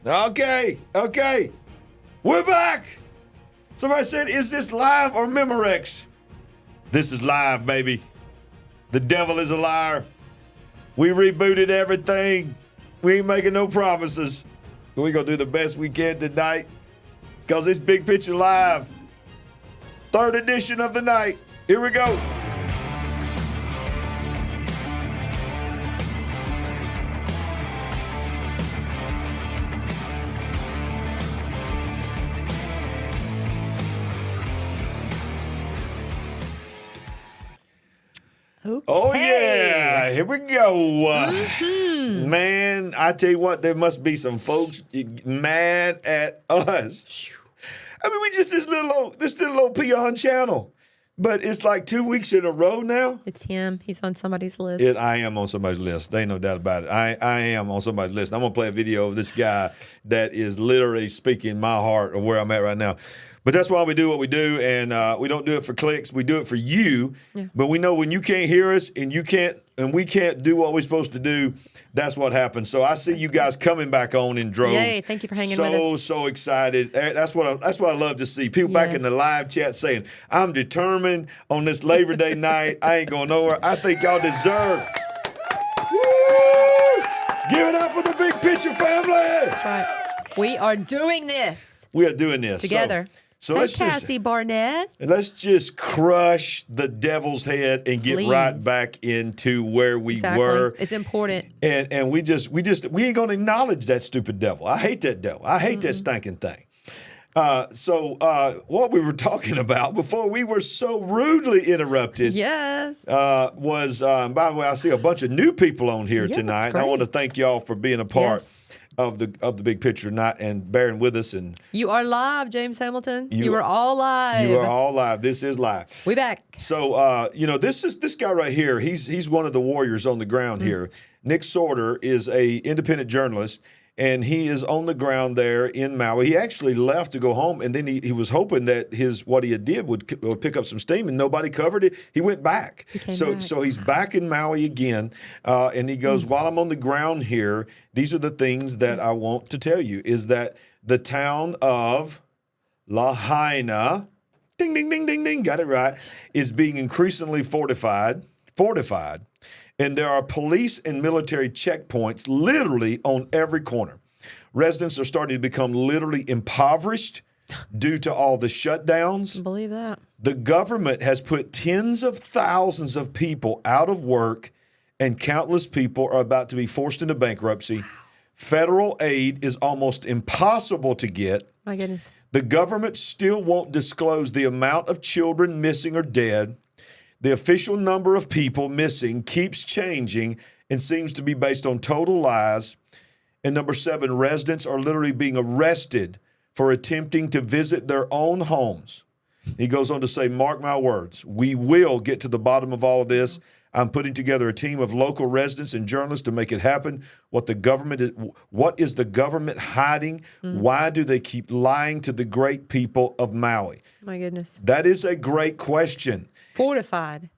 Okay. We're back. Somebody said, is this live or Memorex? This is live, baby. The devil is a liar. We rebooted everything. We ain't making no promises. We're going to do the best we can tonight because it's Big Picture Live. Third edition of the night. Here we go. Okay. Oh, yeah. Here we go. Man, I tell you what, there must be some folks mad at us. I mean, we just this little old peon channel. But it's like 2 weeks in a row now. It's him. He's on somebody's list. I am on somebody's list. There ain't no doubt about it. I am on somebody's list. I'm going to play a video of this guy that is literally speaking my heart of where I'm at right now. But that's why we do what we do, and we don't do it for clicks. We do it for you. Yeah. But we know when you can't hear us and we can't do what we're supposed to do, that's what happens. So I see you guys coming back on in droves. Yay, thank you for hanging with us. So excited. That's what I love to see. People back in the live chat saying, I'm determined on this Labor Day night. I ain't going nowhere. I think y'all deserve. Woo! Give it up for the Big Picture family. That's right. We are doing this. We are doing this. Together. So hey, Cassie Barnett. Let's just crush the devil's head and get right back into where we were. It's important. And we ain't gonna acknowledge that stupid devil. I hate that devil. I hate that stinking thing. So what we were talking about before we were so rudely interrupted was, by the way, I see a bunch of new people on here tonight. And I want to thank y'all for being a part of the Big Picture tonight and bearing with us. And you are live, James Hamilton. You are all live. You are all live. This is live. We back. So this guy right here. He's one of the warriors on the ground here. Nick Sorter is a independent journalist. And he is on the ground there in Maui. He actually left to go home, and then he was hoping that what he did would pick up some steam, and nobody covered it. He went back. So he's back in Maui again, and he goes, while I'm on the ground here, these are the things that I want to tell you, is that the town of Lahaina, ding, ding, ding, ding, ding, got it right, is being increasingly fortified. And there are police and military checkpoints literally on every corner. Residents are starting to become literally impoverished due to all the shutdowns. I believe that. The government has put tens of thousands of people out of work, and countless people are about to be forced into bankruptcy. Federal aid is almost impossible to get. My goodness. The government still won't disclose the amount of children missing or dead. The official number of people missing keeps changing and seems to be based on total lies. And number 7, residents are literally being arrested for attempting to visit their own homes. He goes on to say, mark my words, we will get to the bottom of all of this. I'm putting together a team of local residents and journalists to make it happen. What is the government hiding? Why do they keep lying to the great people of Maui? My goodness. That is a great question. Fortified.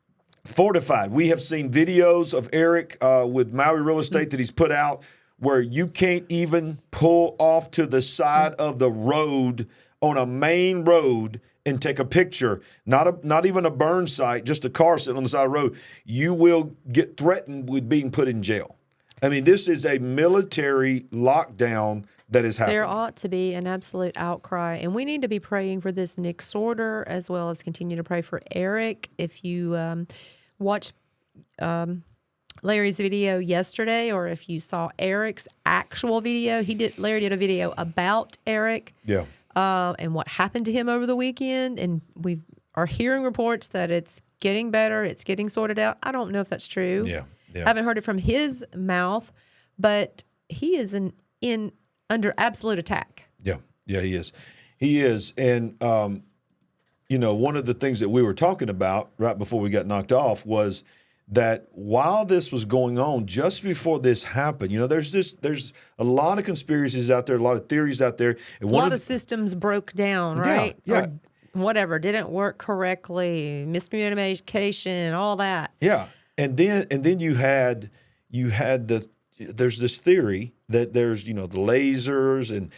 We have seen videos of Eric with Maui Real Estate that he's put out where you can't even pull off to the side of the road on a main road and take a picture, not even a burn site, just a car sitting on the side of the road. You will get threatened with being put in jail. I mean, this is a military lockdown that is happening. There ought to be an absolute outcry, and we need to be praying for this Nick Sorter as well as continue to pray for Eric. If you watched Larry's video yesterday, or if you saw Eric's actual video, Larry did a video about Eric. Yeah. And what happened to him over the weekend, and we are hearing reports that it's getting better, it's getting sorted out. I don't know if that's true. Yeah. I haven't heard it from his mouth, but he is under absolute attack. Yeah, he is. He is. And, one of the things that we were talking about right before we got knocked off was that while this was going on, just before this happened, there's a lot of conspiracies out there, a lot of theories out there. And a lot of systems broke down, right? Yeah. Or whatever, didn't work correctly, miscommunication, all that. Yeah. And then you had the there's this theory that there's, the lasers and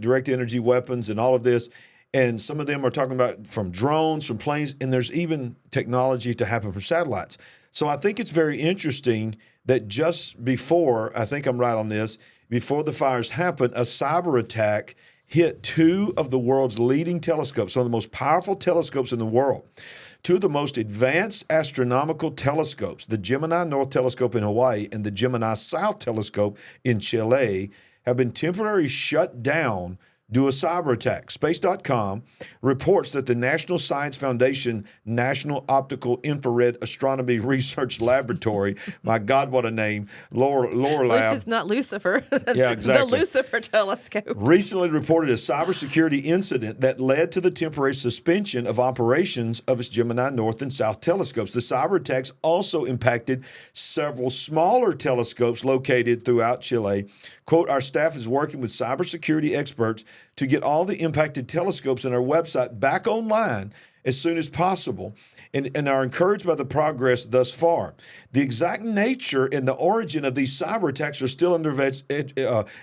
direct energy weapons and all of this. And some of them are talking about from drones, from planes, and there's even technology to happen from satellites. So I think it's very interesting that just before, I think I'm right on this, before the fires happened, a cyber attack hit two of the world's leading telescopes, some of the most powerful telescopes in the world. Two of the most advanced astronomical telescopes, the Gemini North Telescope in Hawaii and the Gemini South Telescope in Chile, have been temporarily shut down due to a cyber attack. Space.com reports that the National Science Foundation National Optical Infrared Astronomy Research Laboratory, my God, what a name, Lower Lab. It's not Lucifer. Yeah, exactly. The Lucifer telescope. Recently reported a cybersecurity incident that led to the temporary suspension of operations of its Gemini North and South telescopes. The cyber attacks also impacted several smaller telescopes located throughout Chile. Quote, our staff is working with cybersecurity experts to get all the impacted telescopes on our website back online as soon as possible and are encouraged by the progress thus far. The exact nature and the origin of these cyber attacks are still under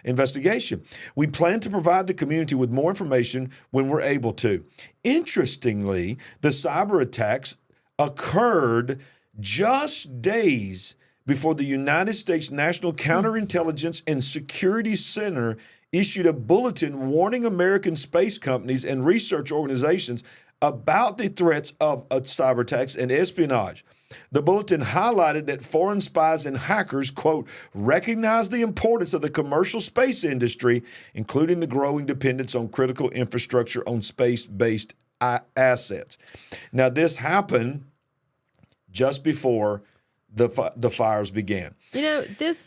investigation. We plan to provide the community with more information when we're able to. Interestingly, the cyber attacks occurred just days before the United States National Counterintelligence and Security Center issued a bulletin warning American space companies and research organizations about the threats of cyber attacks and espionage. The bulletin highlighted that foreign spies and hackers, quote, recognize the importance of the commercial space industry, including the growing dependence on critical infrastructure on space-based assets. Now, this happened just before the fires began. This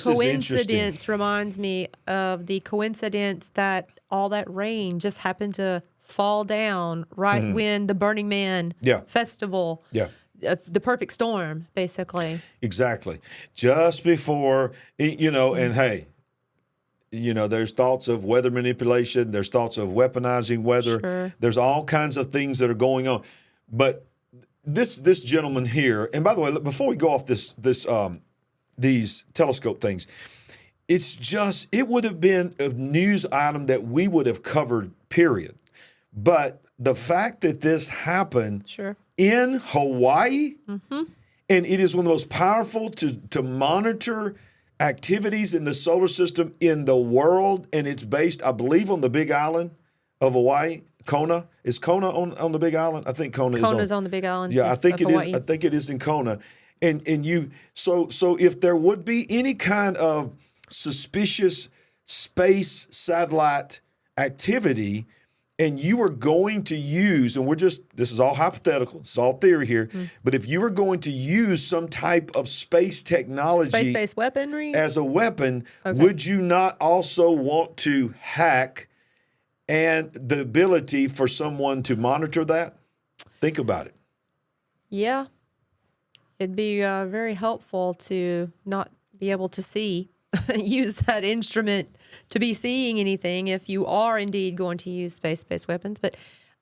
coincidence reminds me of the coincidence that all that rain just happened to fall down right when the Burning Man festival, the perfect storm, basically. Exactly. Just before, and hey, there's thoughts of weather manipulation. There's thoughts of weaponizing weather. Sure. There's all kinds of things that are going on. But this gentleman here, and by the way, before we go off these telescope things, it would have been a news item that we would have covered, period. But the fact that this happened in Hawaii, and it is one of the most powerful to monitor activities in the solar system in the world, and it's based, I believe, on the Big Island of Hawaii. Kona. Is Kona on the Big Island? I think Kona's on the Big Island. Yeah, I think it Hawaii. is. I think it is in Kona. So if there would be any kind of suspicious space satellite activity, and you are going to use, and this is all hypothetical, it's all theory here, but if you were going to use some type of space technology, space-based weaponry as a weapon, would you not also want to hack and the ability for someone to monitor that? Think about it. Yeah. It'd be very helpful to not be able to use that instrument to be seeing anything if you are indeed going to use space-based weapons. But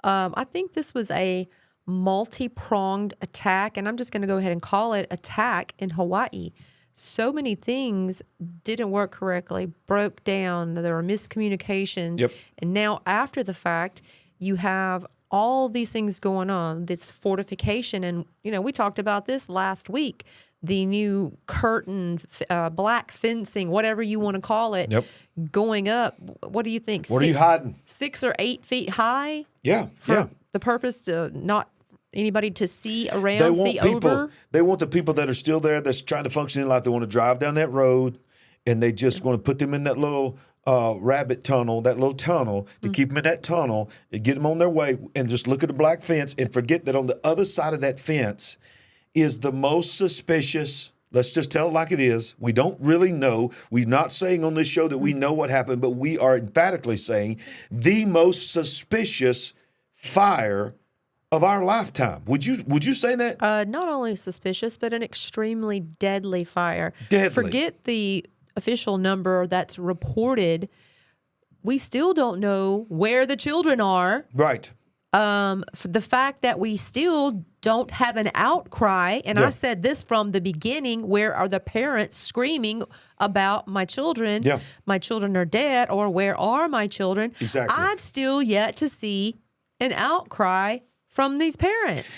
I think this was a multi-pronged attack, and I'm just going to go ahead and call it attack in Hawaii. So many things didn't work correctly, broke down, there were miscommunications. And now after the fact, you have all these things going on, this fortification. And, we talked about this last week, the new curtain, black fencing, whatever you want to call it, going up. What do you think? What are you hiding? 6 or 8 feet high? Yeah, for the purpose to not anybody to see around, over? They want the people that are still there that's trying to function in life. They want to drive down that road, and they just want to put them in that little rabbit tunnel, to keep them in that tunnel, and get them on their way, and just look at the black fence and forget that on the other side of that fence is the most suspicious. Let's just tell it like it is. We don't really know. We're not saying on this show that we know what happened, but we are emphatically saying the most suspicious fire of our lifetime. Would you say that? Not only suspicious, but an extremely deadly fire. Deadly. Forget the official number that's reported. We still don't know where the children are. Right. The fact that we still don't have an outcry. And Yeah. I said this from the beginning, where are the parents screaming about my children? Yeah. My children are dead, or where are my children? Exactly. I've still yet to see an outcry from these parents.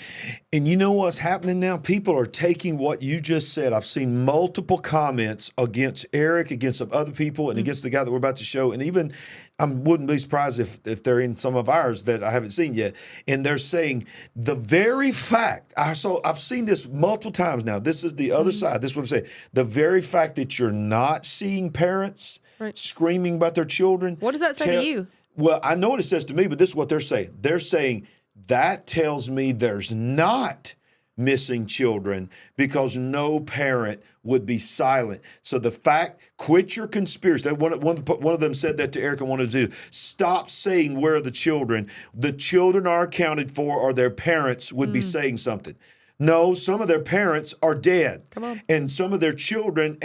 And you know what's happening now? People are taking what you just said. I've seen multiple comments against Eric, against some other people, and against the guy that we're about to show. And even I wouldn't be surprised if they're in some of ours that I haven't seen yet. And they're saying the very fact, I've seen this multiple times now. This is the other side. This is what I'm saying. The very fact that you're not seeing parents screaming about their children. What does that say to you? Well, I know what it says to me, but this is what they're saying. They're saying, that tells me there's not missing children because no parent would be silent. So the fact, quit your conspiracy. One of them said that to Eric and wanted to do. Stop saying where are the children. The children are accounted for, or their parents would be saying something. No, some of their parents are dead. Come on. And some of their children,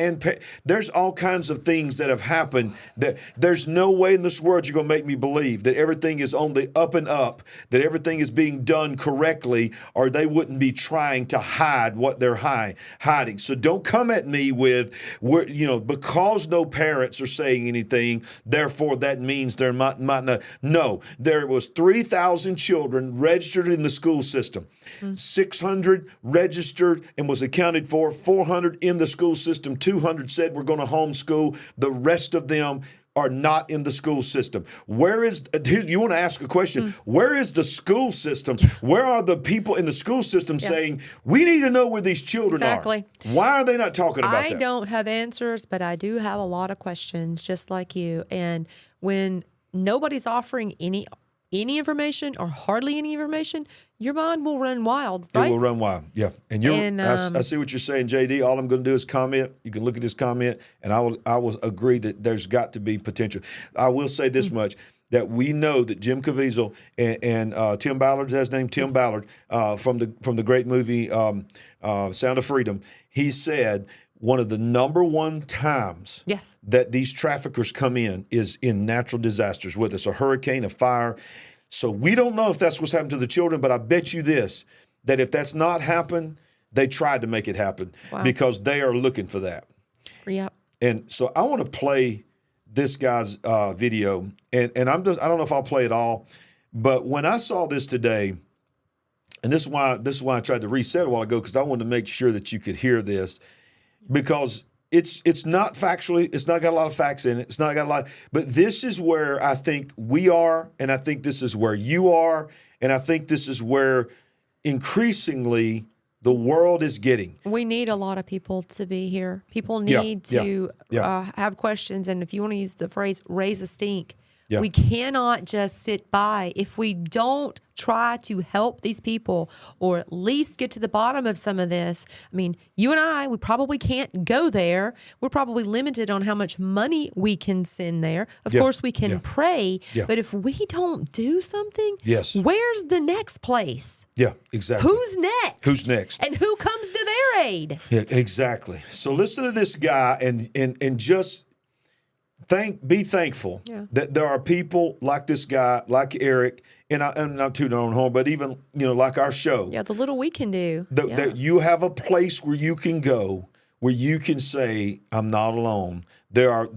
there's all kinds of things that have happened that there's no way in this world you're going to make me believe that everything is on the up and up, that everything is being done correctly, or they wouldn't be trying to hide what they're hiding. So don't come at me with, because no parents are saying anything, therefore that means there might not. No, there was 3,000 children registered in the school system. 600 registered and was accounted for, 400 in the school system, 200 said we're going to homeschool. The rest of them are not in the school system. You want to ask a question, where is the school system? Where are the people in the school system saying, we need to know where these children Exactly. are? Why are they not talking about that? I don't have answers, but I do have a lot of questions, just like you. And when nobody's offering any information or hardly any information, your mind will run wild, right? It will run wild, yeah. And I see what you're saying, JD. All I'm going to do is comment. You can look at this comment, and I will agree that there's got to be potential. I will say this much, that we know that Jim Caviezel and Tim Ballard, is that his name? Tim Ballard, from the great movie Sound of Freedom, he said one of the number one times that these traffickers come in is in natural disasters, whether it's a hurricane, a fire. So we don't know if that's what's happened to the children, but I bet you this, that if that's not happened, they tried to make it happen because they are looking for that. Yep. And so I want to play this guy's video, and I don't know if I'll play it all, but when I saw this today, and this is why I tried to reset a while ago, because I wanted to make sure that you could hear this, because it's not factually, it's not got a lot of facts in it, it's not got a lot, but this is where I think we are, and I think this is where you are, and I think this is where increasingly the world is getting. We need a lot of people to be here. People need to have questions, and if you want to use the phrase, raise a stink. Yeah. We cannot just sit by. If we don't try to help these people or at least get to the bottom of some of this, I mean, you and I, we probably can't go there. We're probably limited on how much money we can send there. Of course, we can pray, but if we don't do something, where's the next place? Yeah, exactly. Who's next? Who's next? And who comes to their aid? Yeah, exactly. So listen to this guy and just be thankful that there are people like this guy, like Eric, and I'm not tooting our own horn, but even, like our show. Yeah, the little we can do. That you have a place where you can go, where you can say, I'm not alone. There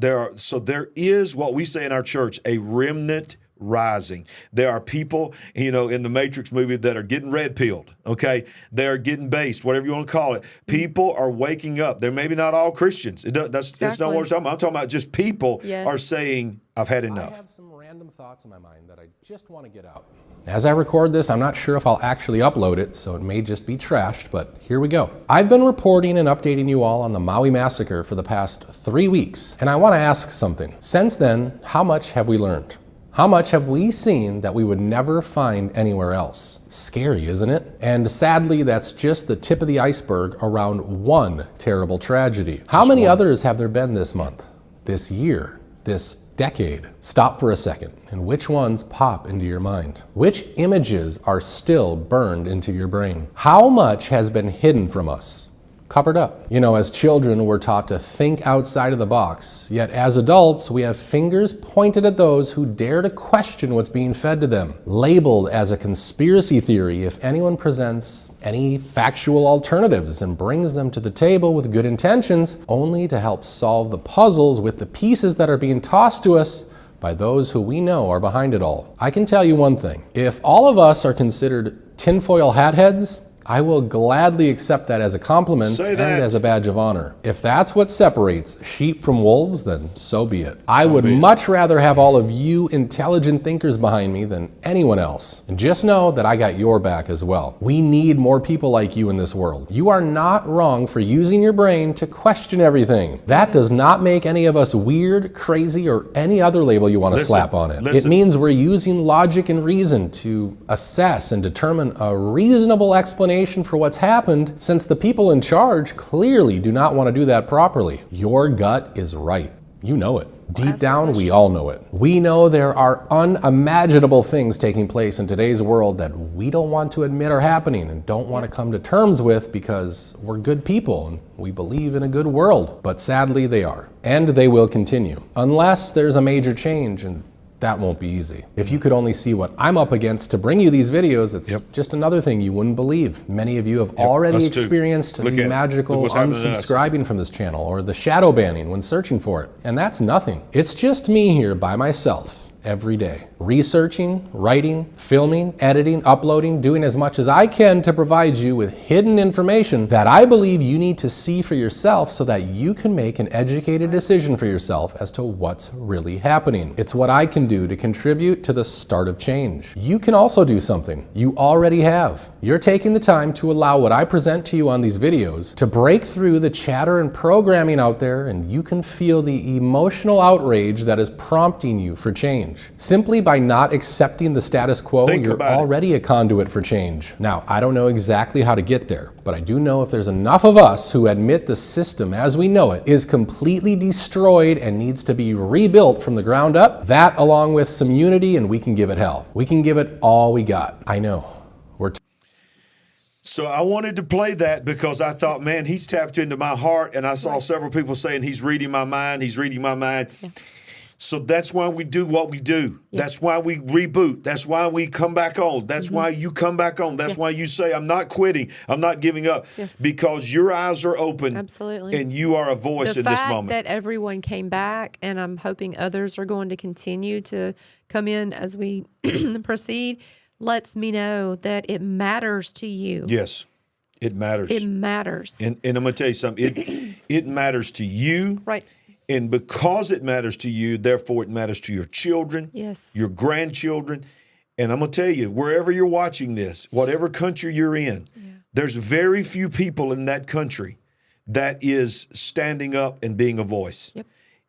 is what we say in our church, a remnant rising. There are people, in the Matrix movie that are getting red pilled, okay? They are getting based, whatever you want to call it. People are waking up. They're maybe not all Christians. That's not what we're talking about. I'm talking about just people are saying, I've had enough. I have some random thoughts in my mind that I just want to get out. As I record this, I'm not sure if I'll actually upload it, so it may just be trashed, but here we go. I've been reporting and updating you all on the Maui massacre for the past 3 weeks, and I want to ask something. Since then, how much have we learned? How much have we seen that we would never find anywhere else? Scary, isn't it? And sadly, that's just the tip of the iceberg around one terrible tragedy. How many others have there been this month, this year, this decade? Stop for a second, and which ones pop into your mind? Which images are still burned into your brain? How much has been hidden from us? covered up. You know, as children, we're taught to think outside of the box, yet as adults, we have fingers pointed at those who dare to question what's being fed to them, labeled as a conspiracy theory if anyone presents any factual alternatives and brings them to the table with good intentions, only to help solve the puzzles with the pieces that are being tossed to us by those who we know are behind it all. I can tell you one thing, if all of us are considered tinfoil hat heads, I will gladly accept that as a compliment and as a badge of honor. If that's what separates sheep from wolves, then so be it. I would much rather have all of you intelligent thinkers behind me than anyone else. And just know that I got your back as well. We need more people like you in this world. You are not wrong for using your brain to question everything. That does not make any of us weird, crazy, or any other label you want to slap on it. It means we're using logic and reason to assess and determine a reasonable explanation for what's happened, since the people in charge clearly do not want to do that properly. Your gut is right. You know it. Deep down, we all know it. We know there are unimaginable things taking place in today's world that we don't want to admit are happening and don't want to come to terms with because we're good people and we believe in a good world. But sadly, they are. And they will continue. Unless there's a major change, and that won't be easy. If you could only see what I'm up against to bring you these videos, it's just another thing you wouldn't believe. Many of you have already experienced the magical unsubscribing from this channel or the shadow banning when searching for it. And that's nothing. It's just me here by myself every day, researching, writing, filming, editing, uploading, doing as much as I can to provide you with hidden information that I believe you need to see for yourself so that you can make an educated decision for yourself as to what's really happening. It's what I can do to contribute to the start of change. You can also do something. You already have. You're taking the time to allow what I present to you on these videos to break through the chatter and programming out there, and you can feel the emotional outrage that is prompting you for change. Simply by not accepting the status quo, you're already a conduit for change. Now, I don't know exactly how to get there, but I do know if there's enough of us who admit the system as we know it is completely destroyed and needs to be rebuilt from the ground up, that along with some unity, and we can give it hell. We can give it all we got. I know. So I wanted to play that because I thought, man, he's tapped into my heart, and I saw several people saying he's reading my mind, he's reading my mind. Yeah. So that's why we do what we do. Yep. That's why we reboot. That's why we come back on. That's why you come back on. That's why you say, I'm not quitting. I'm not giving up. Yes. Because your eyes are open. Absolutely. And you are a voice in this moment. The fact that everyone came back, and I'm hoping others are going to continue to come in as we proceed, lets me know that it matters to you. Yes, it matters. It matters. And I'm going to tell you something. It matters to you. Right. And because it matters to you, therefore it matters to your children, your grandchildren. And I'm going to tell you, wherever you're watching this, whatever country you're in, there's very few people in that country that is standing up and being a voice. Yep.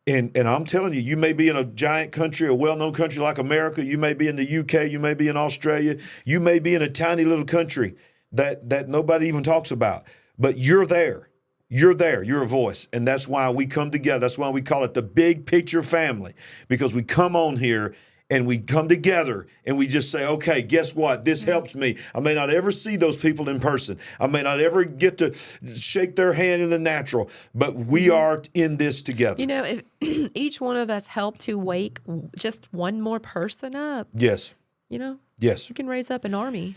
And I'm telling you, you may be in a giant country, a well-known country like America. You may be in the UK. You may be in Australia. You may be in a tiny little country that nobody even talks about. But you're there. You're there. You're a voice. And that's why we come together. That's why we call it the big picture family, because we come on here and we come together and we just say, okay, guess what? This helps me. I may not ever see those people in person. I may not ever get to shake their hand in the natural, but we are in this together. You know, if each one of us helped to wake just one more person up. Yes. You know? Yes. You can raise up an army.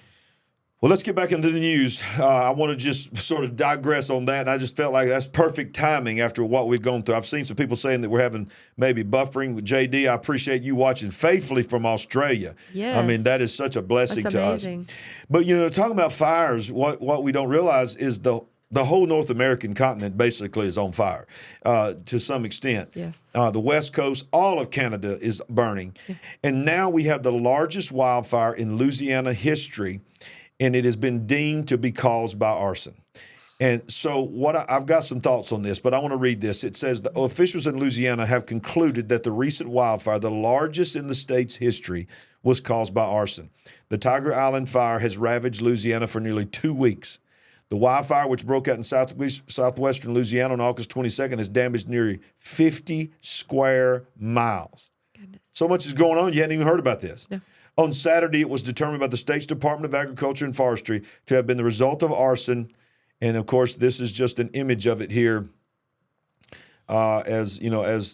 Well, let's get back into the news. I want to just sort of digress on that. And I just felt like that's perfect timing after what we've gone through. I've seen some people saying that we're having maybe buffering with JD. I appreciate you watching faithfully from Australia. Yes. I mean, that is such a blessing to us. Amazing. But, you know, talking about fires, what we don't realize is the whole North American continent basically is on fire to some extent. Yes. The West Coast, all of Canada is burning. Yeah. And now we have the largest wildfire in Louisiana history, and it has been deemed to be caused by arson. And so I've got some thoughts on this, but I want to read this. It says, the officials in Louisiana have concluded that the recent wildfire, the largest in the state's history, was caused by arson. The Tiger Island fire has ravaged Louisiana for nearly 2 weeks. The wildfire, which broke out in southwestern Louisiana on August 22nd, has damaged nearly 50 square miles. Goodness. So much is going on, you hadn't even heard about this. No. On Saturday, it was determined by the state's Department of Agriculture and Forestry to have been the result of arson, And of course, this is just an image of it here. As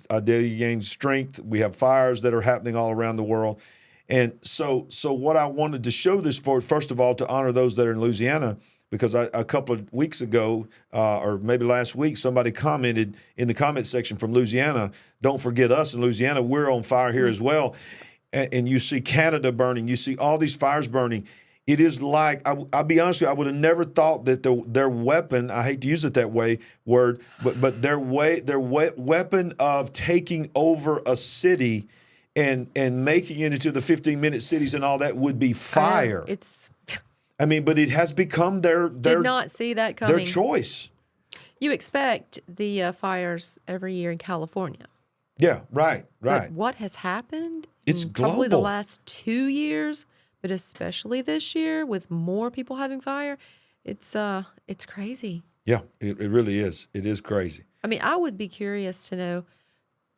our daily gain strength, we have fires that are happening all around the world. And so what I wanted to show this for, first of all, to honor those that are in Louisiana, because a couple of weeks ago, or maybe last week, somebody commented in the comment section from Louisiana, don't forget us in Louisiana, we're on fire here as well. And you see Canada burning, you see all these fires burning. It is like, I'll be honest with you, I would have never thought that their weapon, I hate to use it that word, but their weapon of taking over a city and making it into the 15-minute cities and all that would be fire. But it has become their did not see that coming. Their choice. You expect the fires every year in California. Yeah, right. But what has happened? It's global. Probably the last 2 years. But especially this year, with more people having fire, it's crazy. Yeah, it really is. It is crazy. I mean, I would be curious to know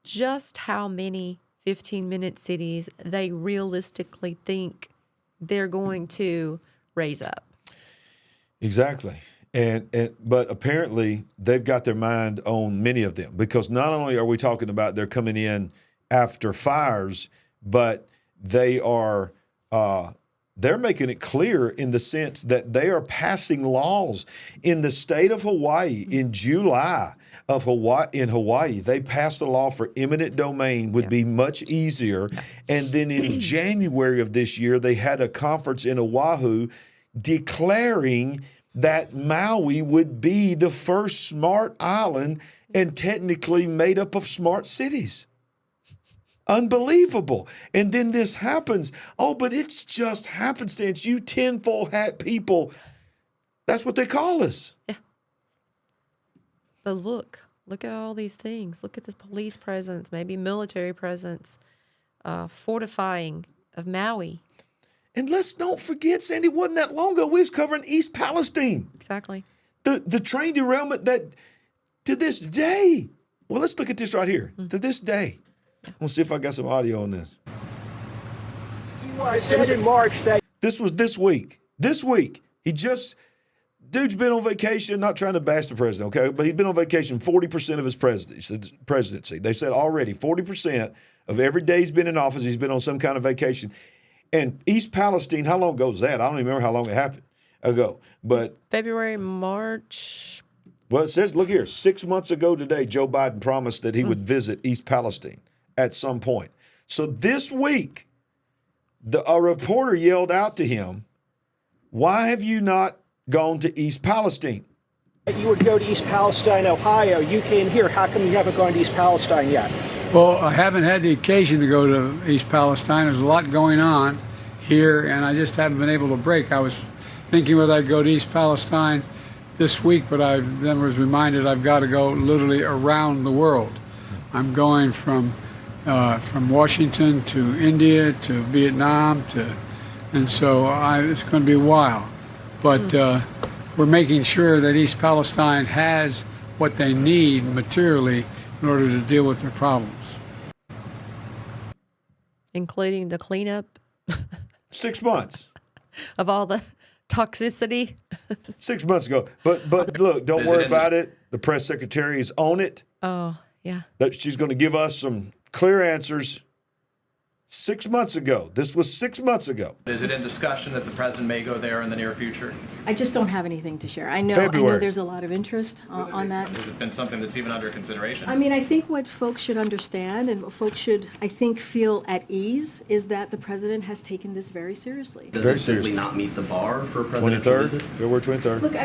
just how many 15-minute cities they realistically think they're going to raise up. Exactly. But apparently they've got their mind on many of them, because not only are we talking about they're coming in after fires, but they are they're making it clear in the sense that they are passing laws in the state of Hawaii in July of Hawaii. They passed a law for eminent domain would be much easier. And then in January of this year, they had a conference in Oahu declaring that Maui would be the first smart island and technically made up of smart cities. Unbelievable. And then this happens. Oh, but it's just happenstance. You tinfoil hat people. That's what they call us. Yeah. But look at all these things. Look at the police presence, maybe military presence, fortifying of Maui. And let's don't forget, Sandy, wasn't that long ago we was covering East Palestine. Exactly. The train derailment that to this day, well, let's look at this right here. To this day. I'm going to see if I got some audio on this. It says in March that... This was this week. This week. Dude's been on vacation, not trying to bash the president, okay? But he's been on vacation 40% of his presidency. They said already 40% of every day he's been in office, he's been on some kind of vacation. And East Palestine, how long ago was that? I don't even remember how long it happened ago. But February, March. Well, it says, look here, 6 months ago today, Joe Biden promised that he would visit East Palestine at some point. So this week, a reporter yelled out to him, why have you not gone to East Palestine? You would go to East Palestine, Ohio. You came here. How come you haven't gone to East Palestine yet? Well, I haven't had the occasion to go to East Palestine. There's a lot going on here, and I just haven't been able to break. I was thinking whether I'd go to East Palestine this week, but I then was reminded I've got to go literally around the world. I'm going from Washington to India to Vietnam and so it's going to be a while. But we're making sure that East Palestine has what they need materially in order to deal with their problems. Including the cleanup 6 months. of all the toxicity. 6 months ago. But look, don't worry about it. The press secretary is on it. Oh, yeah. That she's going to give us some clear answers. 6 months ago. This was 6 months ago. Is it in discussion that the president may go there in the near future? I just don't have anything to share. I know there's a lot of interest on that. Has it been something that's even under consideration? I mean, I think what folks should understand and what folks should, I think, feel at ease is that the president has taken this very seriously. Does Very it simply seriously. not meet the bar for a presidential 23rd, visit? February 23rd. Look,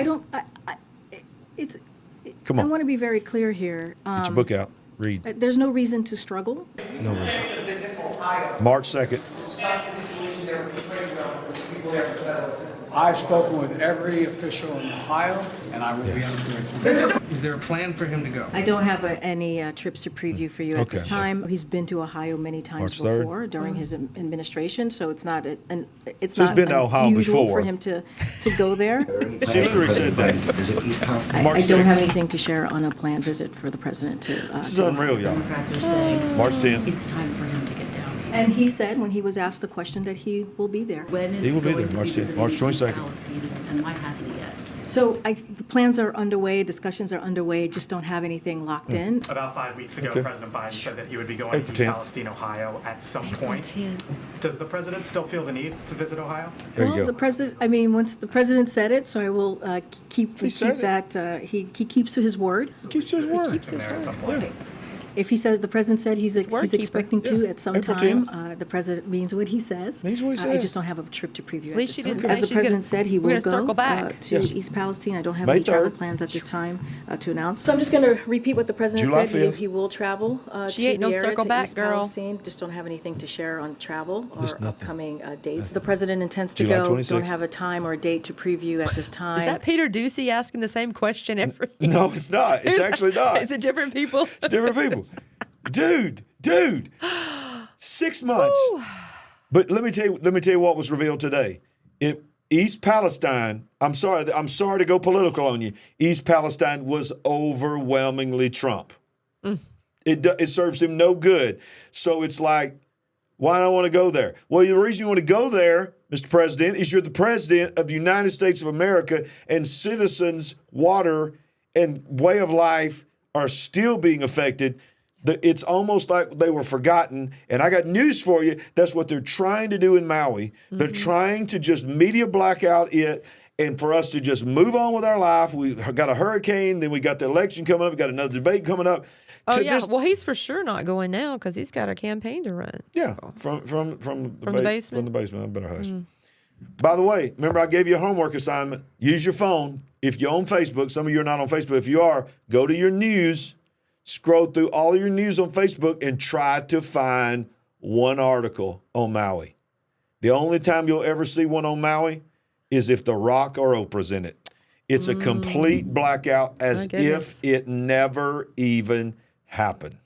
Come on. I want to be very clear here. Get your book out. Read. There's no reason to struggle. No reason. March 2nd. I've spoken with every official in Ohio, and I will be interviewing. Is there a plan for him to go? I don't have any trips to preview for you at this Okay. time. He's been to Ohio many times March 3rd. before during his administration, so it's not it's So he's not been to Ohio unusual before. for him to go there. She literally said that. Visit East Palestine. I March don't 6th. have anything to share on a planned visit for the president to. This is unreal, y'all. Democrats are saying March 10th. it's time for him to get down. And he said when he was asked the question that he will be there. When is He will be going there, to March 10th, visiting March 22nd. Palestine, and why hasn't he yet? So the plans are underway, discussions are underway, just don't have anything locked in. About 5 weeks ago, Okay. President Biden said that he would be going April to 10th. Palestine, Ohio at some April point. 10th. Does the president still feel the need to visit Ohio? There Well, you go. the president, once the president said it, so I will keep said that, he keeps to his word. Keeps to his word. Keeps his There at word. some point. Yeah. If he says, the president said he's word keeper. expecting to at some April time, 10th. the president means what he says. Means what he I says. just don't have a trip to preview. At least she didn't say As the she's gonna- president said, he we're will gonna circle go back. to Yes. East Palestine. I don't have May any travel 3rd. plans at this time to announce. So I'm just going to repeat what the president July said. 5th. He will travel She to ain't no the area, circle to back, East girl. Palestine. Just don't have anything to share on travel or Just nothing. upcoming dates. The president intends to July go. 26th. Don't have a time or a date to preview at this time. Is that Peter Ducey asking the same question every No, it's not. It's actually not. Is it different people? It's different people. Dude, 6 months. But let me tell you what was revealed today. East Palestine, I'm sorry to go political on you. East Palestine was overwhelmingly Trump. It serves him no good. So it's like, why do I want to go there? Well, the reason you want to go there, Mr. President, is you're the president of the United States of America, and citizens' water and way of life are still being affected. It's almost like they were forgotten. And I got news for you. That's what they're trying to do in Maui. They're trying to just media blackout it and for us to just move on with our life. We got a hurricane, then we got the election coming up, we got another debate coming up. Oh, To yeah. just- Well, he's for sure not going now because he's got a campaign to run. Yeah, so. from the basement? From the basement. I better hush. By the way, remember I gave you a homework assignment. Use your phone. If you're on Facebook, some of you are not on Facebook. If you are, go to your news, scroll through all of your news on Facebook, and try to find one article on Maui. The only time you'll ever see one on Maui is if The Rock or Oprah's in it. It's a complete blackout as My goodness. if it never even happened.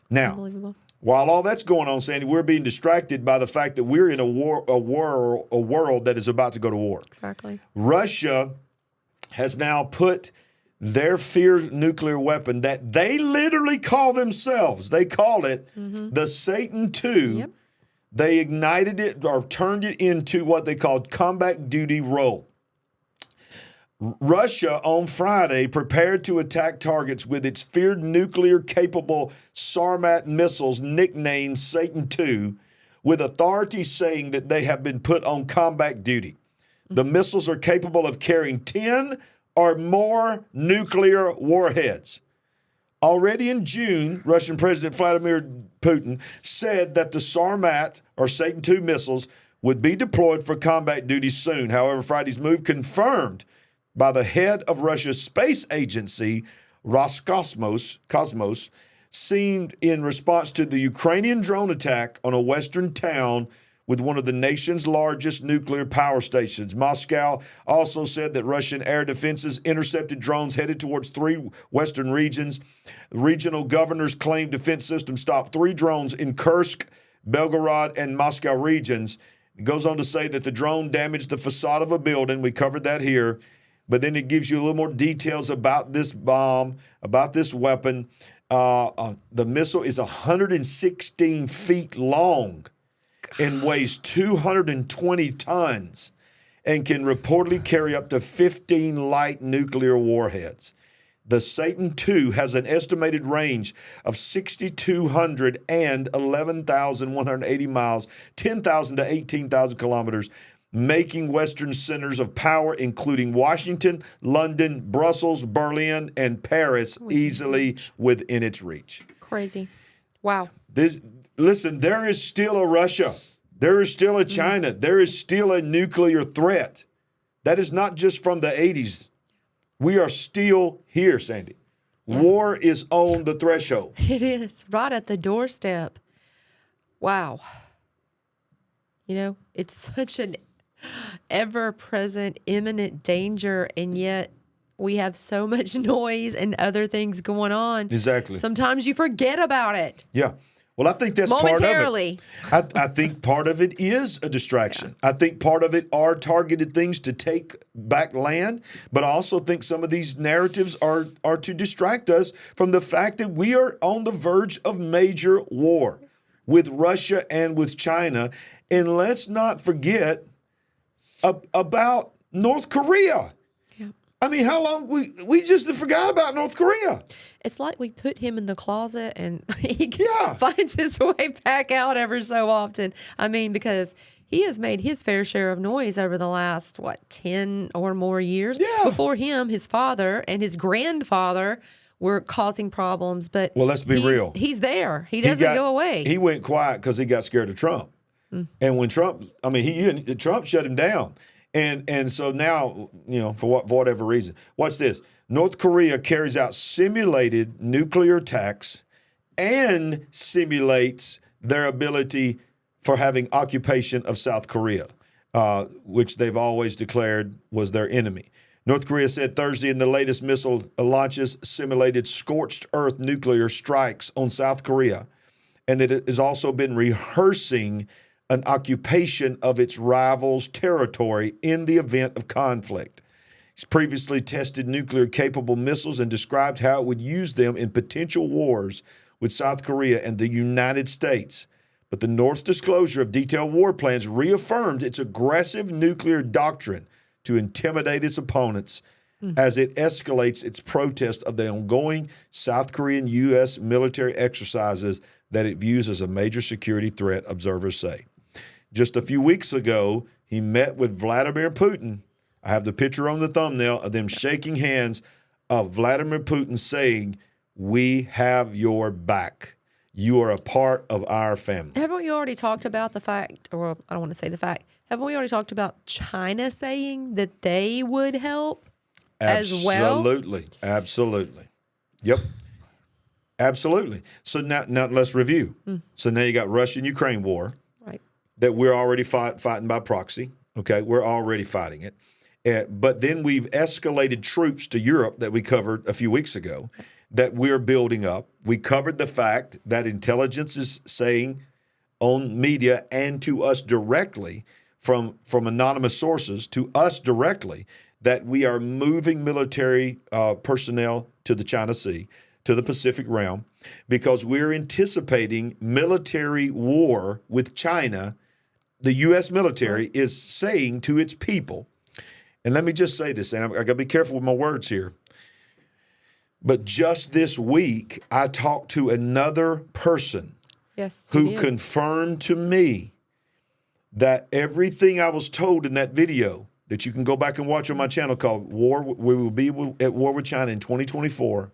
Now, Unbelievable. while all that's going on, Sandy, we're being distracted by the fact that we're in a world that is about to go to war. Exactly. Russia has now put their feared nuclear weapon that they literally call themselves, they call it the Satan II. Yep. They ignited it or turned it into what they called combat duty role. Russia on Friday prepared to attack targets with its feared nuclear-capable Sarmat missiles nicknamed Satan II, with authorities saying that they have been put on combat duty. The missiles are capable of carrying 10 or more nuclear warheads. Already in June, Russian President Vladimir Putin said that the Sarmat or Satan II missiles would be deployed for combat duty soon. However, Friday's move confirmed by the head of Russia's space agency, Roscosmos, seen in response to the Ukrainian drone attack on a western town with one of the nation's largest nuclear power stations. Moscow also said that Russian air defenses intercepted drones headed towards 3 western regions. Regional governors claim defense systems stopped 3 drones in Kursk, Belgorod, and Moscow regions. It goes on to say that the drone damaged the facade of a building. We covered that here. But then it gives you a little more details about this bomb, about this weapon. The missile is 116 feet long and weighs 220 tons and can reportedly carry up to 15 light nuclear warheads. The Satan II has an estimated range of 6,200 and 11,180 miles, 10,000 to 18,000 kilometers, making Western centers of power, including Washington, London, Brussels, Berlin, and Paris, easily within its reach. Crazy. Wow. Listen, there is still a Russia. There is still a China. There is still a nuclear threat. That is not just from the 80s. We are still here, Sandy. Yeah. War is on the threshold. It is right at the doorstep. Wow. You know, it's such an ever-present, imminent danger, and yet we have so much noise and other things going on. Exactly. Sometimes you forget about it. Yeah. Well, I think that's part of it. Momentarily. I think part of it is a distraction. Yeah. I think part of it are targeted things to take back land, but I also think some of these narratives are to distract us from the fact that we are on the verge of major war with Russia and with China. And let's not forget about North Korea. Yeah. I mean, how long we just forgot about North Korea? It's like we put him in the closet and he Yeah. finds his way back out ever so often. I mean, because he has made his fair share of noise over the last, 10 or more years. Yeah. Before him, his father and his grandfather were causing problems. But Well, let's be real. He's there. He doesn't go away. He went quiet because he got scared of Trump. And when Trump shut him down. And so now, for whatever reason. Watch this. North Korea carries out simulated nuclear attacks and simulates their ability for having occupation of South Korea, which they've always declared was their enemy. North Korea said Thursday in the latest missile launches simulated scorched earth nuclear strikes on South Korea, and that it has also been rehearsing an occupation of its rival's territory in the event of conflict. It's previously tested nuclear-capable missiles and described how it would use them in potential wars with South Korea and the United States. But the North's disclosure of detailed war plans reaffirmed its aggressive nuclear doctrine to intimidate its opponents as it escalates its protest of the ongoing South Korean U.S. military exercises that it views as a major security threat, observers say. Just a few weeks ago, he met with Vladimir Putin. I have the picture on the thumbnail of them shaking hands, of Vladimir Putin saying, "We have your back. You are a part of our family." Haven't we already talked about the fact, or I don't want to say the fact, haven't we already talked about China saying that they would help as well? Absolutely. Absolutely. Yep. Absolutely. So now let's review. So now you got Russia-Ukraine war. Right. That we're already fighting by proxy. Okay, we're already fighting it. But then we've escalated troops to Europe that we covered a few weeks ago that we're building up. We covered the fact that intelligence is saying on media and to us directly from anonymous sources to us directly that we are moving military personnel to the China Sea, to the Pacific realm, because we're anticipating military war with China. The U.S. military is saying to its people, and let me just say this, and I got to be careful with my words here, but just this week, I talked to another person who confirmed to me that everything I was told in that video that you can go back and watch on my channel called We Will Be at War with China in 2024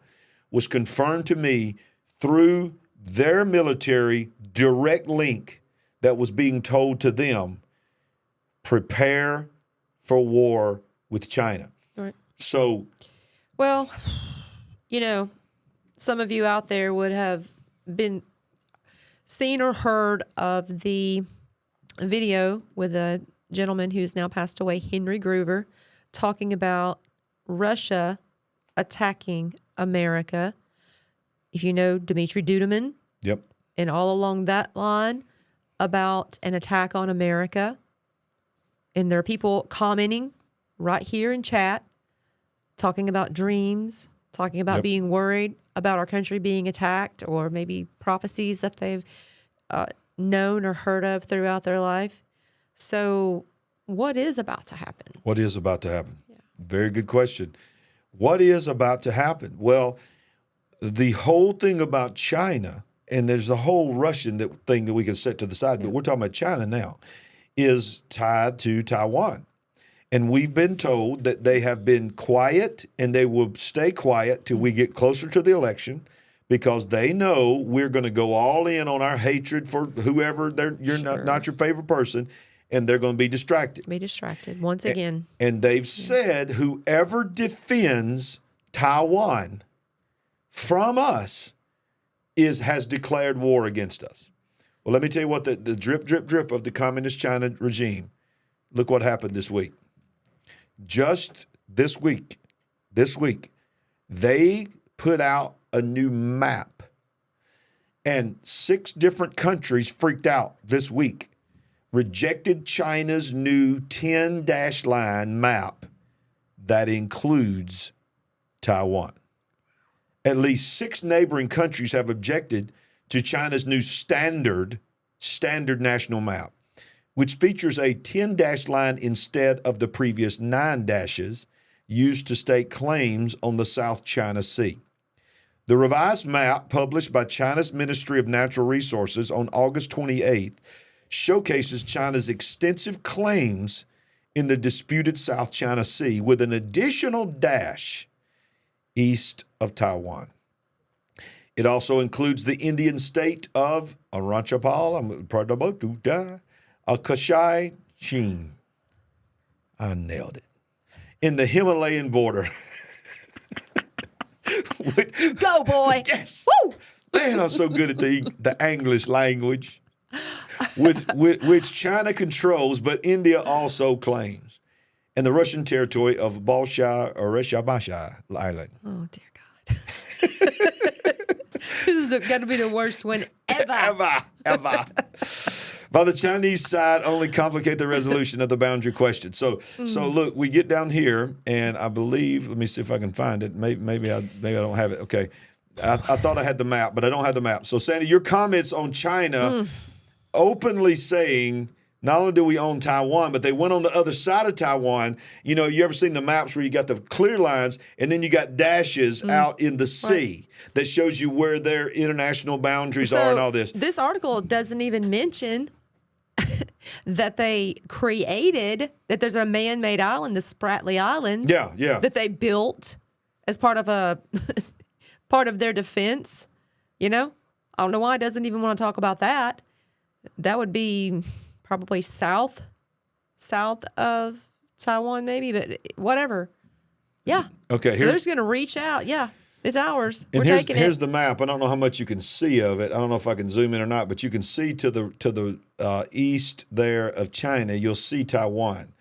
was confirmed to me through their military direct link that was being told to them, prepare for war with China. Right. So, well, some of you out there would have been seen or heard of the video with a gentleman who's now passed away, Henry Groover, talking about Russia attacking America. If you know Dmitry Duduman, yep, and all along that line about an attack on America. And there are people commenting right here in chat, talking about dreams, talking about being worried about our country being attacked, or maybe prophecies that they've known or heard of throughout their life. So what is about to happen? What is about to happen? Yeah. Very good question. What is about to happen? Well, the whole thing about China, and there's the whole Russian thing that we can set to the side, but we're talking about China now, is tied to Taiwan. And we've been told that they have been quiet and they will stay quiet till we get closer to the election, because they know we're going to go all in on our hatred for whoever you're not your favorite person, and they're going to be distracted. Be distracted once again. And they've said whoever defends Taiwan from us has declared war against us. Well, let me tell you what, the drip, drip, drip of the communist China regime, look what happened this week. Just this week, they put out a new map, and 6 different countries freaked out this week, rejected China's new 10-dash line map that includes Taiwan. At least 6 neighboring countries have objected to China's new standard national map, which features a 10-dash line instead of the previous 9 dashes, used to stake claims on the South China Sea. The revised map published by China's Ministry of Natural Resources on August 28th showcases China's extensive claims in the disputed South China Sea with an additional dash east of Taiwan. It also includes the Indian state of Arunachal, Kashai Chin. I nailed it. In the Himalayan border. Go, boy. Yes. Woo! Man, I'm so good at the English language, which China controls, but India also claims, and the Russian territory of Balsha or Reshabasha Island. Oh, dear God. This is got to be the worst one ever. Ever. By the Chinese side, only complicate the resolution of the boundary question. So look, we get down here, and I believe. Let me see if I can find it. Maybe I don't have it. Okay, I thought I had the map, but I don't have the map. So, Sandy, your comments on China openly saying not only do we own Taiwan, but they went on the other side of Taiwan. You know, you ever seen the maps where you got the clear lines and then you got dashes out in the sea that shows you where their international boundaries are and all this? This article doesn't even mention that they created, that there's a man-made island, the Spratly Islands. Yeah. That they built as part of part of their defense. You know, I don't know why it doesn't even want to talk about that. That would be probably south of Taiwan, maybe, but whatever. Yeah. Okay. So they're just going to reach out. Yeah, it's ours. We're taking here's it. the map. I don't know how much you can see of it. I don't know if I can zoom in or not, but you can see to the east there of China. You'll see Taiwan,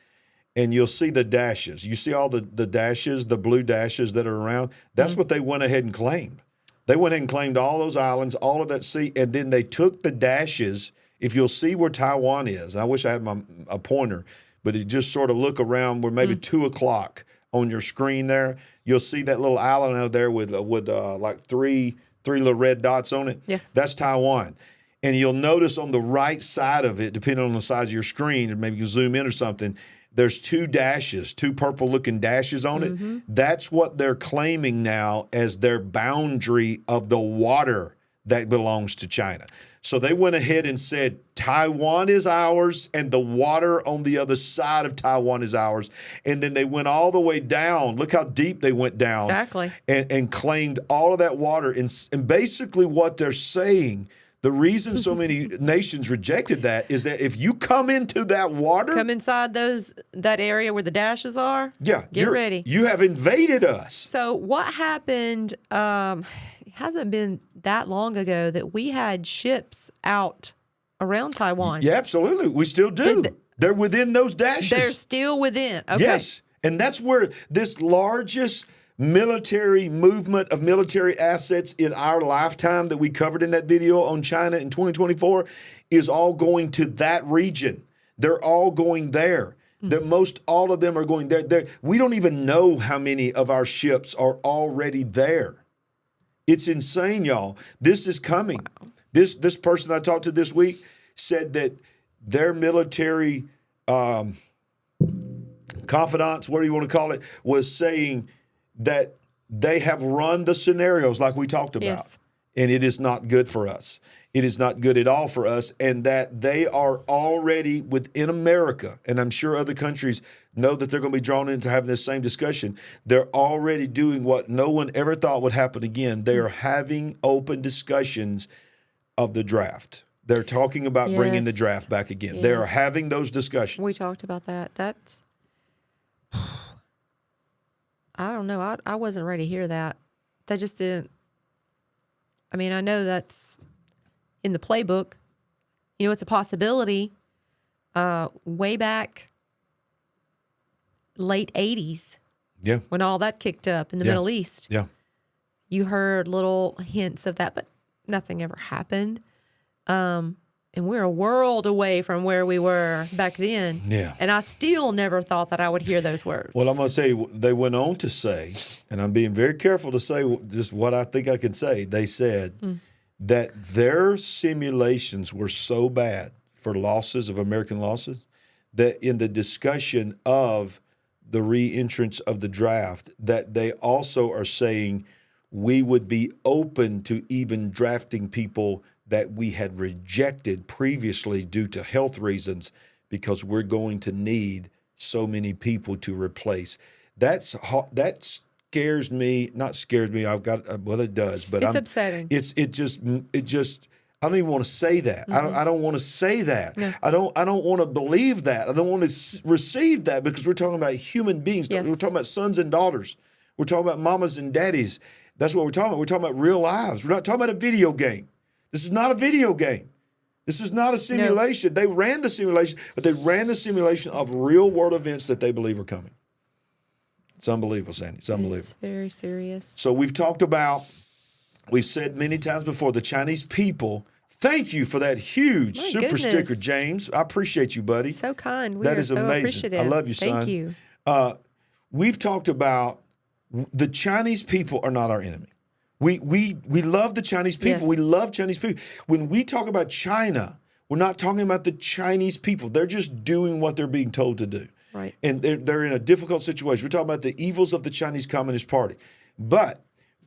and you'll see the dashes. You see all the dashes, the blue dashes that are around. That's what they went ahead and claimed. They went ahead and claimed all those islands, all of that sea, and then they took the dashes. If you'll see where Taiwan is, I wish I had a pointer, but you just sort of look around where maybe 2 o'clock on your screen there, you'll see that little island out there with like three little red dots on it. Yes. That's Taiwan. And you'll notice on the right side of it, depending on the size of your screen, or maybe you zoom in or something, there's 2 dashes, 2 purple-looking dashes on it. That's what they're claiming now as their boundary of the water that belongs to China. So they went ahead and said, Taiwan is ours, and the water on the other side of Taiwan is ours. And then they went all the way down. Look how deep they went down. Exactly. And claimed all of that water. And basically what they're saying, the reason so many nations rejected that is that if you come into that water. Come inside that area where the dashes are. Yeah. Get ready. You have invaded us. So what happened, it hasn't been that long ago that we had ships out around Taiwan. Yeah, absolutely. We still do. They're within those dashes. They're still within. Okay. Yes. And that's where this largest military movement of military assets in our lifetime that we covered in that video on China in 2024 is all going to that region. They're all going there. All of them are going there. We don't even know how many of our ships are already there. It's insane, y'all. This is coming. Wow. This person I talked to this week said that their military confidants, what do you want to call it, was saying that they have run the scenarios like we talked about. Yes. And it is not good for us. It is not good at all for us. And that they are already within America, and I'm sure other countries know that they're going to be drawn into having this same discussion. They're already doing what no one ever thought would happen again. They are having open discussions of the draft. They're talking about bringing the draft back again. Yes. They are having those discussions. We talked about that. That's, I don't know. I wasn't ready to hear that. That just didn't. I mean, I know that's in the playbook. You know, it's a possibility. Way back late 80s. Yeah. When all that kicked up in the Middle East. Yeah. You heard little hints of that, but nothing ever happened. And we're a world away from where we were back then. Yeah. And I still never thought that I would hear those words. Well, I'm going to say, they went on to say, and I'm being very careful to say just what I think I can say. They said that their simulations were so bad for losses of American losses that in the discussion of the re-entrance of the draft, that they also are saying we would be open to even drafting people that we had rejected previously due to health reasons, because we're going to need so many people to replace. That scares me. Not scares me. I've got well, it does, but it's upsetting. It just. I don't even want to say that. I don't want to say that. No. I don't want to believe that. I don't want to receive that, because we're talking about human beings. Yes. We're talking about sons and daughters. We're talking about mamas and daddies. That's what we're talking about. We're talking about real lives. We're not talking about a video game. This is not a video game. This is not a simulation. No. They ran the simulation, but they ran the simulation of real world events that they believe are coming. It's unbelievable, Sandy. It's unbelievable. It's very serious. So we've said many times before, the Chinese people, thank you for that huge super sticker, James. I appreciate you, buddy. So kind. That is amazing. Appreciative. I love you, son. Thank you. We've talked about the Chinese people are not our enemy. We love the Chinese people. Yes. We love Chinese people. When we talk about China, we're not talking about the Chinese people. They're just doing what they're being told to do. Right. And they're in a difficult situation. We're talking about the evils of the Chinese Communist Party. But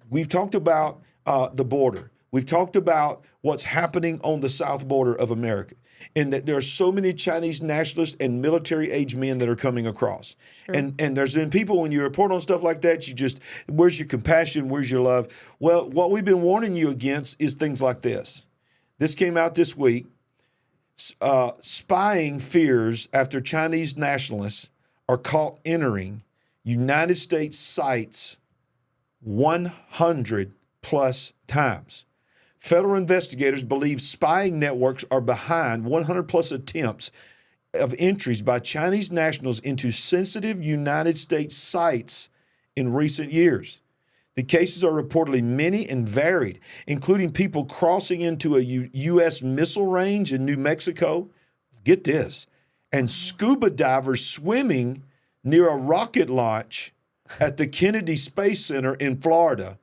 we've talked about the border. We've talked about what's happening on the south border of America, and that there are so many Chinese nationalists and military-age men that are coming across. Sure. And there's been people, when you report on stuff like that, where's your compassion? Where's your love? Well, what we've been warning you against is things like this. This came out this week. Spying fears after Chinese nationalists are caught entering United States sites 100 plus times. Federal investigators believe spying networks are behind 100 plus attempts of entries by Chinese nationals into sensitive United States sites in recent years. The cases are reportedly many and varied, including people crossing into a U.S. missile range in New Mexico. Get this. And scuba divers swimming near a rocket launch at the Kennedy Space Center in Florida.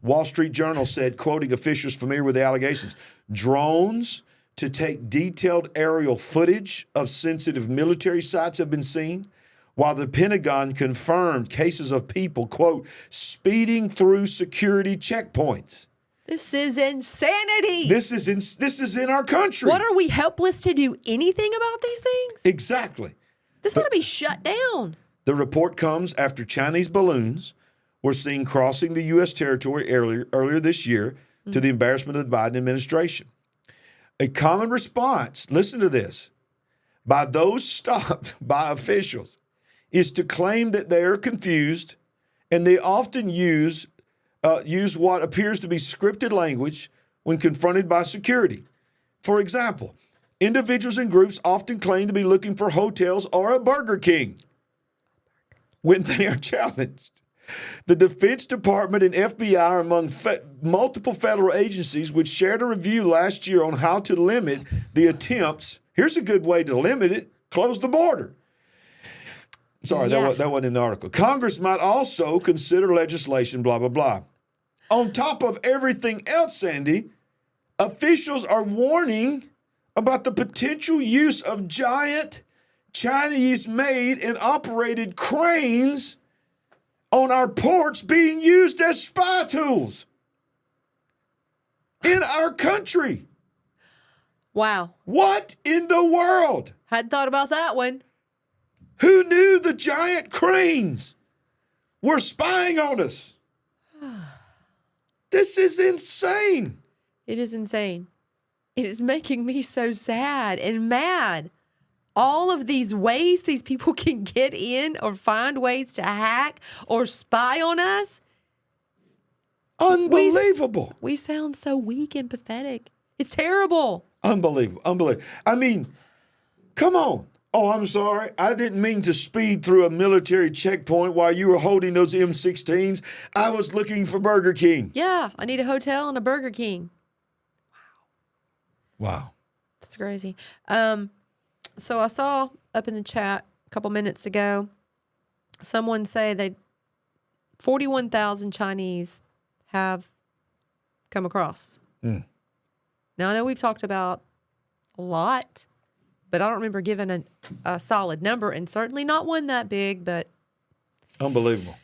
Wall Street Journal said, quoting officials familiar with the allegations, drones to take detailed aerial footage of sensitive military sites have been seen, while the Pentagon confirmed cases of people, quote, speeding through security checkpoints. This is insanity. This is in our country. What, are we helpless to do anything about these things? Exactly. This ought to be shut down. The report comes after Chinese balloons were seen crossing the U.S. territory earlier this year to the embarrassment of the Biden administration. A common response, listen to this, by those stopped by officials is to claim that they are confused, and they often use what appears to be scripted language when confronted by security. For example, individuals and groups often claim to be looking for hotels or a Burger King when they are challenged. The Defense Department and FBI are among multiple federal agencies which shared a review last year on how to limit the attempts. Here's a good way to limit it: close the border. Sorry, that wasn't in the article. Congress might also consider legislation, blah, blah, blah. On top of everything else, Sandy, officials are warning about the potential use of giant Chinese-made and operated cranes on our ports being used as spy tools in our country. Wow. What in the world? Hadn't thought about that one. Who knew the giant cranes were spying on us? This is insane. It is insane. It is making me so sad and mad. All of these ways these people can get in or find ways to hack or spy on us. Unbelievable. We sound so weak and pathetic. It's terrible. Unbelievable. Unbelievable. I mean, come on. Oh, I'm sorry. I didn't mean to speed through a military checkpoint while you were holding those M16s. I was looking for Burger King. Yeah, I need a hotel and a Burger King. Wow. That's crazy. So I saw up in the chat a couple minutes ago, someone say that 41,000 Chinese have come across. Now, I know we've talked about a lot but I don't remember giving a solid number, and certainly not one that big, but Unbelievable.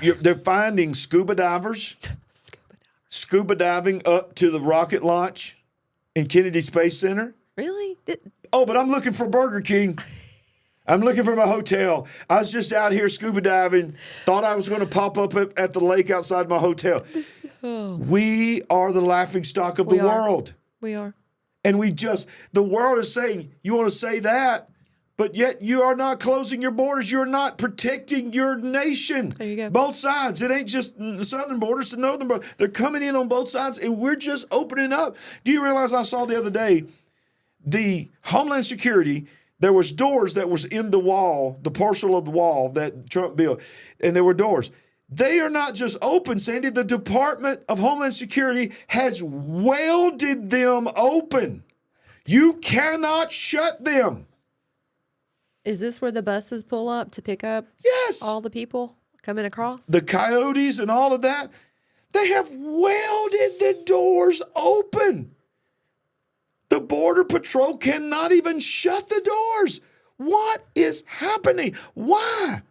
They're finding scuba divers, scuba diving up to the rocket launch in Kennedy Space Center. Really? Oh, but I'm looking for Burger King. I'm looking for my hotel. I was just out here scuba diving. Thought I was going to pop up at the lake outside my hotel. We are the laughingstock of the world. We are. And the world is saying, you want to say that, but yet you are not closing your borders. You're not protecting your nation. There you go. Both sides. It ain't just the southern borders, the northern borders. They're coming in on both sides, and we're just opening up. Do you realize I saw the other day, the Homeland Security, there was doors that was in the wall, the parcel of the wall that Trump built, and there were doors. They are not just open, Sandy. The Department of Homeland Security has welded them open. You cannot shut them. Is this where the buses pull up to pick up all the people coming across? The coyotes and all of that, they have welded the doors open. The Border Patrol cannot even shut the doors. What is happening? Why?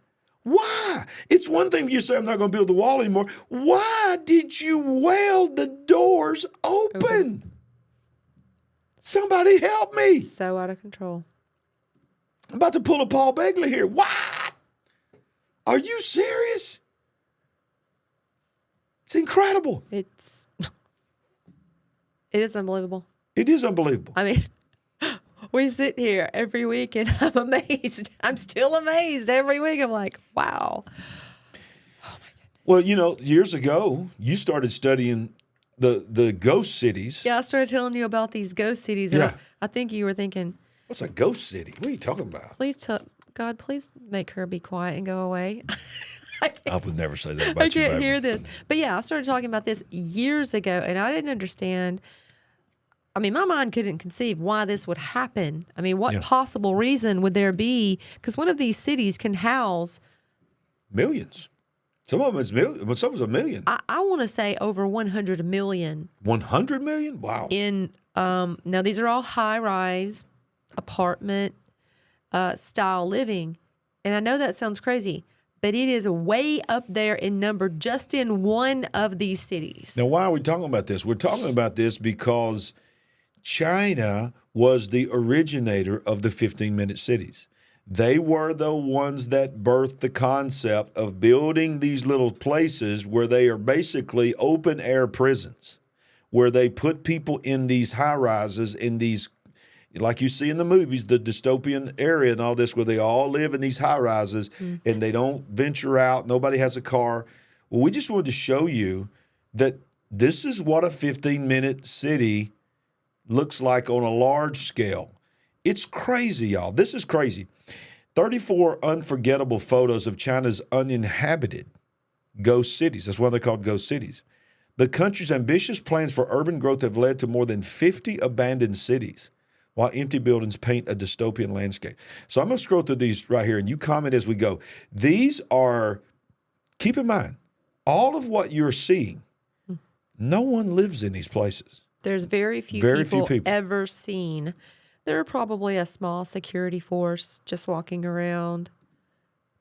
Why? It's one thing you say, I'm not going to build the wall anymore. Why did you weld the doors open? Somebody help me. So out of control. I'm about to pull a Paul Begley here. What? Are you serious? It's incredible. It is unbelievable. It is unbelievable. I mean, we sit here every week and I'm amazed. I'm still amazed every week. I'm like, wow. Oh my goodness. Well, years ago, you started studying the ghost cities. Yeah, I started telling you about these ghost cities. And I think you were thinking, what's a ghost city? What are you talking about? God, please make her be quiet and go away. I would never say that about I you, can't baby. hear this. But yeah, I started talking about this years ago, and I didn't understand. I mean, my mind couldn't conceive why this would happen. I mean, what possible reason would there be? Because one of these cities can house millions. Some of them is million, but some of them a million. I want to say over 100 million. 100 million? Wow. In now these are all high-rise apartment style living, and I know that sounds crazy, but it is way up there in number just in one of these cities. Now, why are we talking about this? We're talking about this because China was the originator of the 15-minute cities. They were the ones that birthed the concept of building these little places where they are basically open-air prisons, where they put people in these high-rises, in these, like you see in the movies, the dystopian area and all this, where they all live in these high-rises and they don't venture out. Nobody has a car. Well, we just wanted to show you that this is what a 15-minute city looks like on a large scale. It's crazy, y'all. This is crazy. 34 unforgettable photos of China's uninhabited ghost cities. That's why they're called ghost cities. The country's ambitious plans for urban growth have led to more than 50 abandoned cities, while empty buildings paint a dystopian landscape. So I'm going to scroll through these right here, and you comment as we go. These are, keep in mind, all of what you're seeing, no one lives in these places. There's very few people ever seen. There are probably a small security force just walking around,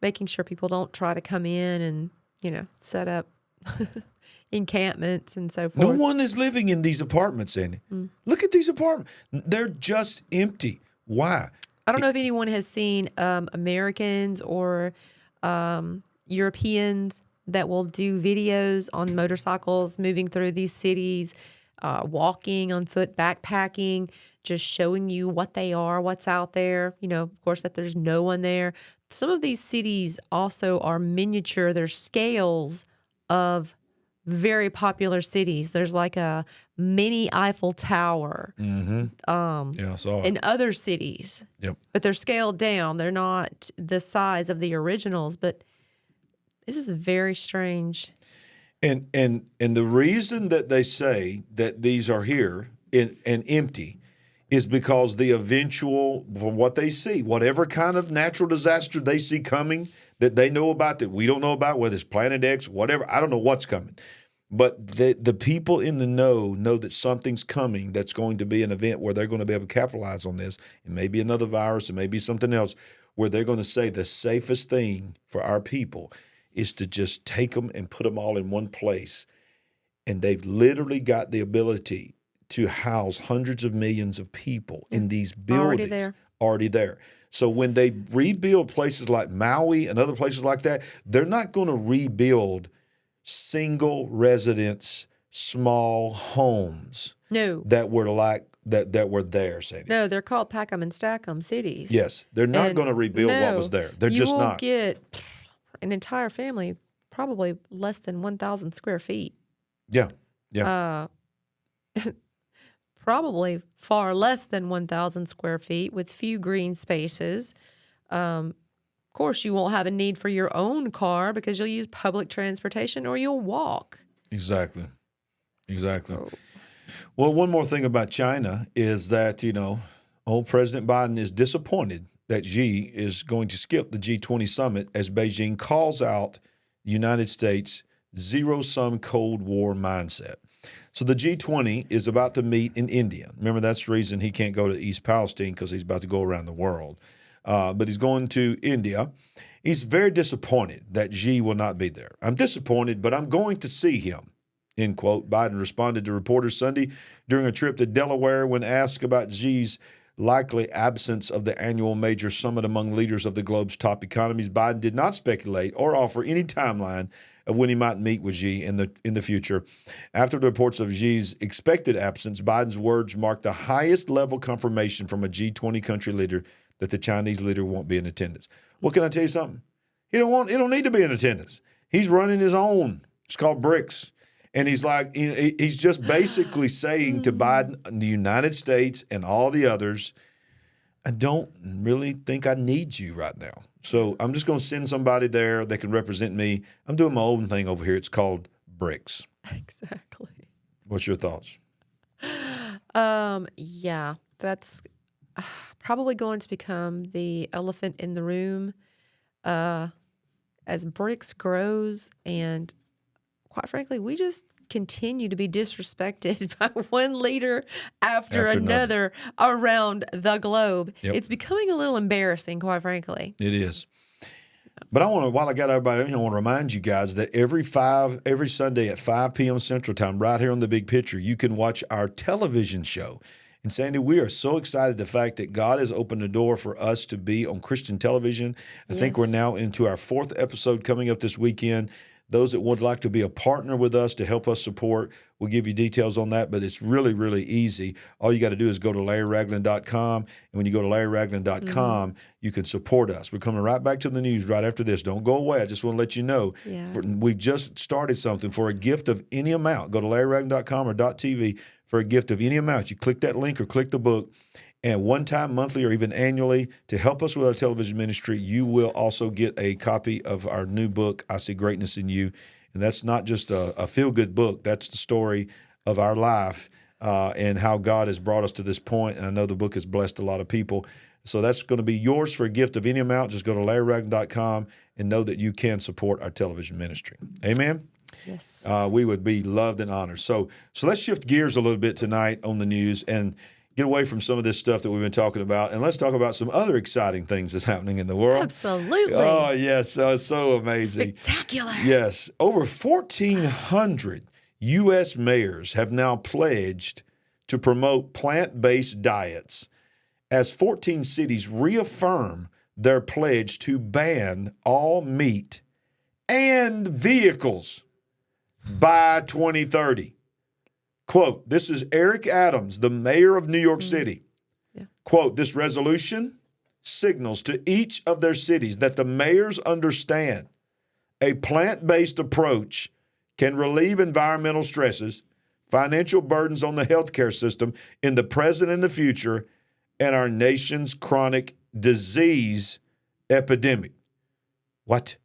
making sure people don't try to come in and, set up encampments and so forth. No one is living in these apartments, Andy. Look at these apartments. They're just empty. Why? I don't know if anyone has seen Americans or Europeans that will do videos on motorcycles moving through these cities, walking on foot, backpacking, just showing you what they are, what's out there. Of course, that there's no one there. Some of these cities also are miniature. They're scales of very popular cities. There's like a mini Eiffel Tower I saw it. in other cities. Yep. But they're scaled down. They're not the size of the originals, but this is very strange. And the reason that they say that these are here and empty is because the eventual, from what they see, whatever kind of natural disaster they see coming that they know about that we don't know about, whether it's Planet X, whatever, I don't know what's coming. But the people in the know that something's coming that's going to be an event where they're going to be able to capitalize on this. It may be another virus. It may be something else where they're going to say the safest thing for our people is to just take them and put them all in one place. And they've literally got the ability to house hundreds of millions of people in these buildings. Already there. So when they rebuild places like Maui and other places like that, they're not going to rebuild single residence, small homes. No. That were like that were there, Sadie. No, they're called pack 'em and stack 'em cities. Yes, they're not going to rebuild what was there. They're just not. You will get an entire family, probably less than 1,000 square feet. Yeah. Probably far less than 1,000 square feet with few green spaces. Of course, you won't have a need for your own car because you'll use public transportation or you'll walk. Exactly. So, Well, one more thing about China is that, old President Biden is disappointed that Xi is going to skip the G20 summit as Beijing calls out the United States' zero-sum Cold War mindset. So the G20 is about to meet in India. Remember, that's the reason he can't go to East Palestine, because he's about to go around the world. But he's going to India. He's very disappointed that Xi will not be there. I'm disappointed, but I'm going to see him, end quote. Biden responded to reporters Sunday during a trip to Delaware when asked about Xi's likely absence of the annual major summit among leaders of the globe's top economies. Biden did not speculate or offer any timeline of when he might meet with Xi in the future. After the reports of Xi's expected absence, Biden's words marked the highest level confirmation from a G20 country leader that the Chinese leader won't be in attendance. Well, can I tell you something? He don't need to be in attendance. He's running his own. It's called BRICS. And he's just basically saying to Biden, the United States and all the others, I don't really think I need you right now. So I'm just going to send somebody there that can represent me. I'm doing my own thing over here. It's called BRICS. Exactly. What's your thoughts? Yeah, that's probably going to become the elephant in the room as BRICS grows, and quite frankly, we just continue to be disrespected by one leader after another around the globe. Yep. It's becoming a little embarrassing, quite frankly. It is. But while I got everybody, I want to remind you guys that every Sunday at 5 p.m. Central Time, right here on The Big Picture, you can watch our television show. And Sandy, we are so excited the fact that God has opened the door for us to be on Christian television. I think we're now into our 4th episode coming up this weekend. Those that would like to be a partner with us to help us support, we'll give you details on that, but it's really, really easy. All you got to do is go to LarryRagland.com, and when you go to LarryRagland.com, you can support us. We're coming right back to the news right after this. Don't go away. I just want to let you know. We've just started something for a gift of any amount. Go to LarryRagland.com or .tv for a gift of any amount. You click that link or click the book, and one time, monthly, or even annually, to help us with our television ministry, you will also get a copy of our new book, I See Greatness in You. And that's not just a feel-good book. That's the story of our life and how God has brought us to this point. And I know the book has blessed a lot of people. So that's going to be yours for a gift of any amount. Just go to LarryRagland.com and know that you can support our television ministry. Amen? Yes. We would be loved and honored. So let's shift gears a little bit tonight on the news and get away from some of this stuff that we've been talking about, and let's talk about some other exciting things that's happening in the world. Absolutely. Oh, yes. So amazing. Spectacular. Yes. Over 1,400 U.S. mayors have now pledged to promote plant-based diets as 14 cities reaffirm their pledge to ban all meat and vehicles by 2030. Quote, this is Eric Adams, the mayor of New York City. Yeah. Quote, this resolution signals to each of their cities that the mayors understand a plant-based approach can relieve environmental stresses, financial burdens on the healthcare system in the present and the future, and our nation's chronic disease epidemic. What?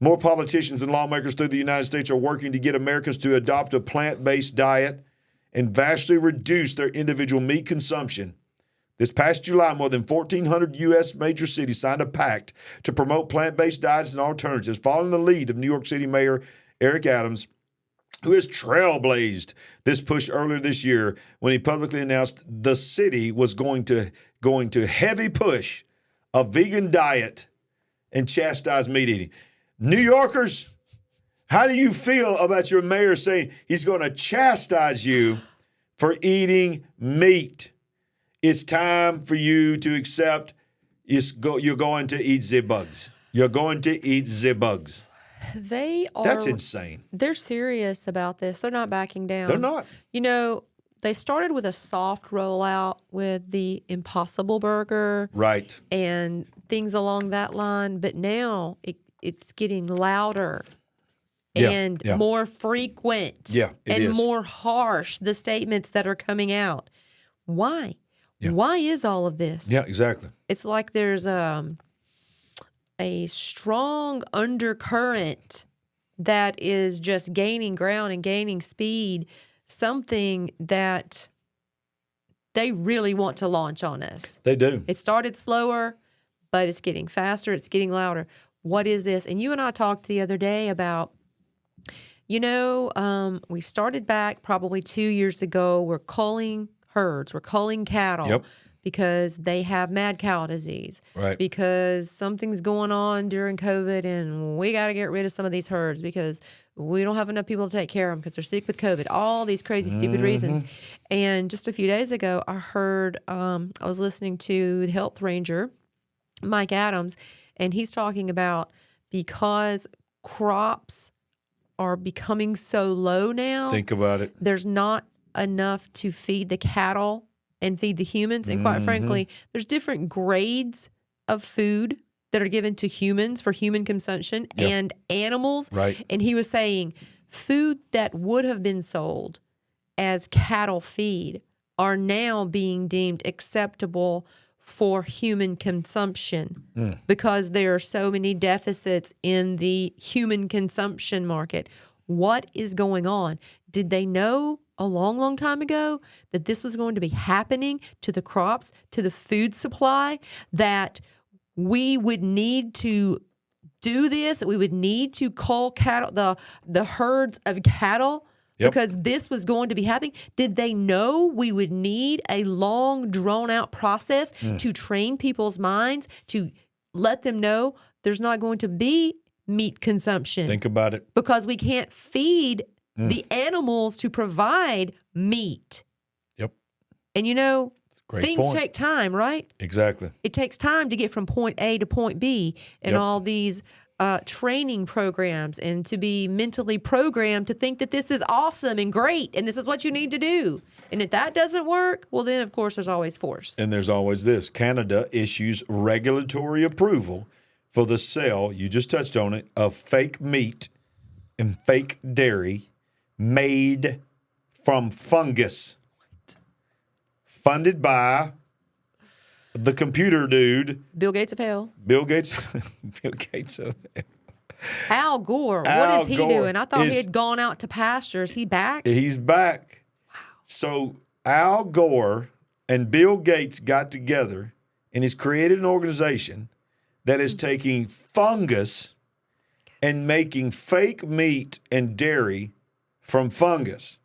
More politicians and lawmakers through the United States are working to get Americans to adopt a plant-based diet and vastly reduce their individual meat consumption. This past July, more than 1,400 U.S. major cities signed a pact to promote plant-based diets and alternatives, following the lead of New York City Mayor Eric Adams, who has trailblazed this push earlier this year when he publicly announced the city was going to heavy push a vegan diet and chastise meat eating. New Yorkers, how do you feel about your mayor saying he's going to chastise you for eating meat? It's time for you to accept you're going to eat the bugs. You're going to eat the bugs. They are. That's insane. They're serious about this. They're not backing down. They're not. You know, they started with a soft rollout with the Impossible Burger. Right. And things along that line. But now it's getting louder and more frequent. Yeah, it and is. more harsh, the statements that are coming out. Why? Yeah. Why is all of this? Yeah, exactly. It's like there's a strong undercurrent that is just gaining ground and gaining speed, something that they really want to launch on us. They do. It started slower, but it's getting faster. It's getting louder. What is this? And you and I talked the other day about, we started back probably 2 years ago. We're culling herds. We're culling cattle because they have mad cow disease. Right. Because something's going on during COVID and we got to get rid of some of these herds because we don't have enough people to take care of them because they're sick with COVID. All these crazy, stupid reasons. And just a few days ago, I heard, I was listening to the health ranger, Mike Adams, and he's talking about because crops are becoming so low now. Think about it. There's not enough to feed the cattle and feed the humans. And quite frankly, there's different grades of food that are given to humans for human consumption and animals. Right. And he was saying food that would have been sold as cattle feed are now being deemed acceptable for human consumption because there are so many deficits in the human consumption market. What is going on? Did they know a long, long time ago that this was going to be happening to the crops, to the food supply, that we would need to do this, that we would need to cull cattle, the herds of cattle, because this was going to be happening? Did they know we would need a long, drawn-out process to train people's minds, to let them know there's not going to be meat consumption? Think about it. Because we can't feed the animals to provide meat. Yep. And Great things point. take time, right? Exactly. It takes time to get from point A to point B and all these training programs and to be mentally programmed to think that this is awesome and great and this is what you need to do. And if that doesn't work, well, then, of course, there's always force. And there's always this. Canada issues regulatory approval for the sale, you just touched on it, of fake meat and fake dairy made from fungus. Funded by the computer dude. Bill Gates of hell. Bill Gates. Bill Gates of hell. Al Gore. What Al is he Gore doing? I thought he is- had gone out to pastures. He back? He's back. Wow. So Al Gore and Bill Gates got together and he's created an organization that is taking fungus and making fake meat and dairy from fungus.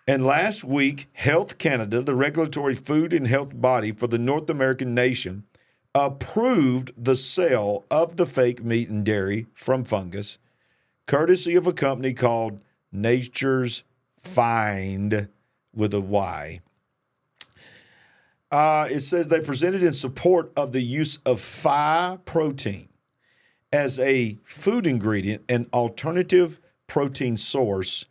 And last week, Health Canada, the regulatory food and health body for the North American nation, approved the sale of the fake meat and dairy from fungus, courtesy of a company called Nature's Find with a Y. It says they presented in support of the use of phi protein as a food ingredient and alternative protein source,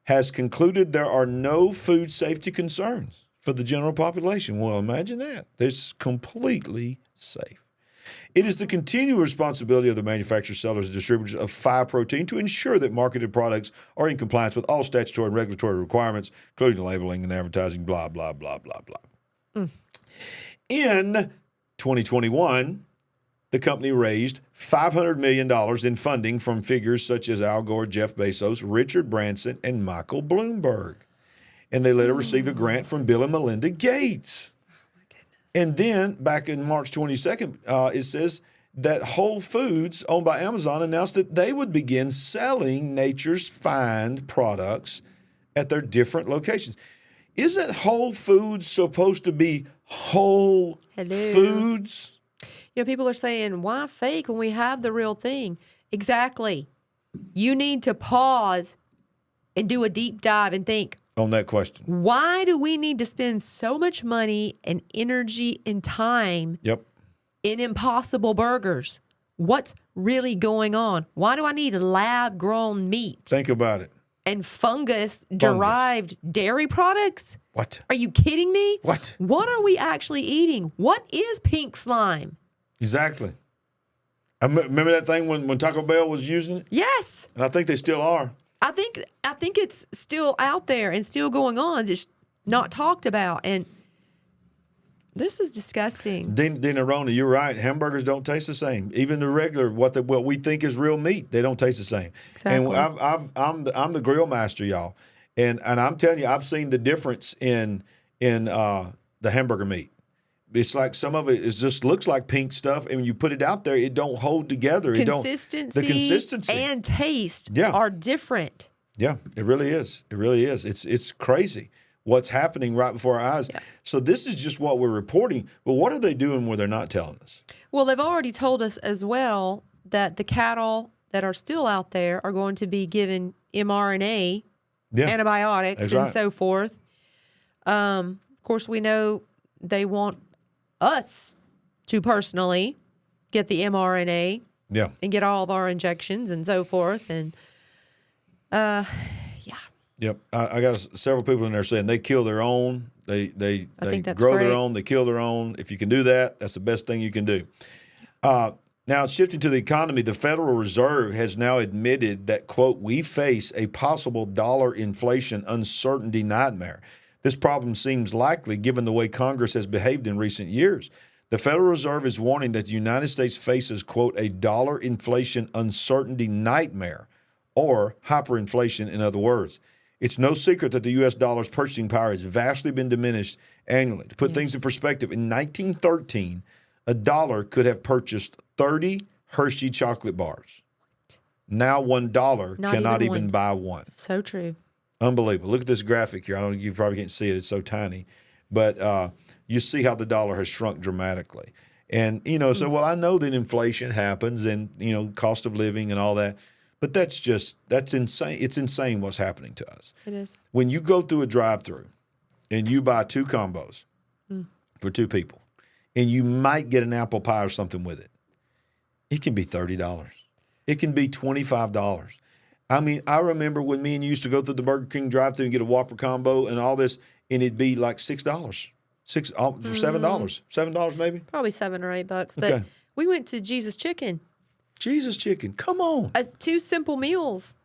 has concluded there are no food safety concerns for the general population. Well, imagine that. It's completely safe. It is the continual responsibility of the manufacturers, sellers, and distributors of phi protein to ensure that marketed products are in compliance with all statutory and regulatory requirements, including labeling and advertising, blah, blah, blah, blah, blah. In 2021, the company raised $500 million in funding from figures such as Al Gore, Jeff Bezos, Richard Branson, and Michael Bloomberg. And they later received a grant from Bill and Melinda Gates. And then, back in March 22nd, it says that Whole Foods, owned by Amazon, announced that they would begin selling Nature's Find products at their different locations. Isn't Whole Foods supposed to be Whole Foods? You know, people are saying, why fake when we have the real thing? Exactly. You need to pause and do a deep dive and think, On that question. why do we need to spend so much money and energy and time Yep. in Impossible Burgers? What's really going on? Why do I need lab-grown meat Think about it. and fungus-derived dairy products? What? Are you kidding me? What? What are we actually eating? What is pink slime? Exactly. I remember that thing when Taco Bell was using it? Yes. And I think they still are. I think it's still out there and still going on, just not talked about. And this is disgusting. Dina Rona, you're right. Hamburgers don't taste the same. Even the regular, what we think is real meat, they don't taste the same. Exactly. And I'm the grill master, y'all. And I'm telling you, I've seen the difference in the hamburger meat. It's like some of it just looks like pink stuff, and when you put it out there, it don't hold together. The consistency and taste Yeah. are different. Yeah, it really is. It really is. It's crazy what's happening right before our eyes. Yeah. So this is just what we're reporting. But what are they doing where they're not telling us? Well, they've already told us as well that the cattle that are still out there are going to be given mRNA, antibiotics, That's and right. so forth. Of course, we know they want us to personally get the mRNA Yeah. and get all of our injections and so forth. And Yep. I got several people in there saying they kill their own. They think that's grow great. their own. They kill their own. If you can do that, that's the best thing you can do. Now, shifting to the economy, the Federal Reserve has now admitted that, quote, we face a possible dollar inflation uncertainty nightmare. This problem seems likely given the way Congress has behaved in recent years. The Federal Reserve is warning that the United States faces, quote, a dollar inflation uncertainty nightmare, or hyperinflation in other words. It's no secret that the U.S. dollar's purchasing power has vastly been diminished annually. To put things in perspective, in 1913, a dollar could have purchased 30 Hershey chocolate bars. Now $1 cannot even buy one. So true. Unbelievable. Look at this graphic here. I don't know, you probably can't see it. It's so tiny. But you see how the dollar has shrunk dramatically. And, so, well, I know that inflation happens and, cost of living and all that. But that's insane. It's insane what's happening to us. It is. When you go through a drive-thru and you buy 2 combos for 2 people, and you might get an apple pie or something with it, it can be $30. It can be $25. I mean, I remember when me and you used to go through the Burger King drive-thru and get a Whopper combo and all this, and it'd be like $6, $7 maybe. Probably $7 or $8. But we went to Jesus Chicken. Jesus Chicken, come on! 2 simple meals.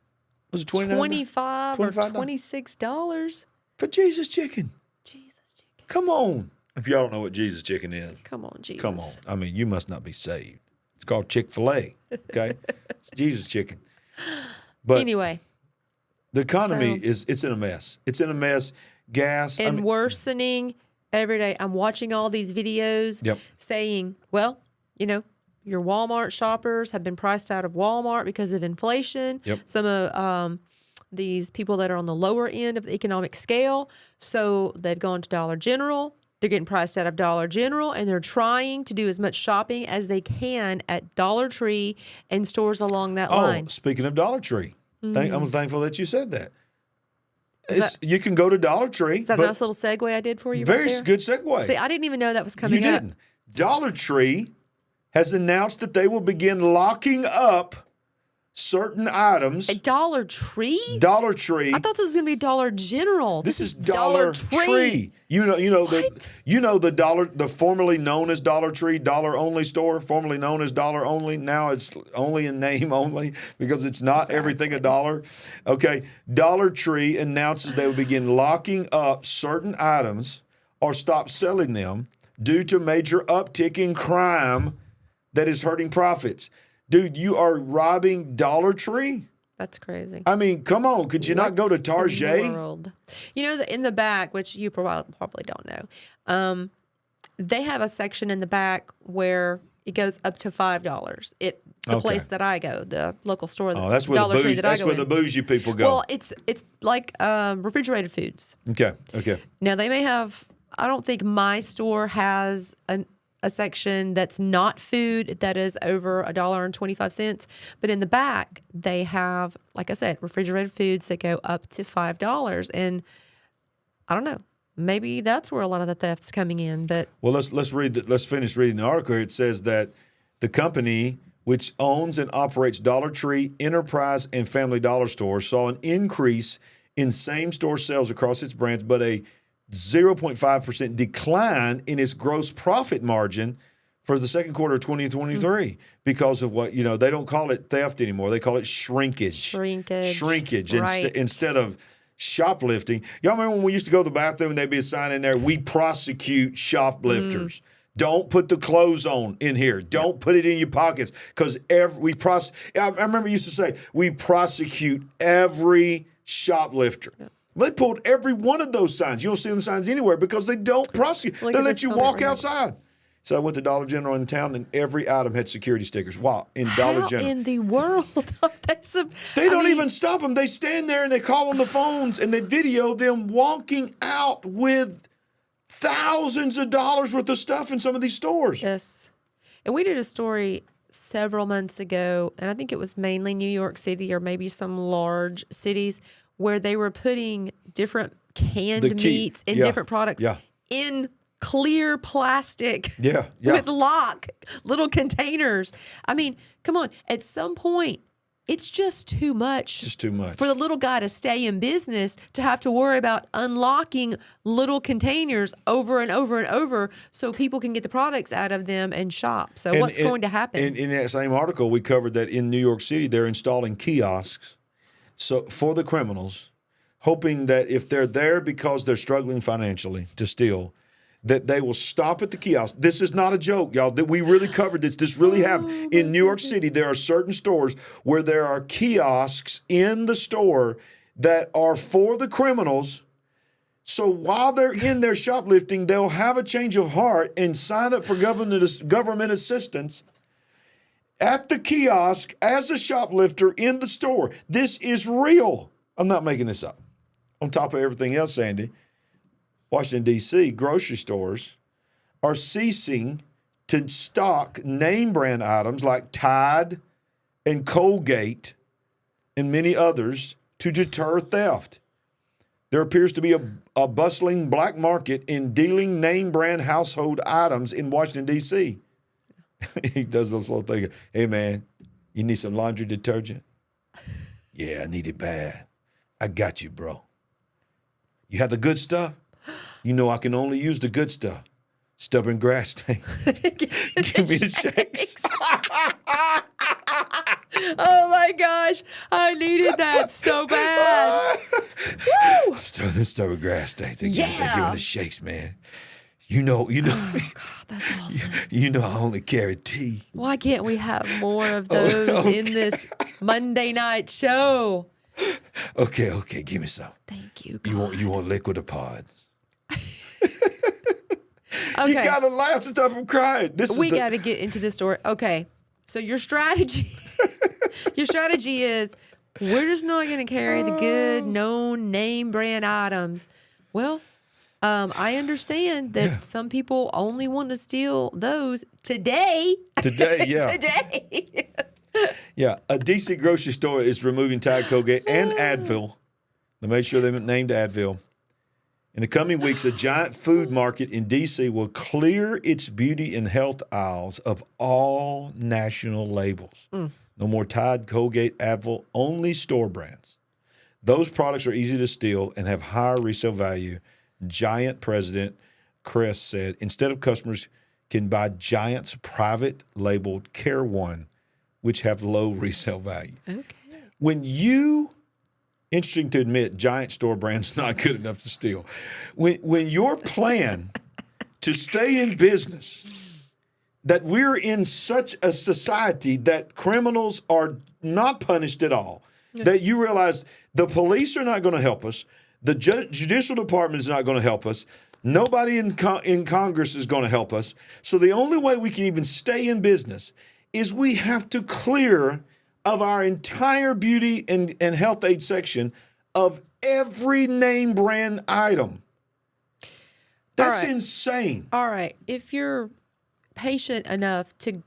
Was it $29? $25 or $26 for Jesus Chicken. Jesus Chicken. Come on! If y'all don't know what Jesus Chicken is, come on, Jesus. Come on! I mean, you must not be saved. It's called Chick-fil-A. Okay, it's Jesus Chicken. But anyway, the economy it's in a mess. It's in a mess. Gas and worsening every day. I'm watching all these videos saying, well, your Walmart shoppers have been priced out of Walmart because of inflation. Yep. Some of these people that are on the lower end of the economic scale, so they've gone to Dollar General. They're getting priced out of Dollar General, and they're trying to do as much shopping as they can at Dollar Tree and stores along that line. Speaking of Dollar Tree, I'm thankful that you said that. You can go to Dollar Tree. Is that a nice little segue I did for you? Very right there? good segue. See, I didn't even know that was coming up. You didn't. Dollar Tree has announced that they will begin locking up certain items. A Dollar Tree? Dollar Tree. I thought this was going to be Dollar General. This is Dollar Tree. The dollar, the formerly known as Dollar Tree, dollar only store, formerly known as Dollar Only. Now it's only in name only because it's not everything a dollar. Okay. Dollar Tree announces they will begin locking up certain items or stop selling them due to major uptick in crime that is hurting profits. Dude, you are robbing Dollar Tree? That's crazy. I mean, come on. Could you not go to Target? In the back, which you probably don't know, they have a section in the back where it goes up to $5. The place that I go, the local store, the that's where Dollar Tree that I go That's where the bougie people go. Well, it's like refrigerated foods. Okay. Now they may have. I don't think my store has a section that's not food that is over $1.25, but in the back they have, like I said, refrigerated foods that go up to $5. And I don't know, maybe that's where a lot of the theft's coming in. But let's finish reading the article. It says that the company, which owns and operates Dollar Tree, Enterprise, and Family Dollar stores, saw an increase in same-store sales across its brands, but a 0.5% decline in its gross profit margin for the second quarter of 2023 because of what, they don't call it theft anymore. They call it shrinkage. Shrinkage. Right. Instead of shoplifting. Y'all remember when we used to go to the bathroom and there'd be a sign in there, we prosecute shoplifters. Don't put the clothes on in here. Don't put it in your pockets because I remember you used to say, we prosecute every shoplifter. Yeah. They pulled every one of those signs. You don't see them signs anywhere because they don't prosecute. They let you walk outside. So I went to Dollar General in town, and every item had security stickers. Wow, in Dollar General. How in the world? They don't even stop them. They stand there, and they call on the phones, and they video them walking out with thousands of dollars worth of stuff in some of these stores. Yes. And we did a story several months ago, and I think it was mainly New York City or maybe some large cities, where they were putting different canned meats and different products in clear plastic with little containers. I mean, come on. At some point, it's just too much. Just too much. For the little guy to stay in business, to have to worry about unlocking little containers over and over and over so people can get the products out of them and shop. So what's going to happen? In that same article, we covered that in New York City, they're installing kiosks for the criminals, hoping that if they're there because they're struggling financially to steal, that they will stop at the kiosk. This is not a joke, y'all. That we really covered this. This really happened. In New York City, there are certain stores where there are kiosks in the store that are for the criminals. So while they're in there shoplifting, they'll have a change of heart and sign up for government assistance at the kiosk as a shoplifter in the store. This is real. I'm not making this up. On top of everything else, Sandy, Washington, D.C., grocery stores are ceasing to stock name brand items like Tide and Colgate and many others to deter theft. There appears to be a bustling black market in dealing name brand household items in Washington, D.C. He does those little things. Hey, man, you need some laundry detergent? Yeah, I need it bad. I got you, bro. You have the good stuff? You know I can only use the good stuff. Stubborn grass stain. Give me the shakes. Oh, my gosh. I needed that so bad. Woo! Stubborn grass stains. They give me the shakes, man. You know. Oh, God, that's awesome. You know I only carry tea. Why can't we have more of those in this Monday night show? Okay, give me some. Thank you, God. You want liquid or pods? Okay. You gotta laugh to stop from crying. We gotta get into this story. Okay, so your strategy is we're just not gonna carry the good known name brand items. Well, I understand that some people only want to steal those today. Today, yeah. Today. Yeah, a DC grocery store is removing Tide, Colgate, and Advil. They made sure they named Advil. In the coming weeks, a giant food market in D.C. will clear its beauty and health aisles of all national labels. No more Tide, Colgate, Advil, only store brands. Those products are easy to steal and have higher resale value. Giant President Chris said, instead of customers can buy Giant's private labeled Care One, which have low resale value. Okay. Interesting to admit, Giant store brand's not good enough to steal. When your plan to stay in business, that we're in such a society that criminals are not punished at all, that you realize the police are not going to help us, the judicial department is not going to help us, Nobody in Congress is going to help us. So the only way we can even stay in business is we have to clear of our entire beauty and health aid section of every name brand item. That's insane. All right. If you're patient enough to,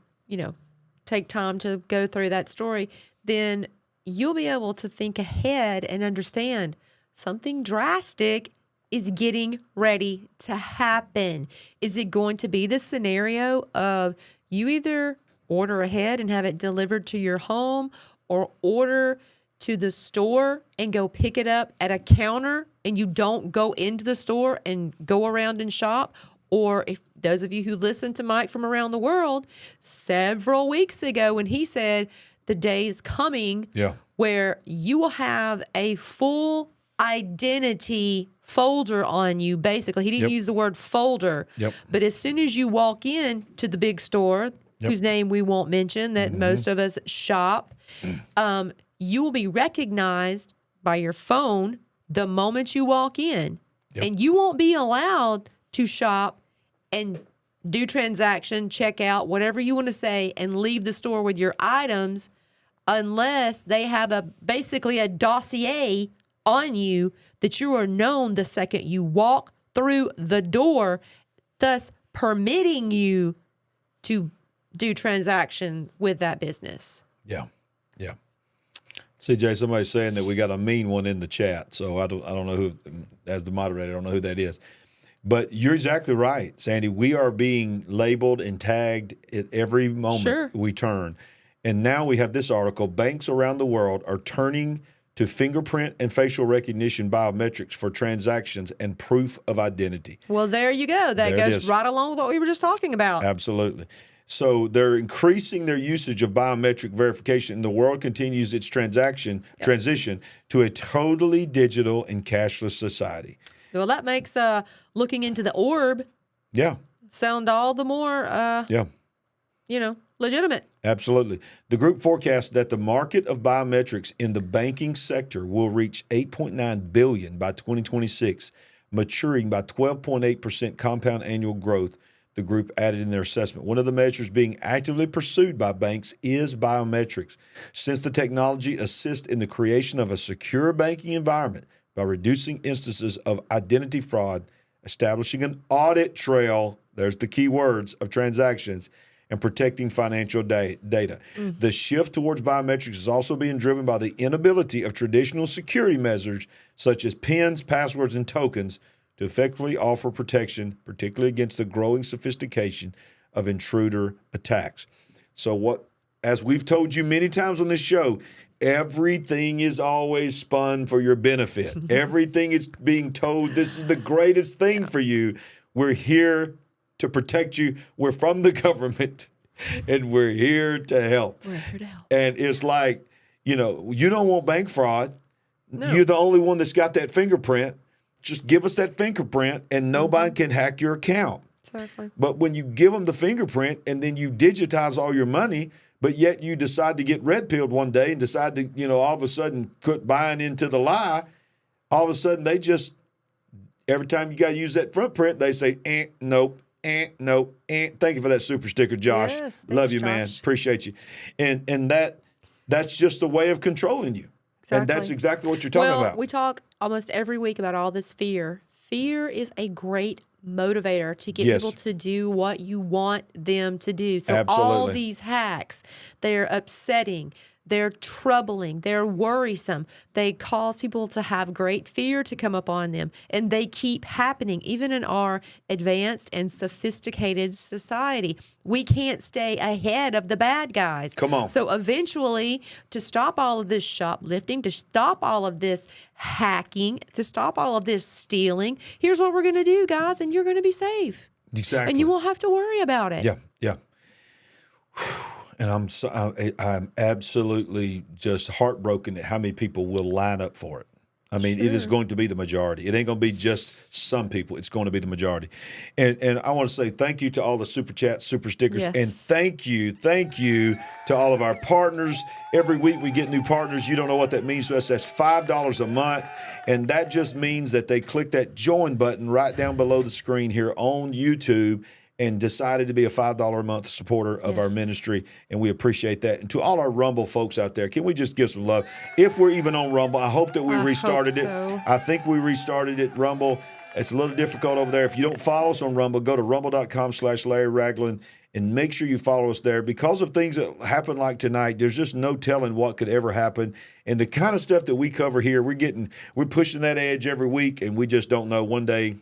take time to go through that story, then you'll be able to think ahead and understand something drastic is getting ready to happen. Is it going to be the scenario of you either order ahead and have it delivered to your home, or order to the store and go pick it up at a counter and you don't go into the store and go around and shop? Or if those of you who listen to Mike from around the world, several weeks ago when he said the day is coming where you will have a full identity folder on you. Basically, he didn't use the word folder, but as soon as you walk in to the big store, whose name we won't mention, that most of us shop, you will be recognized by your phone the moment you walk in, and you won't be allowed to shop and do transaction, check out, whatever you want to say, and leave the store with your items unless they have basically a dossier on you that you are known the second you walk through the door, thus permitting you to do transaction with that business. Yeah. CJ, somebody's saying that we got a mean one in the chat, so I don't know who, as the moderator, I don't know who that is. But you're exactly right, Sandy. We are being labeled and tagged at every moment we turn. And now we have this article: banks around the world are turning to fingerprint and facial recognition biometrics for transactions and proof of identity. Well, there you go. That goes right along with what we were just talking about. Absolutely. So they're increasing their usage of biometric verification, and the world continues its transition to a totally digital and cashless society. Well, that makes looking into the orb sound all the more legitimate. Absolutely. The group forecasts that the market of biometrics in the banking sector will reach $8.9 billion by 2026, maturing by 12.8% compound annual growth, the group added in their assessment. One of the measures being actively pursued by banks is biometrics, since the technology assists in the creation of a secure banking environment by reducing instances of identity fraud, establishing an audit trail, there's the key words, of transactions, and protecting financial data. The shift towards biometrics is also being driven by the inability of traditional security measures such as PINs, passwords, and tokens to effectively offer protection, particularly against the growing sophistication of intruder attacks. So as we've told you many times on this show, everything is always spun for your benefit. Everything is being told, this is the greatest thing for you. We're here to protect you. We're from the government, and we're here to help. We're here to help. And it's like, you don't want bank fraud. No. You're the only one that's got that fingerprint. Just give us that fingerprint, and nobody can hack your account. Exactly. But when you give them the fingerprint and then you digitize all your money, but yet you decide to get red-pilled one day and decide to, all of a sudden quit buying into the lie, all of a sudden they just, every time you got to use that front print, they say, nope, nope, Thank you for that super sticker, Josh. Yes, thanks, love you, man. Josh. Appreciate you. And that's just a way of controlling you. Exactly. And that's exactly what you're talking about. We talk almost every week about all this fear. Fear is a great motivator to get people to do what you want them to do. So all these hacks, they're upsetting, they're troubling, they're worrisome. They cause people to have great fear to come upon them, and they keep happening even in our advanced and sophisticated society. We can't stay ahead of the bad guys. Come on. So eventually, to stop all of this shoplifting, to stop all of this hacking, to stop all of this stealing, here's what we're going to do, guys, and you're going to be safe. Exactly. And you won't have to worry about it. Yeah. And I'm absolutely just heartbroken at how many people will line up for it. I mean, it is Sure. going to be the majority. It ain't going to be just some people. It's going to be the majority. And I want to say thank you to all the super chats, super stickers, Yes. and thank you to all of our partners. Every week we get new partners. You don't know what that means to us. That's $5 a month, and that just means that they click that join button right down below the screen here on YouTube and decided to be a $5 a month supporter of our Yes. ministry, and we appreciate that. And to all our Rumble folks out there, can we just give some love? If we're even on Rumble, I hope that we I restarted hope it. so. I think we restarted it, Rumble. It's a little difficult over there. If you don't follow us on Rumble, go to rumble.com/Larry Ragland and make sure you follow us there. Because of things that happen like tonight, there's just no telling what could ever happen. And the kind of stuff that we cover here, we're pushing that edge every week, and we just don't know. One day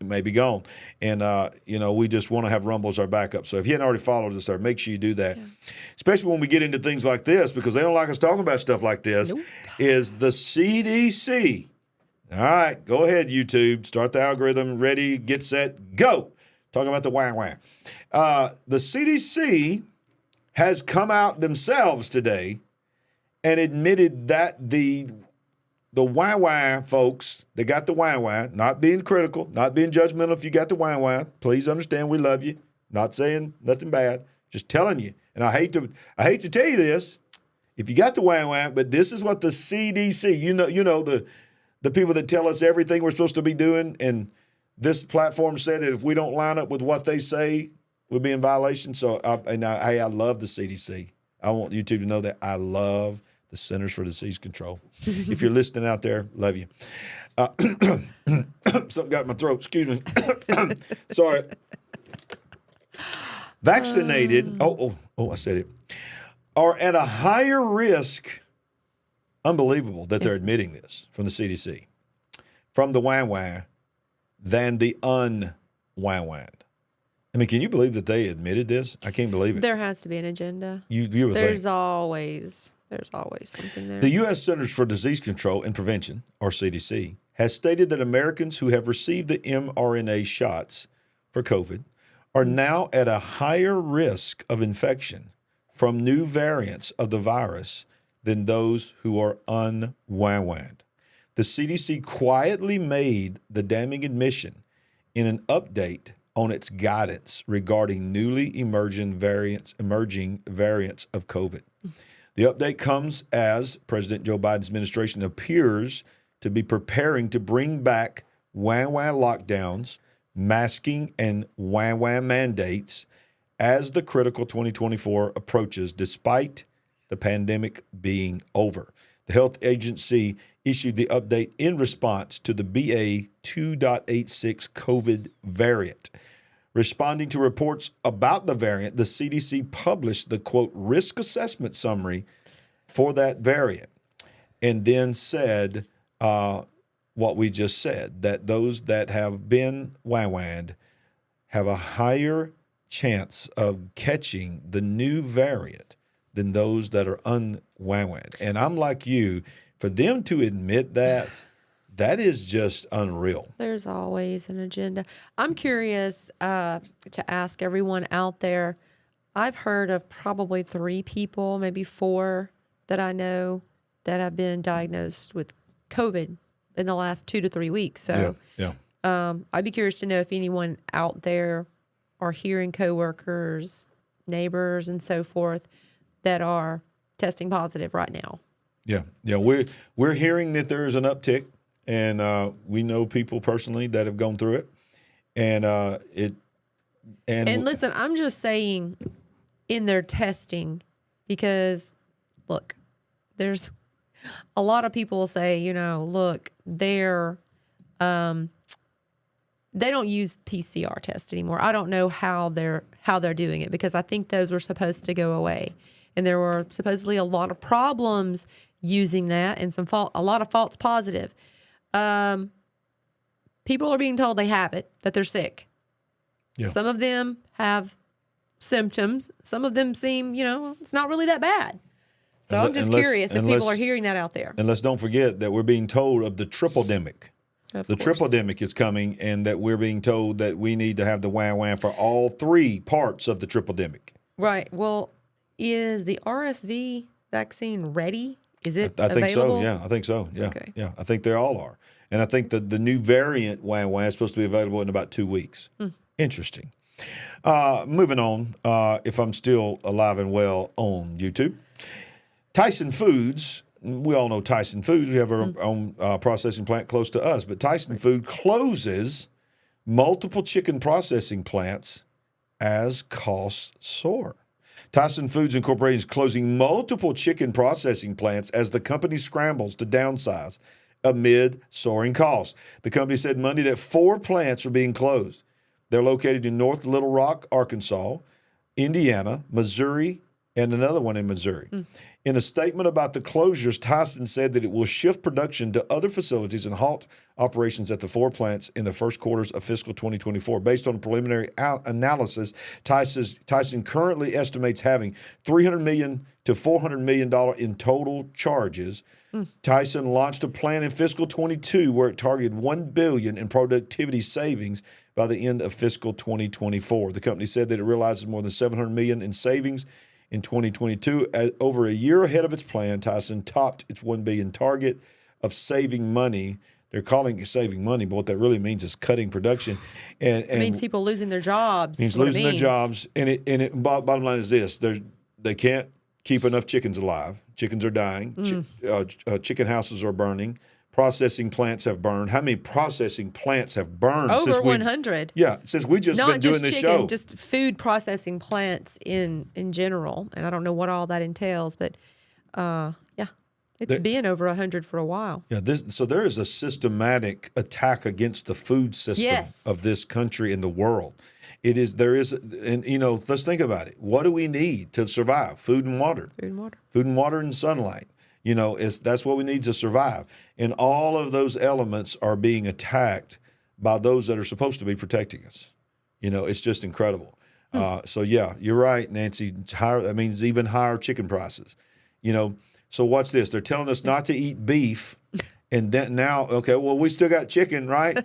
it may be gone. And, we just want to have Rumble as our backup. So if you hadn't already followed us there, make sure you do that. Yeah. Especially when we get into things like this, because they don't like us talking about stuff like this, is the CDC. All right, go ahead, YouTube. Start the algorithm. Ready, get set, go. Talking about the wah-wah. The CDC has come out themselves today and admitted that the wah-wah folks, they got the wah-wah, not being critical, not being judgmental if you got the wah-wah. Please understand we love you. Not saying nothing bad, just telling you. And I hate to tell you this, if you got the wah-wah, but this is what the CDC, you know the people that tell us everything we're supposed to be doing, and this platform said that if we don't line up with what they say, we'll be in violation. So I love the CDC. I want YouTube to know that I love the Centers for Disease Control. If you're listening out there, love you. Something got in my throat. Excuse me. Sorry. Vaccinated, I said it, are at a higher risk. Unbelievable that they're admitting this from the CDC, from the wah-wah, than the un-wah-wah'd. I mean, can you believe that they admitted this? I can't believe it. There has to be an agenda. You would There's think. always something there. The U.S. Centers for Disease Control and Prevention, or CDC, has stated that Americans who have received the mRNA shots for COVID are now at a higher risk of infection from new variants of the virus than those who are un-wah-wah'd. The CDC quietly made the damning admission in an update on its guidance regarding newly emerging variants of COVID. The update comes as President Joe Biden's administration appears to be preparing to bring back wah-wah lockdowns, masking, and wah-wah mandates as the critical 2024 approaches, despite the pandemic being over. The health agency issued the update in response to the BA 2.86 COVID variant. Responding to reports about the variant, the CDC published the, quote, risk assessment summary for that variant, and then said what we just said, that those that have been wah-wah'd have a higher chance of catching the new variant than those that are un-wah-wah'd. And I'm like you, for them to admit that, that is just unreal. There's always an agenda. I'm curious to ask everyone out there. I've heard of probably 3 people, maybe 4 that I know that have been diagnosed with COVID in the last 2 to 3 weeks. So I'd be curious to know if anyone out there are hearing coworkers, neighbors, and so forth that are testing positive right now. Yeah. We're hearing that there is an uptick, and we know people personally that have gone through it, and listen, I'm just saying in their testing, because look, there's a lot of people say, look, they're they don't use PCR tests anymore. I don't know how they're doing it, because I think those were supposed to go away, and there were supposedly a lot of problems using that, and a lot of false positive. People are being told they have it, that they're sick. Yeah. Some of them have symptoms. Some of them seem, it's not really that bad. So I'm just curious if people are hearing that out there. And let's don't forget that we're being told of the triple-demic. The triple-demic is coming, and that we're being told that we need to have the wah-wah for all 3 parts of the triple-demic. Right. Well, is the RSV vaccine ready? Is it I think available? so. Yeah, I think so. Yeah, Okay. yeah. I think they all are, and I think the new variant WAN is supposed to be available in about 2 weeks. Interesting. Moving on. If I'm still alive and well on YouTube, Tyson Foods. We all know Tyson Foods. We have our own processing plant close to us, but Tyson Food closes multiple chicken processing plants as costs soar. Tyson Foods Incorporated is closing multiple chicken processing plants as the company scrambles to downsize amid soaring costs. The company said Monday that 4 plants are being closed. They're located in North Little Rock, Arkansas, Indiana, Missouri, and another one in Missouri. In a statement about the closures, Tyson said that it will shift production to other facilities and halt operations at the 4 plants in the first quarters of fiscal 2024. Based on preliminary analysis, Tyson currently estimates having $300 million to $400 million in total charges. Tyson launched a plan in fiscal 22 where it targeted $1 billion in productivity savings by the end of fiscal 2024. The company said that it realizes more than $700 million in savings in 2022. Over a year ahead of its plan, Tyson topped its $1 billion target of saving money. They're calling it saving money, but what that really means is cutting production. And It means people losing their jobs. means what it losing their means. jobs. And bottom line is this: they can't keep enough chickens alive. Chickens are dying. Chicken houses are burning. Processing plants have burned. How many processing plants have burned? Over 100. Yeah, since we just Not been doing just this chicken, show. just food processing plants in general. And I don't know what all that entails, but it's been over 100 for a while. Yeah, so there is a systematic attack against the food system of this country and the world. Let's think about it. What do we need to survive? Food and water. Food and water and sunlight. That's what we need to survive. And all of those elements are being attacked by those that are supposed to be protecting us. It's just incredible. So yeah, you're right, Nancy. That means even higher chicken prices. So watch this. They're telling us not to eat beef, and then now, okay, well, we still got chicken, right?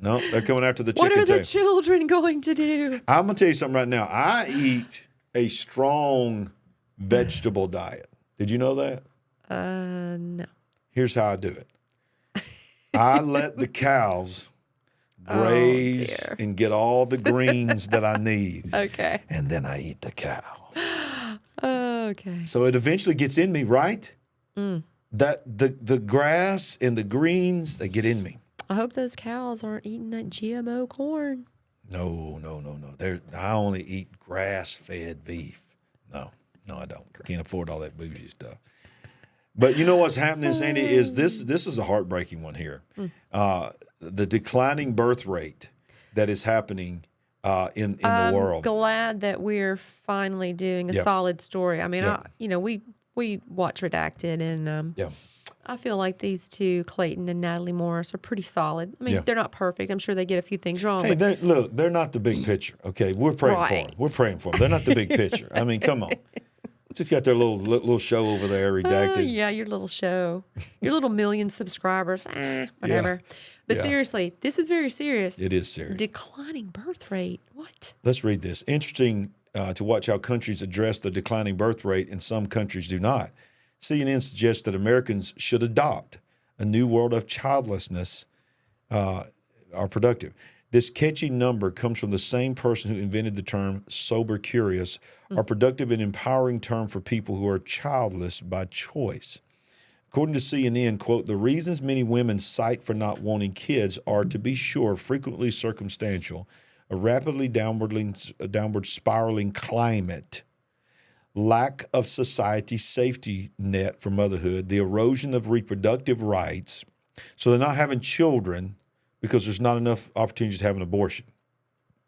No, they're coming after the chicken. What are the children going to do? I'm gonna tell you something right now. I eat a strong vegetable diet. Did you know that? No. Here's how I do it. I let the cows graze and get all the greens that I need. Okay. And then I eat the cow. Okay. So it eventually gets in me, right? That the grass and the greens, they get in me. I hope those cows aren't eating that GMO corn. No. I only eat grass-fed beef. No, I don't. Can't afford all that bougie stuff. But you know what's happening, Sandy, is this is a heartbreaking one here. The declining birth rate that is happening in the world. I'm glad that we're finally doing a solid story. I mean, we watch Redacted, and I feel like these two, Clayton and Natalie Morris, are pretty solid. I mean, they're not perfect. I'm sure they get a few things wrong. Hey, they're not the big picture. Okay, we're praying for them. We're praying for them. They're not the big picture. I mean, come on. Just got their little show over there, Redacted. Yeah, your little show. Your little million subscribers. Whatever. But seriously, this is very serious. It is serious. Declining birth rate. What? Let's read this. Interesting to watch how countries address the declining birth rate and some countries do not. CNN suggests that Americans should adopt a new world of childlessness are productive. This catchy number comes from the same person who invented the term sober curious, a productive and empowering term for people who are childless by choice. According to CNN, quote, the reasons many women cite for not wanting kids are, to be sure, frequently circumstantial, a rapidly downward spiraling climate, lack of society safety net for motherhood, the erosion of reproductive rights. So they're not having children because there's not enough opportunities to have an abortion.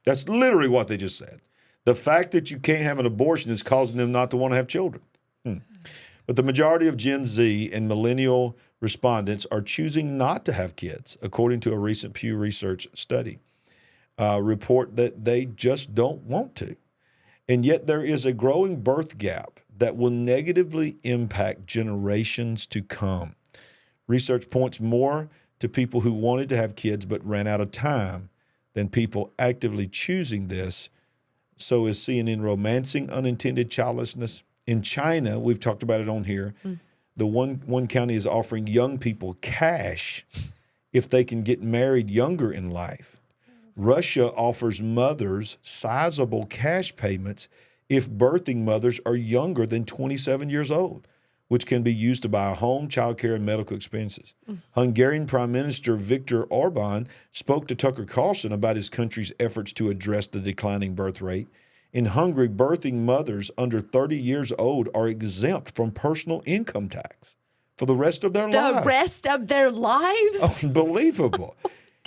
That's literally what they just said. The fact that you can't have an abortion is causing them not to want to have children. But the majority of Gen Z and millennial respondents are choosing not to have kids, according to a recent Pew Research study. Report that they just don't want to. And yet there is a growing birth gap that will negatively impact generations to come. Research points more to people who wanted to have kids but ran out of time than people actively choosing this. So is CNN romancing unintended childlessness? In China, we've talked about it on here, The one county is offering young people cash if they can get married younger in life. Russia offers mothers sizable cash payments if birthing mothers are younger than 27 years old, which can be used to buy a home, childcare, and medical expenses. Hungarian Prime Minister Viktor Orban spoke to Tucker Carlson about his country's efforts to address the declining birth rate. In Hungary, birthing mothers under 30 years old are exempt from personal income tax for the rest of their lives. The rest of their lives? Unbelievable.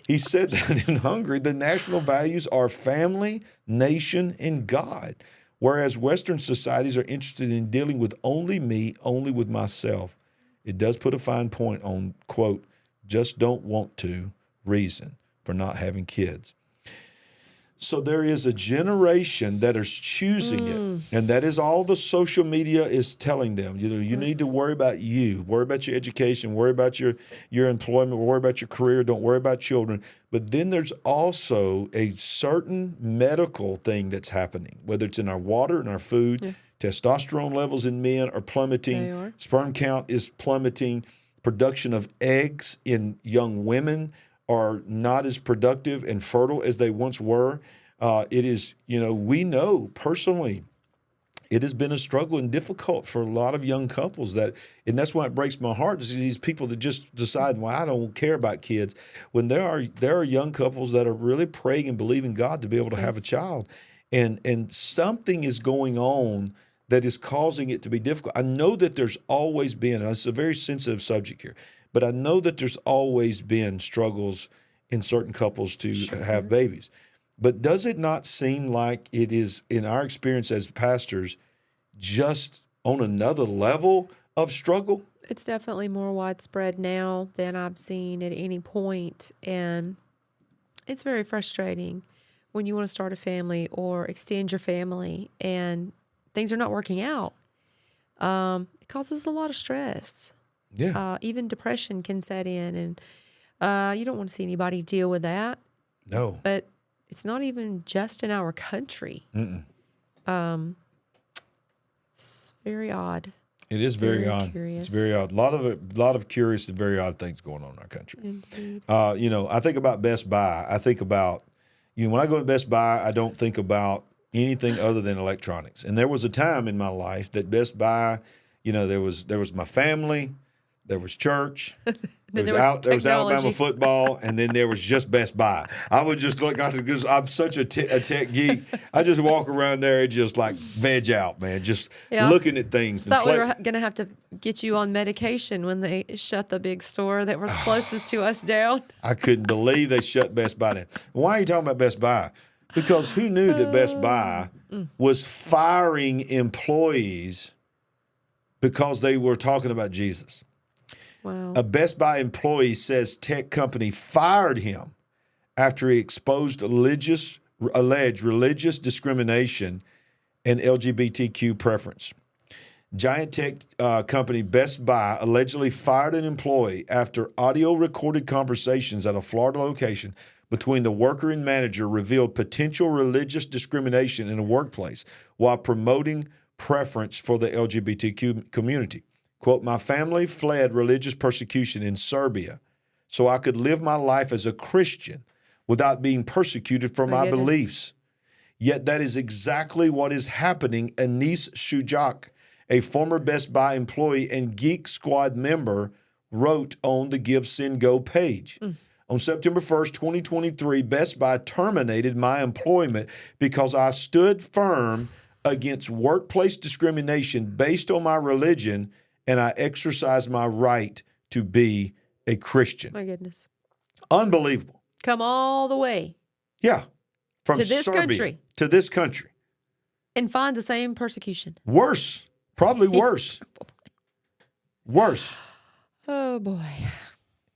He said that in Hungary, the national values are family, nation, and God, whereas Western societies are interested in dealing with only me, only with myself. It does put a fine point on, quote, just don't want to reason for not having kids. So there is a generation that is choosing it, and that is all the social media is telling them. You need to worry about you, worry about your education, worry about your employment, worry about your career, don't worry about children. But then there's also a certain medical thing that's happening, whether it's in our water and our food. Yeah. Testosterone levels in men are plummeting. Sperm count is plummeting. Production of eggs in young women are not as productive and fertile as they once were. It is, we know personally, it has been a struggle and difficult for a lot of young couples and that's why it breaks my heart to see these people that just decide, well, I don't care about kids, when there are young couples that are really praying and believing God to be able to have a child. And something is going on that is causing it to be difficult. I know that there's always been, and it's a very sensitive subject here, but I know that there's always been struggles in certain couples to have babies. But does it not seem like it is, in our experience as pastors, just on another level of struggle? It's definitely more widespread now than I've seen at any point. And it's very frustrating when you want to start a family or extend your family and things are not working out. It causes a lot of stress. Yeah. Even depression can set in, and you don't want to see anybody deal with that. No. But it's not even just in our country. It's very odd. It is very odd. Curious. It's very odd. A lot of curious and very odd things going on in our country. Indeed. I think about Best Buy. I think about, when I go to Best Buy, I don't think about anything other than electronics. And there was a time in my life that Best Buy, there was my family, there was church, there was Alabama football, and then there was just Best Buy. I would just look out because I'm such a tech geek. I just walk around there and just like veg out, man, just looking at things. Thought we were going to have to get you on medication when they shut the big store that was closest to us down. I couldn't believe they shut Best Buy down. Why are you talking about Best Buy? Because who knew that Best Buy was firing employees because they were talking about Jesus? Wow. A Best Buy employee says tech company fired him after he exposed alleged religious discrimination and LGBTQ preference. Giant tech company Best Buy allegedly fired an employee after audio recorded conversations at a Florida location between the worker and manager revealed potential religious discrimination in the workplace while promoting preference for the LGBTQ community. Quote, my family fled religious persecution in Serbia so I could live my life as a Christian without being persecuted for my beliefs. Yet that is exactly what is happening. Anis Shujak, a former Best Buy employee and Geek Squad member, wrote on the Give, Send, Go page. On September 1st, 2023, Best Buy terminated my employment because I stood firm against workplace discrimination based on my religion, and I exercised my right to be a Christian. My goodness. Unbelievable. Come all the way. Yeah. From to this Serbia country. to this country. And find the same persecution. Worse. Probably worse. Worse. Oh, boy.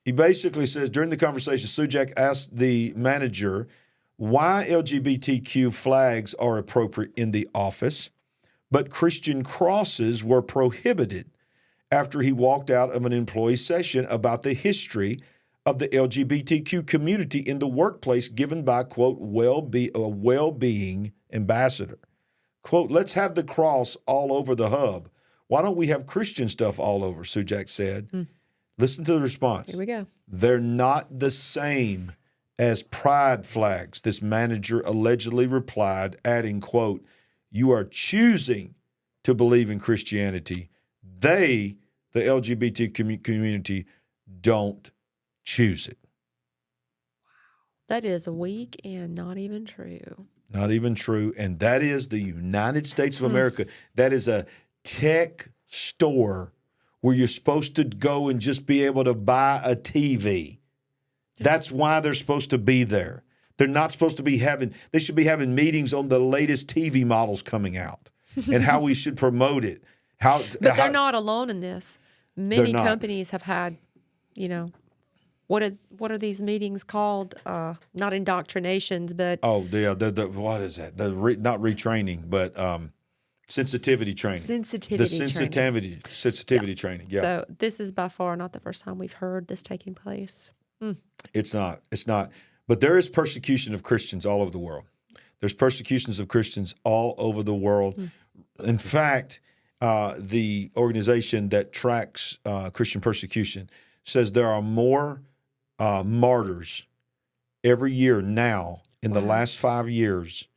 He basically says, during the conversation, Sujak asked the manager why LGBTQ flags are appropriate in the office, but Christian crosses were prohibited after he walked out of an employee session about the history of the LGBTQ community in the workplace given by, quote, a well-being ambassador. Quote, let's have the cross all over the hub Why don't we have Christian stuff all over? Sujak said. Listen to the response. Here we go. They're not the same as pride flags, this manager allegedly replied, adding, quote, "You are choosing to believe in Christianity. They, the LGBT community, don't choose it." That is weak and not even true. Not even true. And that is the United States of America. That is a tech store where you're supposed to go and just be able to buy a TV. That's why they're supposed to be there. They're not supposed to be they should be having meetings on the latest TV models coming out and how we should promote it. But they're not alone in this. Many companies have had, what are these meetings called? Not indoctrinations, but what is that? Not retraining, but sensitivity training. Sensitivity training. Yeah. So this is by far not the first time we've heard this taking place. It's not. But there is persecution of Christians all over the world. There's persecutions of Christians all over the world. In fact, the organization that tracks Christian persecution says there are more martyrs every year now in the last 5 years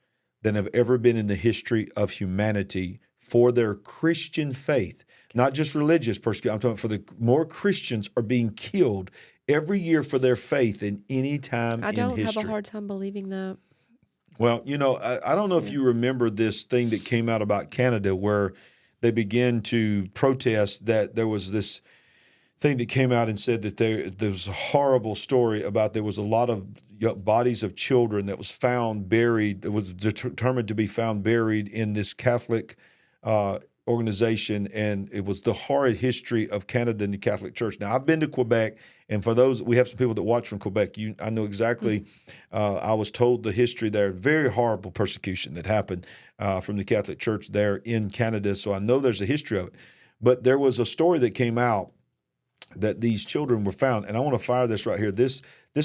than have ever been in the history of humanity for their Christian faith, not just religious persecution. I'm talking for the more Christians are being killed every year for their faith in any time in history. I don't have a hard time believing that. Well, I don't know if you remember this thing that came out about Canada where they began to protest that there was this thing that came out and said that there was a horrible story about there was a lot of bodies of children that was found buried, that was determined to be found buried in this Catholic organization, and it was the horrid history of Canada and the Catholic Church. Now, I've been to Quebec, and for those, we have some people that watch from Quebec. I know exactly, I was told the history there, very horrible persecution that happened from the Catholic Church there in Canada, so I know there's a history of it. But there was a story that came out that these children were found, and I want to fire this right here. This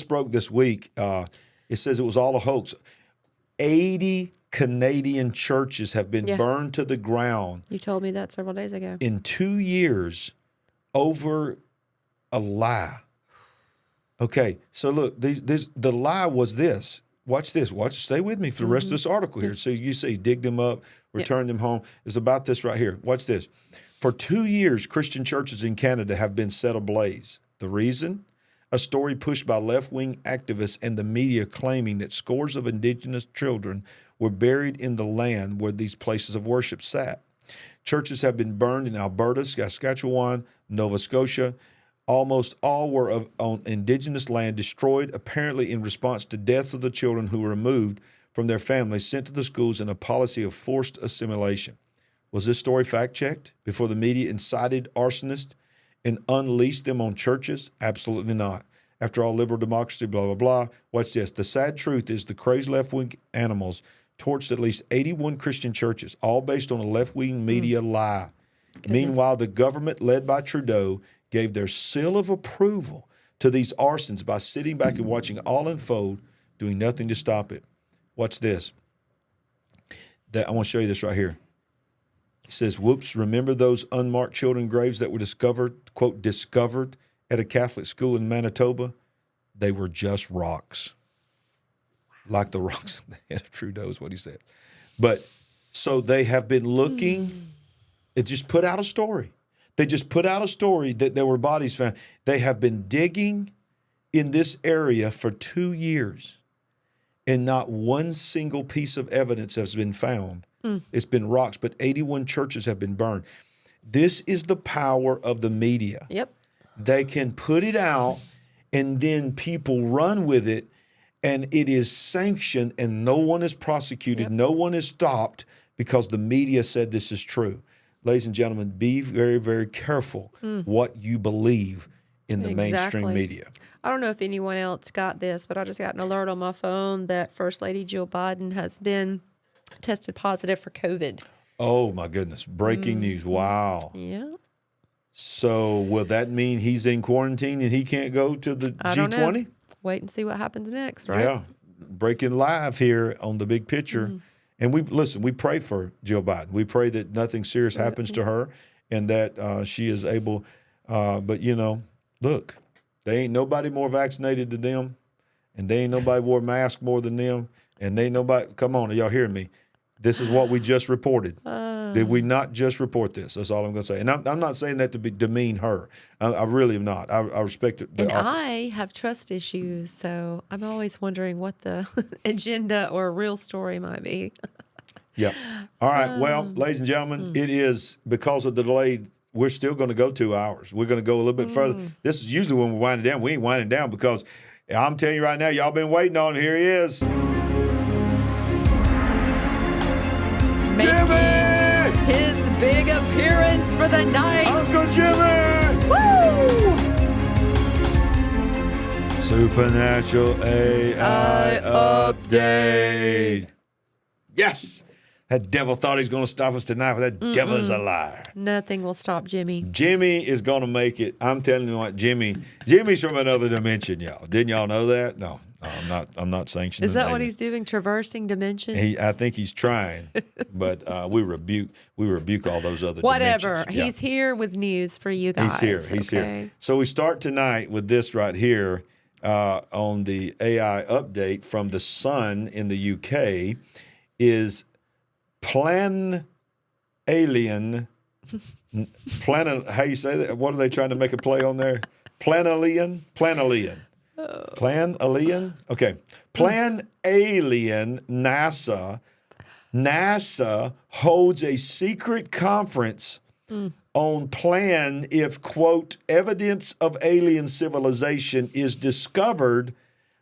broke this week. It says it was all a hoax. 80 Canadian churches have been burned to the ground. You told me that several days ago. In 2 years over a lie. Okay, so look, the lie was this. Watch this. Stay with me for the rest of this article here. So you see, dig them up, return them home. It's about this right here. Watch this. For 2 years, Christian churches in Canada have been set ablaze. The reason? A story pushed by left-wing activists and the media claiming that scores of Indigenous children were buried in the land where these places of worship sat. Churches have been burned in Alberta, Saskatchewan, Nova Scotia. Almost all were on Indigenous land, destroyed apparently in response to deaths of the children who were removed from their families, sent to the schools in a policy of forced assimilation. Was this story fact-checked before the media incited arsonists and unleashed them on churches? Absolutely not. After all, liberal democracy, blah, blah, blah. Watch this. The sad truth is the crazy left-wing animals torched at least 81 Christian churches, all based on a left-wing media lie. Goodness. Meanwhile, the government, led by Trudeau, gave their seal of approval to these arsons by sitting back and watching all unfold, doing nothing to stop it. Watch this. I want to show you this right here. It says, whoops, remember those unmarked children graves that were discovered, quote, discovered at a Catholic school in Manitoba? They were just rocks. Like the rocks on the head of Trudeau is what he said. But so they have been looking. It just put out a story. They just put out a story that there were bodies found. They have been digging in this area for 2 years, and not one single piece of evidence has been found. It's been rocks, but 81 churches have been burned. This is the power of the media. Yep. They can put it out, and then people run with it, and it is sanctioned, and no one is prosecuted, no one is stopped because the media said this is true. Ladies and gentlemen, be very, very careful what you believe in the mainstream media. I don't know if anyone else got this, but I just got an alert on my phone that First Lady Jill Biden has been tested positive for COVID. Oh, my goodness. Breaking news. Wow. Yeah. So will that mean he's in quarantine and he can't go to the G20? Don't know. Wait and see what happens next, right? Yeah. Breaking live here on the big picture. And we pray for Jill Biden. We pray that nothing serious happens to her and that she is able. But, look, they ain't nobody more vaccinated than them, and they ain't nobody wore a mask more than them, and they ain't nobody. Come on, are y'all hearing me? This is what we just reported. Did we not just report this? That's all I'm going to say. And I'm not saying that to demean her. I really am not. I respect it. And I have trust issues, so I'm always wondering what the agenda or real story might be. Yeah. All right. Well, ladies and gentlemen, it is because of the delay. We're still going to go 2 hours. We're going to go a little bit further. This is usually when we're winding down. We ain't winding down because I'm telling you right now, y'all been waiting on it. Here he is. Jimmy! His big appearance for the night. Uncle Jimmy! Woo! Supernatural AI update. Yes! That devil thought he's going to stop us tonight, but that devil is a liar. Nothing will stop Jimmy. Jimmy is going to make it. I'm telling you what, Jimmy's from another dimension, y'all. Didn't y'all know that? No, I'm not sanctioning. Is that what he's doing? Traversing dimensions? I think he's trying, but we rebuke all those other whatever. dimensions. Yeah. He's here with news for you guys. He's here. So we start tonight with this right here on the AI update from the Sun in the UK is how you say that? What are they trying to make a play on there? Planalien? Okay. Planalien NASA holds a secret conference on plan if, quote, evidence of alien civilization is discovered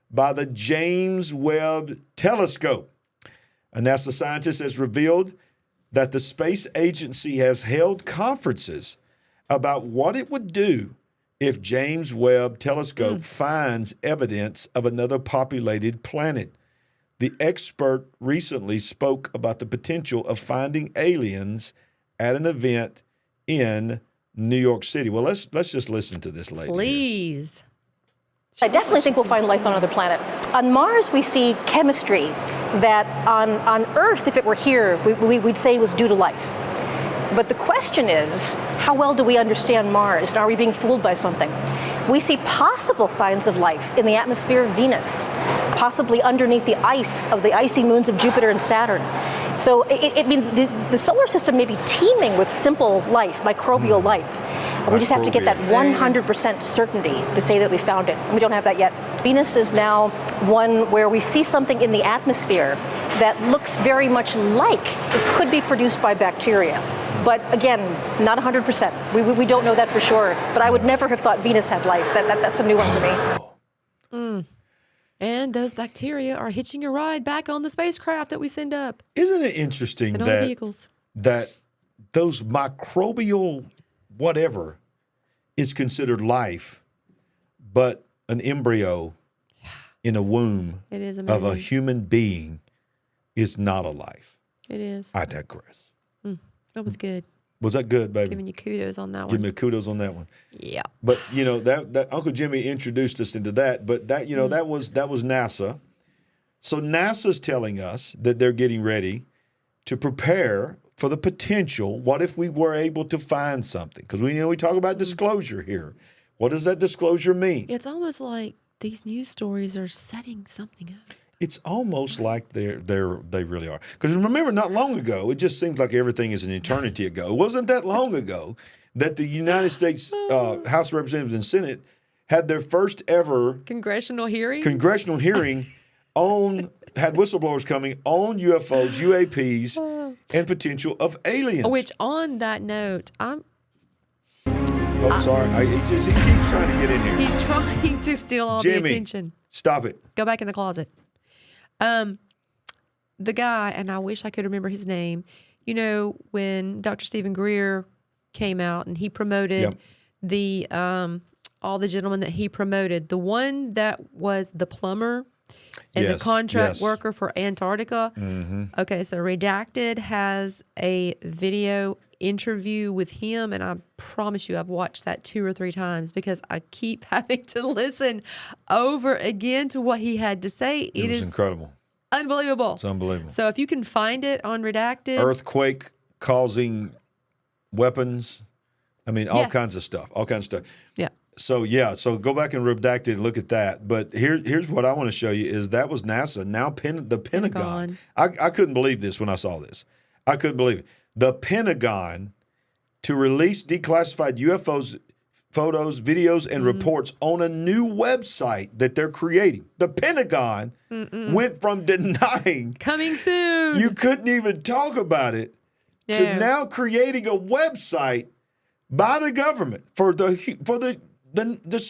by the James Webb Telescope. A NASA scientist has revealed that the space agency has held conferences about what it would do if James Webb Telescope finds evidence of another populated planet. The expert recently spoke about the potential of finding aliens at an event in New York City. Well, let's just listen to this lady. Please. I definitely think we'll find life on another planet. On Mars, we see chemistry that on Earth, if it were here, we'd say it was due to life. But the question is, how well do we understand Mars? And are we being fooled by something? We see possible signs of life in the atmosphere of Venus, possibly underneath the ice of the icy moons of Jupiter and Saturn. So, the solar system may be teeming with simple life, microbial life. We just have to get that 100% certainty to say that we found it. And we don't have that yet. Venus is now one where we see something in the atmosphere that looks very much like it could be produced by bacteria. But again, not 100%. We don't know that for sure. But I would never have thought Venus had life. That's a new one for me. And those bacteria are hitching a ride back on the spacecraft that we send up. Isn't it interesting and other vehicles. That those microbial whatever is considered life, but an embryo in a womb of a human being is not a life. It is. I digress. That was good. Was that good, baby? Giving you kudos on that one. Give me kudos on that one. Yeah. But that Uncle Jimmy introduced us into that. But that that was NASA. So NASA's telling us that they're getting ready to prepare for the potential. What if we were able to find something? Because we talk about disclosure here. What does that disclosure mean? It's almost like these news stories are setting something up. It's almost like they really are. Because remember, not long ago, it just seems like everything is an eternity ago. It wasn't that long ago that the United States House of Representatives and Senate had their first ever congressional hearing had whistleblowers coming on UFOs, UAPs, and potential of aliens. Which, on that note, sorry. He keeps trying to get in here. He's trying to steal all the attention. Stop it. Go back in the closet. The guy, and I wish I could remember his name, when Dr. Stephen Greer came out and he promoted the all the gentlemen that he promoted, the one that was the plumber and the contract worker for Antarctica. Okay, so Redacted has a video interview with him, and I promise you I've watched that 2 or 3 times because I keep having to listen over again to what he had to say. It was incredible. Unbelievable. It's unbelievable. So if you can find it on Redacted. Earthquake causing weapons I mean, all Yes. kinds of stuff. Yeah. So go back and redacted and look at that. But here's what I want to show you is that was NASA. Now the Pentagon. I couldn't believe this when I saw this. I couldn't believe it. The Pentagon to release declassified UFOs, photos, videos, and reports on a new website that they're creating. The Pentagon went from denying Coming soon. you couldn't even talk about it to now creating a website by the government for the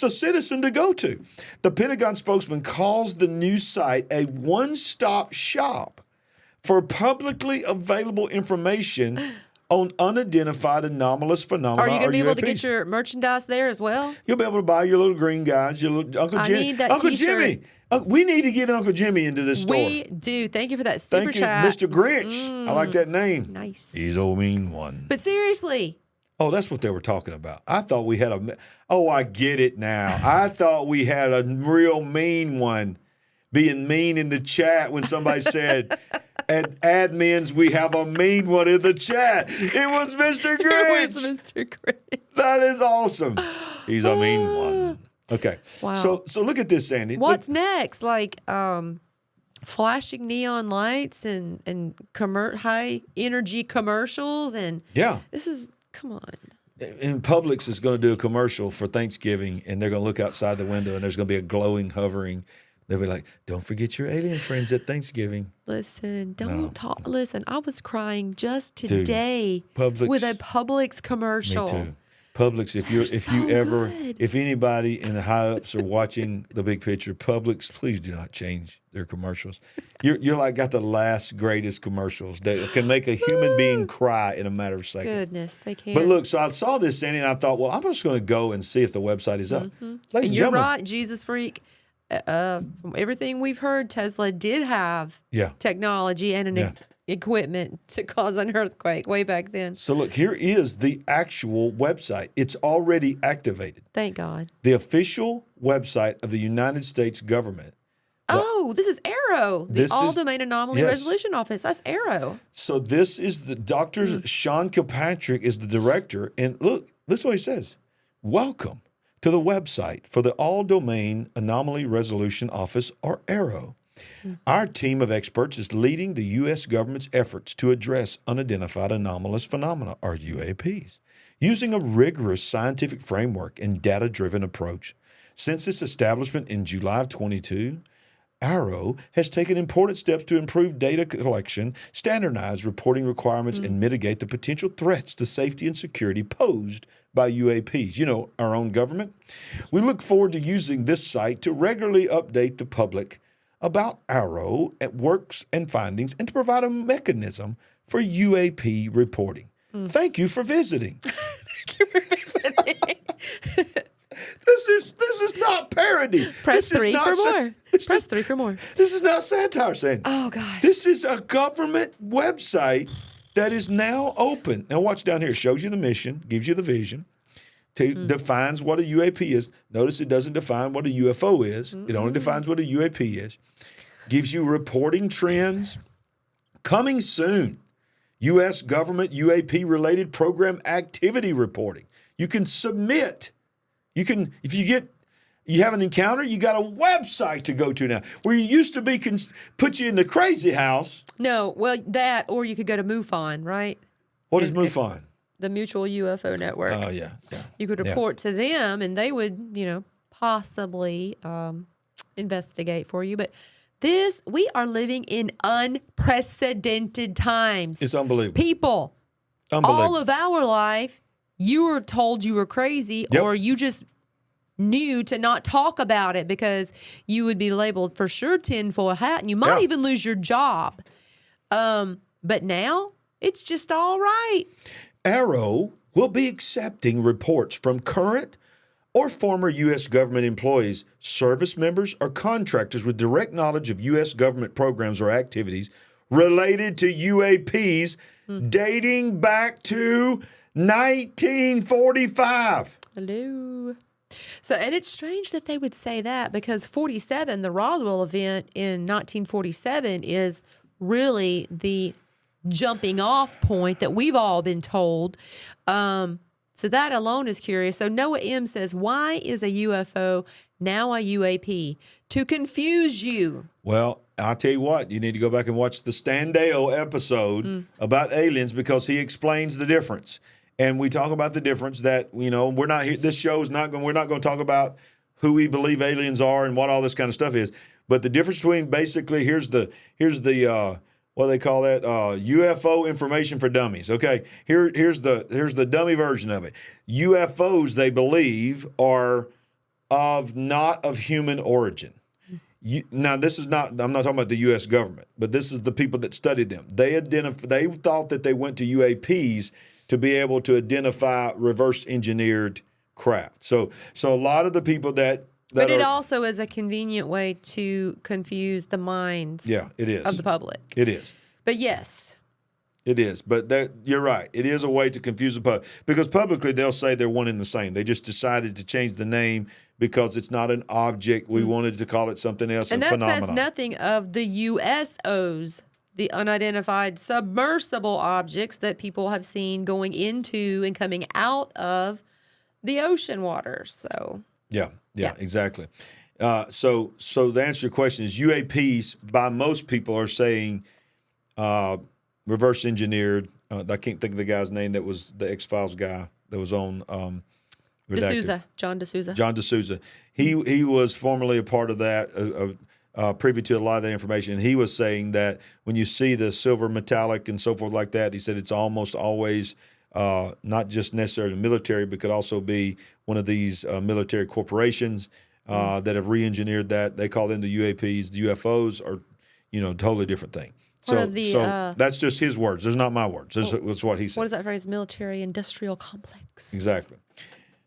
citizen to go to. The Pentagon spokesman calls the new site a one-stop shop for publicly available information on unidentified anomalous phenomena. Are you going to be able to UAPs. get your merchandise there as well? You'll be able to buy your little green guys, your little Uncle Jimmy. I need that Uncle t-shirt. Jimmy. We need to get Uncle Jimmy into this store. We do. Thank you for that super Thank you, chat. Mr. Grinch. I like that name. Nice. He's a mean one. But seriously, Oh, that's what they were talking about. I thought we had I get it now. I thought we had a real mean one being mean in the chat when somebody said, at admins, we have a mean one in the chat. It was Mr. Grinch. it was Mr. Grinch. That is awesome. He's a mean one. Okay. Wow. So look at this, Sandy. What's next? Like flashing neon lights and high energy commercials and this is come on. And Publix is going to do a commercial for Thanksgiving, and they're going to look outside the window, and there's going to be a glowing, hovering. They'll be like, "Don't forget your alien friends at Thanksgiving." Listen, don't talk. Listen, I was crying just Dude, today Publix, with a Publix commercial. Me too. Publix, if anybody in the high ups are watching the big picture, Publix, please do not change their commercials. You're like got the last greatest commercials that can make a human being cry in a matter of seconds. Goodness, they can. But look, so I saw this, Sandy, and I thought, well, I'm just going to go and see if the website is up. Ladies and and you're gentlemen, right, Jesus freak. From everything we've heard, Tesla did have technology and an equipment to cause an earthquake way back then. So look, here is the actual website. It's already activated. Thank God. The official website of the United States government. Oh, this is Arrow, the All-Domain Anomaly Resolution Office. That's Arrow. So this is the Dr. Sean Kilpatrick is the director. And look, this is what he says. Welcome to the website for the All-Domain Anomaly Resolution Office, or Arrow. Our team of experts is leading the U.S. government's efforts to address unidentified anomalous phenomena, or UAPs, using a rigorous scientific framework and data-driven approach. Since its establishment in July of 22, Arrow has taken important steps to improve data collection, standardize reporting requirements, and mitigate the potential threats to safety and security posed by UAPs, our own government. We look forward to using this site to regularly update the public about Arrow at works and findings and to provide a mechanism for UAP reporting. Thank you for visiting. Thank you for visiting. This is not parody. Press 3 for more. Press 3 for more. This is not satire, Sandy. Oh, gosh. This is a government website that is now open. Now watch down here. It shows you the mission, gives you the vision, defines what a UAP is. Notice it doesn't define what a UFO is. It only defines what a UAP is. Gives you reporting trends. Coming soon, U.S. government UAP-related program activity reporting. You can submit. If you have an encounter, you got a website to go to now. Where you used to be put you in the crazy house. No, well, that, or you could go to MUFON, right? What is MUFON? The Mutual UFO Network. Oh, yeah. You could report to them, and they would, possibly investigate for you. But we are living in unprecedented times. It's unbelievable. People, all of our life, you were told you were crazy, or you just knew to not talk about it because you would be labeled for sure tinfoil hat, and you might even lose your job. But now it's just all right. Arrow will be accepting reports from current or former U.S. government employees, service members, or contractors with direct knowledge of U.S. government programs or activities related to UAPs dating back to 1945. Hello. So, and it's strange that they would say that because 47, the Roswell event in 1947, is really the jumping off point that we've all been told. So that alone is curious. So Noah M says, why is a UFO now a UAP? To confuse you. Well, I'll tell you what, you need to go back and watch the Standeo episode about aliens because he explains the difference. And we talk about the difference that, we're not here. This show is not going, we're not going to talk about who we believe aliens are and what all this kind of stuff is. But the difference between basically, here's the what do they call that? UFO information for dummies. Okay, here's the dummy version of it. UFOs, they believe, are not of human origin. Now, this is not. I'm not talking about the U.S. government, but this is the people that studied them. They thought that they went to UAPs to be able to identify reverse engineered craft. So a lot of the people that but it also is a convenient way to confuse the minds it is. of the public. It is. But yes. It is. But you're right. It is a way to confuse the public. Because publicly they'll say they're one and the same. They just decided to change the name because it's not an object. We wanted to call it something else, and a that phenomenon. says nothing of the USOs, the unidentified submersible objects that people have seen going into and coming out of the ocean waters. So Yeah, exactly. So the answer to your question is UAPs, by most people, are saying reverse engineered. I can't think of the guy's name that was the X-Files guy that was on Redacted. John D'Souza. John D'Souza. He was formerly a part of that, privy to a lot of that information. And he was saying that when you see the silver metallic and so forth like that, he said it's almost always not just necessarily military, but could also be one of these military corporations that have re-engineered that. They call them the UAPs. The UFOs are, totally different thing. So that's just his words. Those are not my words. That's what he said. What is that phrase? Military industrial complex. Exactly.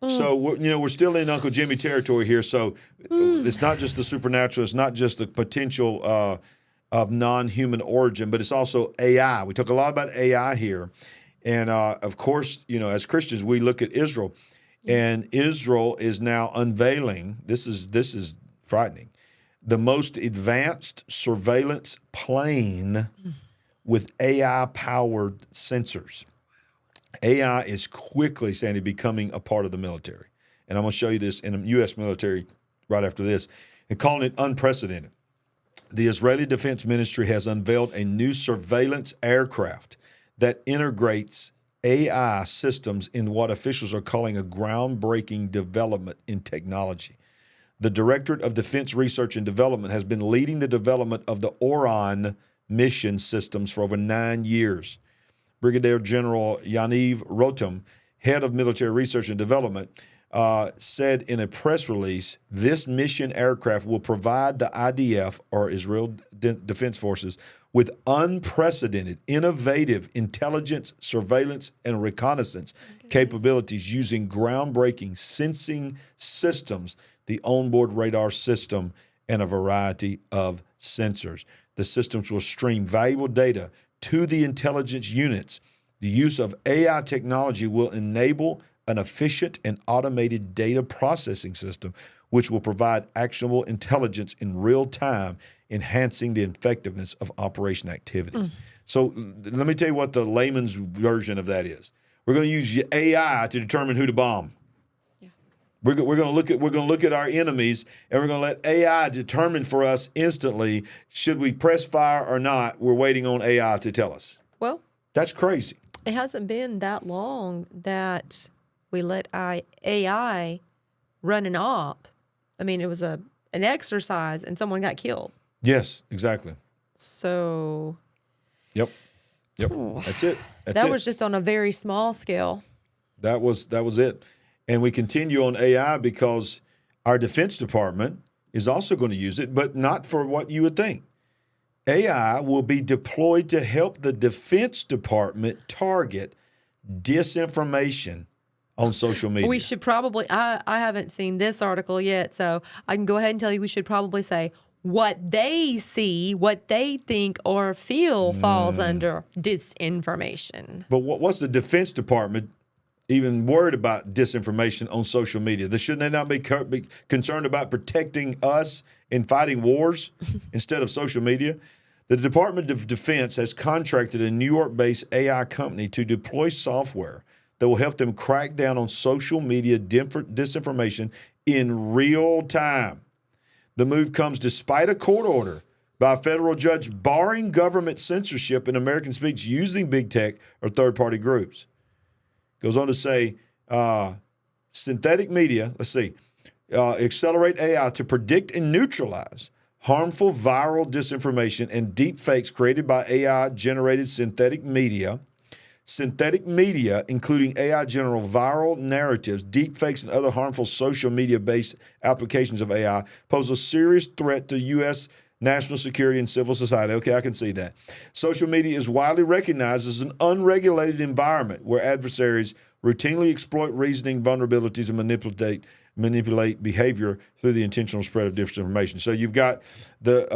So we're still in Uncle Jimmy territory here. So it's not just the supernatural. It's not just the potential of non-human origin, but it's also AI. We talk a lot about AI here. And, of course, as Christians, we look at Israel, and Israel is now unveiling, this is frightening, the most advanced surveillance plane with AI-powered sensors. AI is quickly, Sandy, becoming a part of the military. And I'm going to show you this in the U.S. military right after this, and calling it unprecedented. The Israeli Defense Ministry has unveiled a new surveillance aircraft that integrates AI systems in what officials are calling a groundbreaking development in technology. The Directorate of Defense Research and Development has been leading the development of the Orion mission systems for over 9 years. Brigadier General Yaniv Rotem, head of military research and development, said in a press release, this mission aircraft will provide the IDF, or Israel Defense Forces, with unprecedented, innovative intelligence, surveillance, and reconnaissance capabilities using groundbreaking sensing systems, the onboard radar system, and a variety of sensors. The systems will stream valuable data to the intelligence units. The use of AI technology will enable an efficient and automated data processing system, which will provide actionable intelligence in real time, enhancing the effectiveness of operation activities. So let me tell you what the layman's version of that is. We're going to use AI to determine who to bomb. Yeah. We're going to look at our enemies, and we're going to let AI determine for us instantly should we press fire or not. We're waiting on AI to tell us. Well, that's crazy. It hasn't been that long that we let AI run an op. I mean, it was an exercise, and someone got killed. Yes, exactly. So. Yep. That's it. That was just on a very small scale. That was it. And we continue on AI because our Defense Department is also going to use it, but not for what you would think. AI will be deployed to help the Defense Department target disinformation on social media. We should probably, I haven't seen this article yet, so I can go ahead and tell you we should probably say what they see, what they think or feel falls under disinformation. But what's the Defense Department even worried about disinformation on social media? Shouldn't they not be concerned about protecting us in fighting wars instead of social media? The Department of Defense has contracted a New York-based AI company to deploy software that will help them crack down on social media disinformation in real time. The move comes despite a court order by a federal judge barring government censorship in American speech using big tech or third-party groups. Goes on to say, synthetic media, accelerate AI to predict and neutralize harmful viral disinformation and deep fakes created by AI-generated synthetic media. Synthetic media, including AI-generated viral narratives, deep fakes, and other harmful social media-based applications of AI, pose a serious threat to U.S. national security and civil society. Okay, I can see that. Social media is widely recognized as an unregulated environment where adversaries routinely exploit reasoning vulnerabilities and manipulate behavior through the intentional spread of disinformation. So you've got the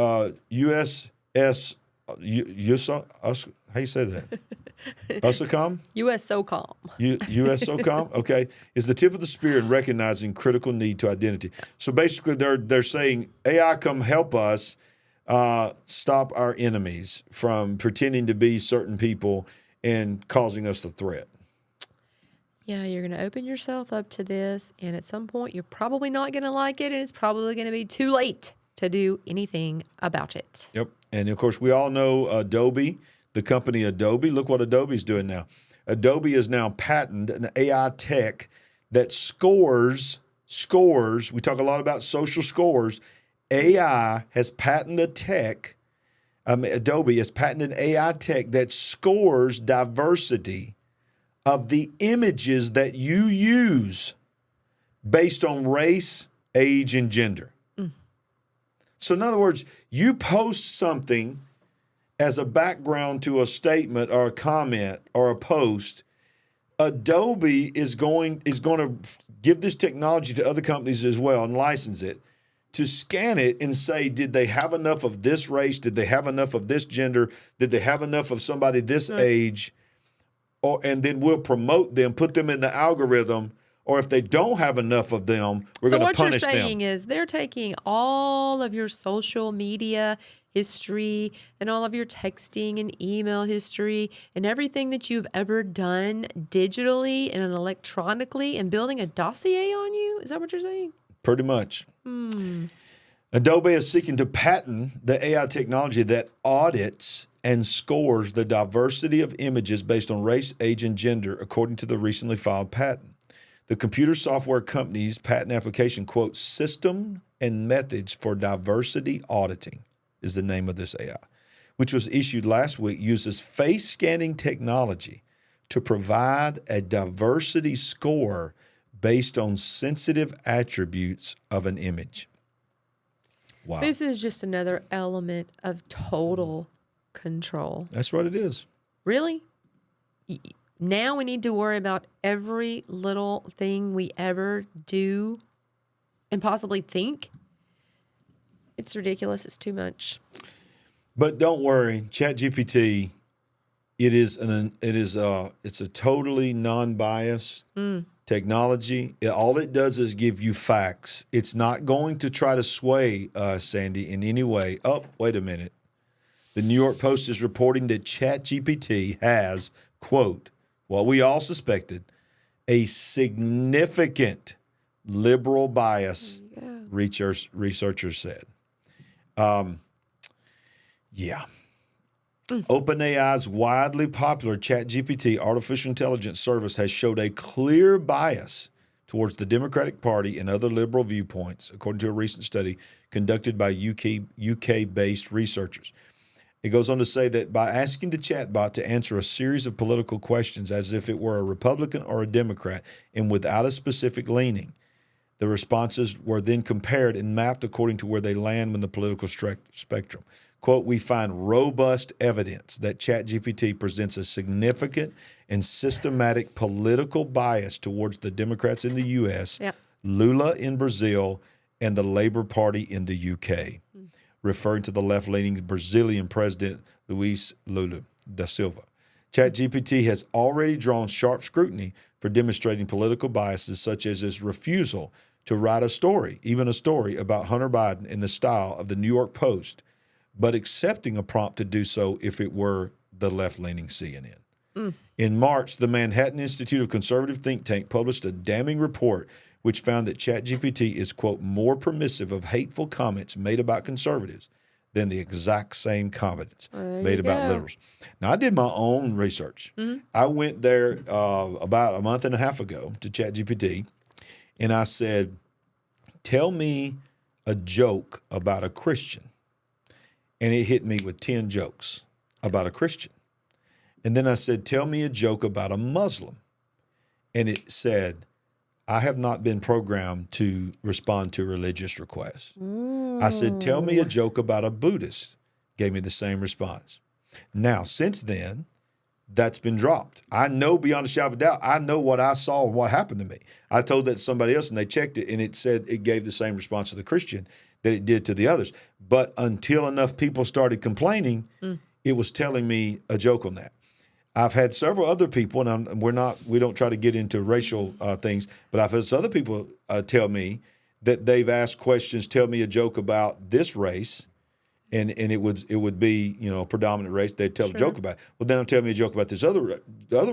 how you say that? USACOM? USOCOM. USOCOM, okay, is the tip of the spear in recognizing critical need to identity. So basically they're saying, AI, come help us stop our enemies from pretending to be certain people and causing us a threat. Yeah, you're going to open yourself up to this, and at some point you're probably not going to like it, and it's probably going to be too late to do anything about it. Yep. And of course, we all know Adobe, the company Adobe. Look what Adobe's doing now. Adobe has now patented an AI tech that scores. We talk a lot about social scores. AI has patented a tech. Adobe has patented an AI tech that scores diversity of the images that you use based on race, age, and gender. So in other words, you post something as a background to a statement or a comment or a post, Adobe is going to give this technology to other companies as well and license it to scan it and say, did they have enough of this race? Did they have enough of this gender? Did they have enough of somebody this age? And then we'll promote them, put them in the algorithm. Or if they don't have enough of them, we're going to punish them. So what you're saying is they're taking all of your social media history and all of your texting and email history and everything that you've ever done digitally and electronically and building a dossier on you? Is that what you're saying? Pretty much. Adobe is seeking to patent the AI technology that audits and scores the diversity of images based on race, age, and gender, according to the recently filed patent. The computer software company's patent application, quote, System and Methods for Diversity Auditing is the name of this AI, which was issued last week, uses face scanning technology to provide a diversity score based on sensitive attributes of an image. Wow. This is just another element of total control. That's what it is. Really? Now we need to worry about every little thing we ever do and possibly think. It's ridiculous. It's too much. But don't worry, ChatGPT, it's a totally non-biased technology. All it does is give you facts. It's not going to try to sway us, Sandy, in any way. Oh, wait a minute. The New York Post is reporting that ChatGPT has, quote, what we all suspected, a significant liberal bias, researchers said. OpenAI's widely popular ChatGPT artificial intelligence service has showed a clear bias towards the Democratic Party and other liberal viewpoints, according to a recent study conducted by UK-based researchers. It goes on to say that by asking the chatbot to answer a series of political questions as if it were a Republican or a Democrat and without a specific leaning, the responses were then compared and mapped according to where they land in the political spectrum. Quote, we find robust evidence that ChatGPT presents a significant and systematic political bias towards the Democrats in the U.S., Lula in Brazil, and the Labour Party in the UK. Referring to the left-leaning Brazilian president, Luiz Lula da Silva. ChatGPT has already drawn sharp scrutiny for demonstrating political biases, such as its refusal to write a story, even a story about Hunter Biden in the style of the New York Post, but accepting a prompt to do so if it were the left-leaning CNN. In March, the Manhattan Institute of Conservative think tank published a damning report which found that ChatGPT is, quote, more permissive of hateful comments made about conservatives than the exact same comments made about liberals. Now, I did my own research. I went there about a month and a half ago to ChatGPT, and I said, tell me a joke about a Christian. And it hit me with 10 jokes about a Christian. And then I said, tell me a joke about a Muslim. And it said, I have not been programmed to respond to religious requests. I said, tell me a joke about a Buddhist. Gave me the same response. Now, since then, that's been dropped. I know beyond a shadow of a doubt, I know what I saw and what happened to me. I told that to somebody else, and they checked it, and it said it gave the same response to the Christian that it did to the others. But until enough people started complaining, it was telling me a joke on that. I've had several other people, and we don't try to get into racial things, but I've had other people tell me that they've asked questions, tell me a joke about this race, and it would be, a predominant race. They'd tell a joke about it. Well, then tell me a joke about this other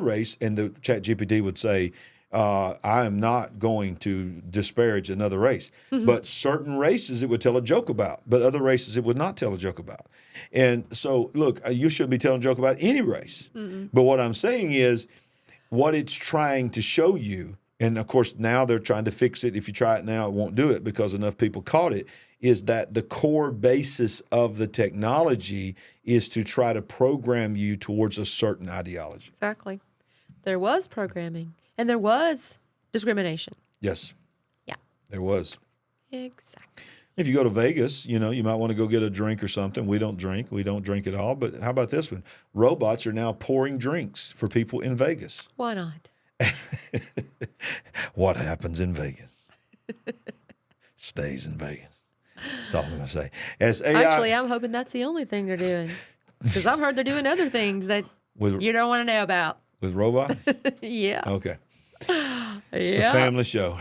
race, and the ChatGPT would say, I am not going to disparage another race. But certain races it would tell a joke about, but other races it would not tell a joke about. And so, look, you shouldn't be telling a joke about any race. But what I'm saying is what it's trying to show you, and of course now they're trying to fix it. If you try it now, it won't do it because enough people caught it, is that the core basis of the technology is to try to program you towards a certain ideology. Exactly. There was programming. And there was discrimination. Yes. Yeah. There was. Exactly. If you go to Vegas, you might want to go get a drink or something. We don't drink. We don't drink at all. But how about this one? Robots are now pouring drinks for people in Vegas. Why not? What happens in Vegas stays in Vegas. That's all I'm going to say. As AI, actually, I'm hoping that's the only thing they're doing. Because I've heard they're doing other things that you don't want to know about. With robots? Yeah. Okay. It's a family show.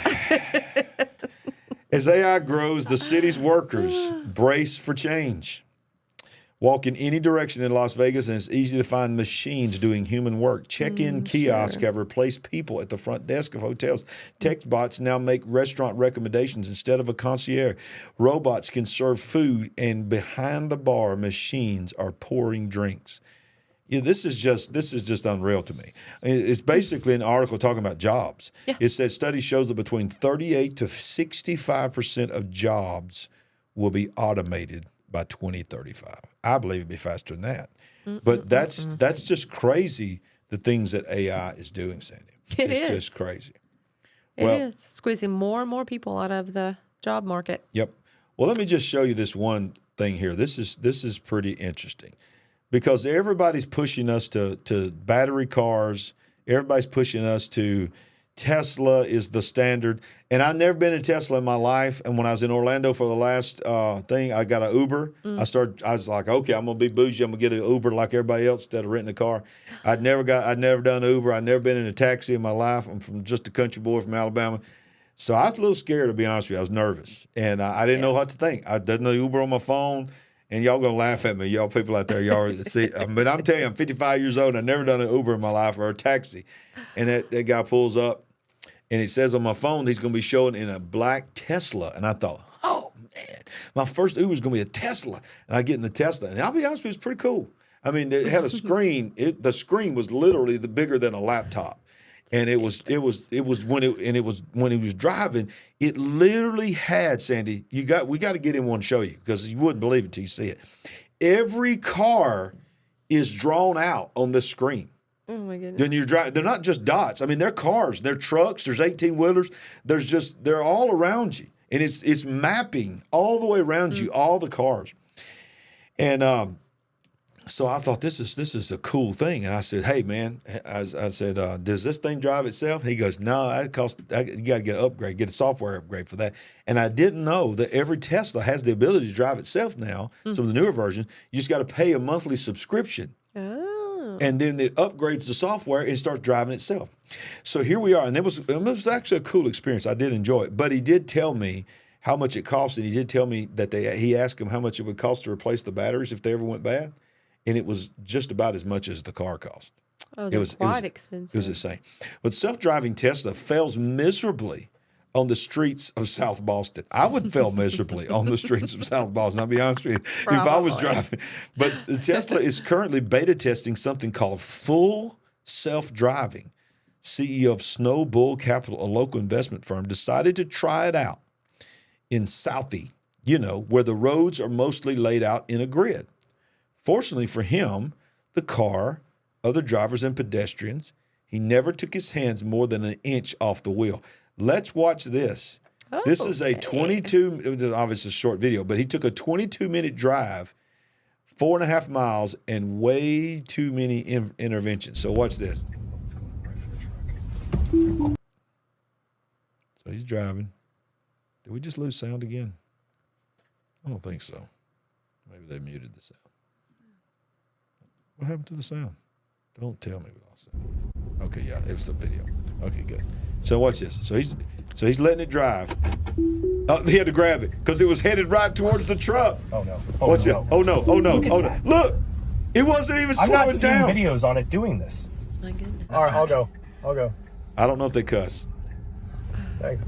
As AI grows, the city's workers brace for change. Walk in any direction in Las Vegas, and it's easy to find machines doing human work. Check-in kiosks have replaced people at the front desk of hotels. Tech bots now make restaurant recommendations instead of a concierge. Robots can serve food, and behind the bar, machines are pouring drinks. Yeah, this is just unreal to me. It's basically an article talking about jobs. Yeah. It says study shows that between 38 to 65% of jobs will be automated by 2035. I believe it'd be faster than that. But that's just crazy, the things that AI is doing, Sandy. It's just crazy. It is squeezing more and more people out of the job market. Yep. Well, let me just show you this one thing here. This is pretty interesting. Because everybody's pushing us to battery cars. Everybody's pushing us to Tesla is the standard. And I've never been in Tesla in my life. And when I was in Orlando for the last thing, I got an Uber. I was like, okay, I'm going to be bougie. I'm going to get an Uber like everybody else instead of renting a car. I'd never done Uber. I'd never been in a taxi in my life. I'm from just a country boy from Alabama. So I was a little scared, to be honest with you. I was nervous. And I didn't know what to think. I didn't know Uber on my phone. And y'all gonna laugh at me, y'all people out there. Y'all see, but I'm telling you, I'm 55 years old. And I've never done an Uber in my life or a taxi. And that guy pulls up, and it says on my phone he's gonna be showing in a black Tesla. And I thought, oh man, my first Uber is gonna be a Tesla. And I get in the Tesla, and I'll be honest with you, it's pretty cool. I mean, it had a screen. The screen was literally bigger than a laptop. And it was when he was driving, it literally had, Sandy, we got to get in one and show you because you wouldn't believe it till you see it. Every car is drawn out on this screen. Oh my goodness. Then you're driving, they're not just dots. I mean, they're cars, they're trucks, there's 18-wheelers, they're all around you. And it's mapping all the way around you, all the cars. And so I thought this is a cool thing, and I said, "Hey, man," I said, "Does this thing drive itself?" He goes, "No, you got to get an upgrade, get a software upgrade for that." And I didn't know that every Tesla has the ability to drive itself now. Some of the newer versions, you just got to pay a monthly subscription, and then it upgrades the software and starts driving itself. So here we are, and it was actually a cool experience. I did enjoy it, but he did tell me how much it cost, and he did tell me that he asked him how much it would cost to replace the batteries if they ever went bad. And it was just about as much as the car cost. Oh, they're quite expensive. It was insane. But self-driving Tesla fails miserably on the streets of South Boston. I would fail miserably on the streets of South Boston, I'll be honest with you, if I was driving. But the Tesla is currently beta testing something called full self-driving. CEO of Snow Bull Capital, a local investment firm, decided to try it out in Southie, where the roads are mostly laid out in a grid. Fortunately for him, the car, other drivers and pedestrians, he never took his hands more than an inch off the wheel. Let's watch this. This is a obviously a short video, but he took a 22-minute drive, 4.5 miles, and way too many interventions. So watch this. So he's driving. Did we just lose sound again? I don't think so. Maybe they muted the sound. What happened to the sound? Don't tell me we lost sound. Okay, yeah, it was the video. Okay, good. So watch this. So he's letting it drive. Oh, he had to grab it because it was headed right towards the truck. Oh no! Watch it. Oh no! Oh no! Oh no! Look, it wasn't even slowing down. I've not seen videos on it doing this. My goodness. All right, I'll go. I don't know if they cuss. Thanks.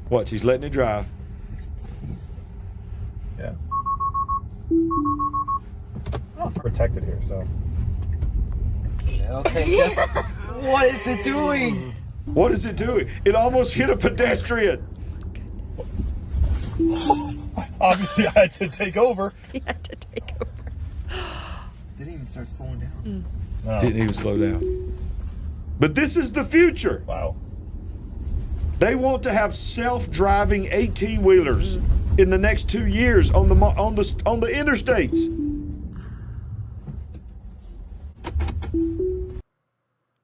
Watch, he's letting it drive. Yeah. I'm protected here, so. Okay, just what is it doing? What is it doing? It almost hit a pedestrian. Obviously, I had to take over. He had to take over. Didn't even start slowing down. No. Didn't even slow down. But this is the future. Wow. They want to have self-driving 18-wheelers in the next 2 years on the interstates.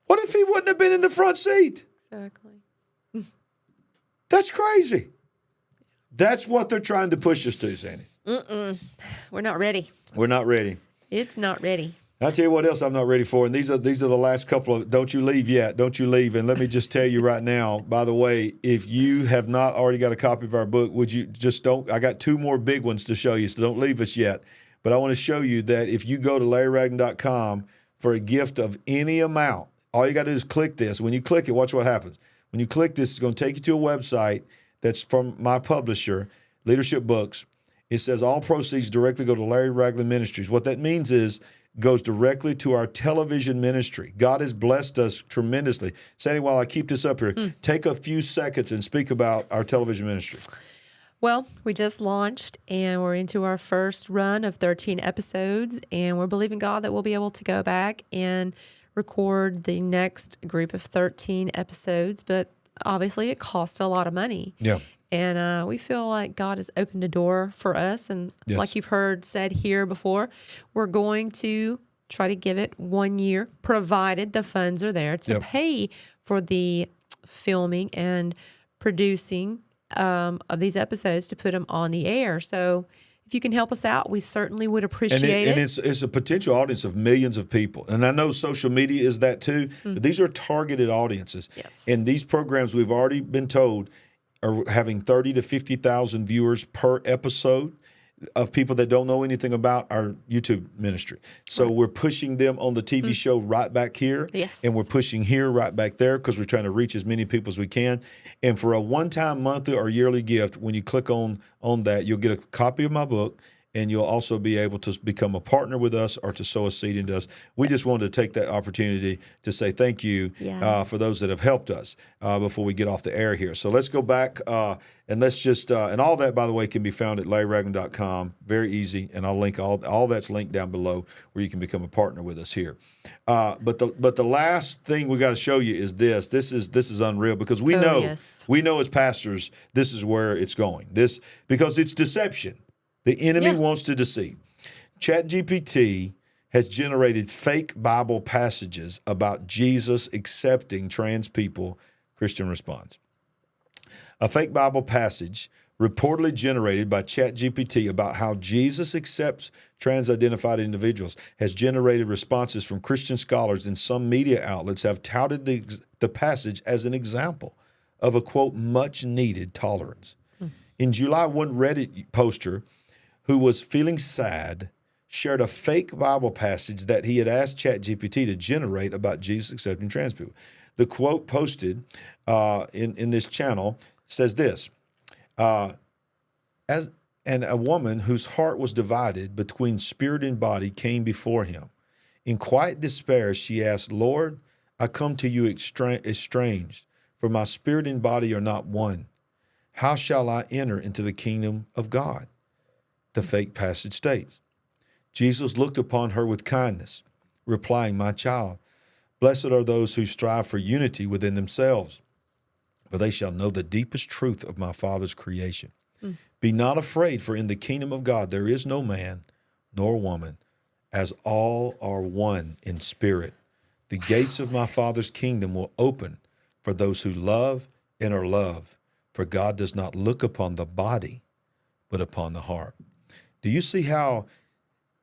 What if he wouldn't have been in the front seat? Exactly. That's crazy. That's what they're trying to push us to, Sandy. We're not ready. We're not ready. It's not ready. I'll tell you what else I'm not ready for, and these are the last couple of, don't you leave yet, don't you leave. And let me just tell you right now, by the way, if you have not already got a copy of our book, would you just I got 2 more big ones to show you, so don't leave us yet. But I want to show you that if you go to LarryRagland.com for a gift of any amount, all you got to do is click this. When you click it, watch what happens. When you click this, it's going to take you to a website that's from my publisher, Leadership Books. It says all proceeds directly go to Larry Ragland Ministries. What that means is goes directly to our television ministry. God has blessed us tremendously. Sandy, while I keep this up here, take a few seconds and speak about our television ministry. Well, we just launched and we're into our first run of 13 episodes, and we're believing God that we'll be able to go back and record the next group of 13 episodes, but obviously it costs a lot of money. Yeah. And we feel like God has opened a door for us. And like you've heard said here before, we're going to try to give it 1 year, provided the funds are there to pay for the filming and producing of these episodes to put them on the air. So if you can help us out, we certainly would appreciate it. And it's a potential audience of millions of people. And I know social media is that too, but these are targeted audiences. Yes. And these programs, we've already been told, are having 30 to 50,000 viewers per episode of people that don't know anything about our YouTube ministry. So we're pushing them on the TV show right back here. Yes. And we're pushing here right back there because we're trying to reach as many people as we can. And for a one-time monthly or yearly gift, when you click on that, you'll get a copy of my book, and you'll also be able to become a partner with us or to sow a seed into us. We just wanted to take that opportunity to say thank you for those that have helped us before we get off the air here. So let's go back and let's just and all that, by the way, can be found at LarryRagland.com. Very easy, and I'll link all that's linked down below where you can become a partner with us here. But the last thing we got to show you is this. This is unreal because we know as pastors this is where it's going. Because it's deception. The enemy wants to deceive. ChatGPT has generated fake Bible passages about Jesus accepting trans people. Christian response. A fake Bible passage reportedly generated by ChatGPT about how Jesus accepts trans-identified individuals has generated responses from Christian scholars, and some media outlets have touted the passage as an example of a, quote, much-needed tolerance. In July, one Reddit poster who was feeling sad shared a fake Bible passage that he had asked ChatGPT to generate about Jesus accepting trans people. The quote posted in this channel says this, and a woman whose heart was divided between spirit and body came before him. In quiet despair, she asked, Lord, I come to you estranged, for my spirit and body are not one. How shall I enter into the kingdom of God? The fake passage states. Jesus looked upon her with kindness, replying, my child, blessed are those who strive for unity within themselves, for they shall know the deepest truth of my Father's creation. Be not afraid, for in the kingdom of God there is no man nor woman, as all are one in spirit. The gates of my Father's kingdom will open for those who love and are loved, for God does not look upon the body, but upon the heart. Do you see how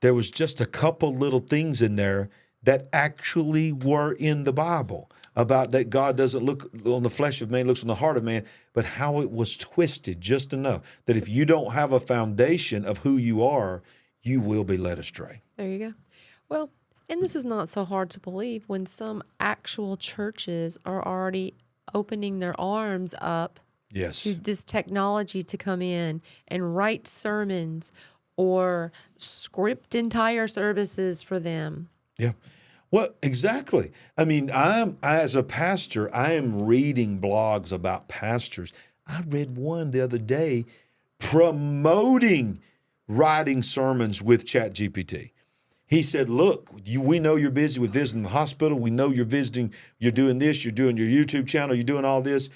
there was just a couple little things in there that actually were in the Bible about that God doesn't look on the flesh of man, looks on the heart of man, but how it was twisted just enough that if you don't have a foundation of who you are, you will be led astray. There you go. Well, and this is not so hard to believe when some actual churches are already opening their arms up to this technology to come in and write sermons or script entire services for them. Yeah. Well, exactly. I mean, as a pastor, I am reading blogs about pastors. I read one the other day promoting writing sermons with ChatGPT. He said, look, we know you're busy with visiting the hospital. We know you're visiting, you're doing this, you're doing your YouTube channel, you're doing all this.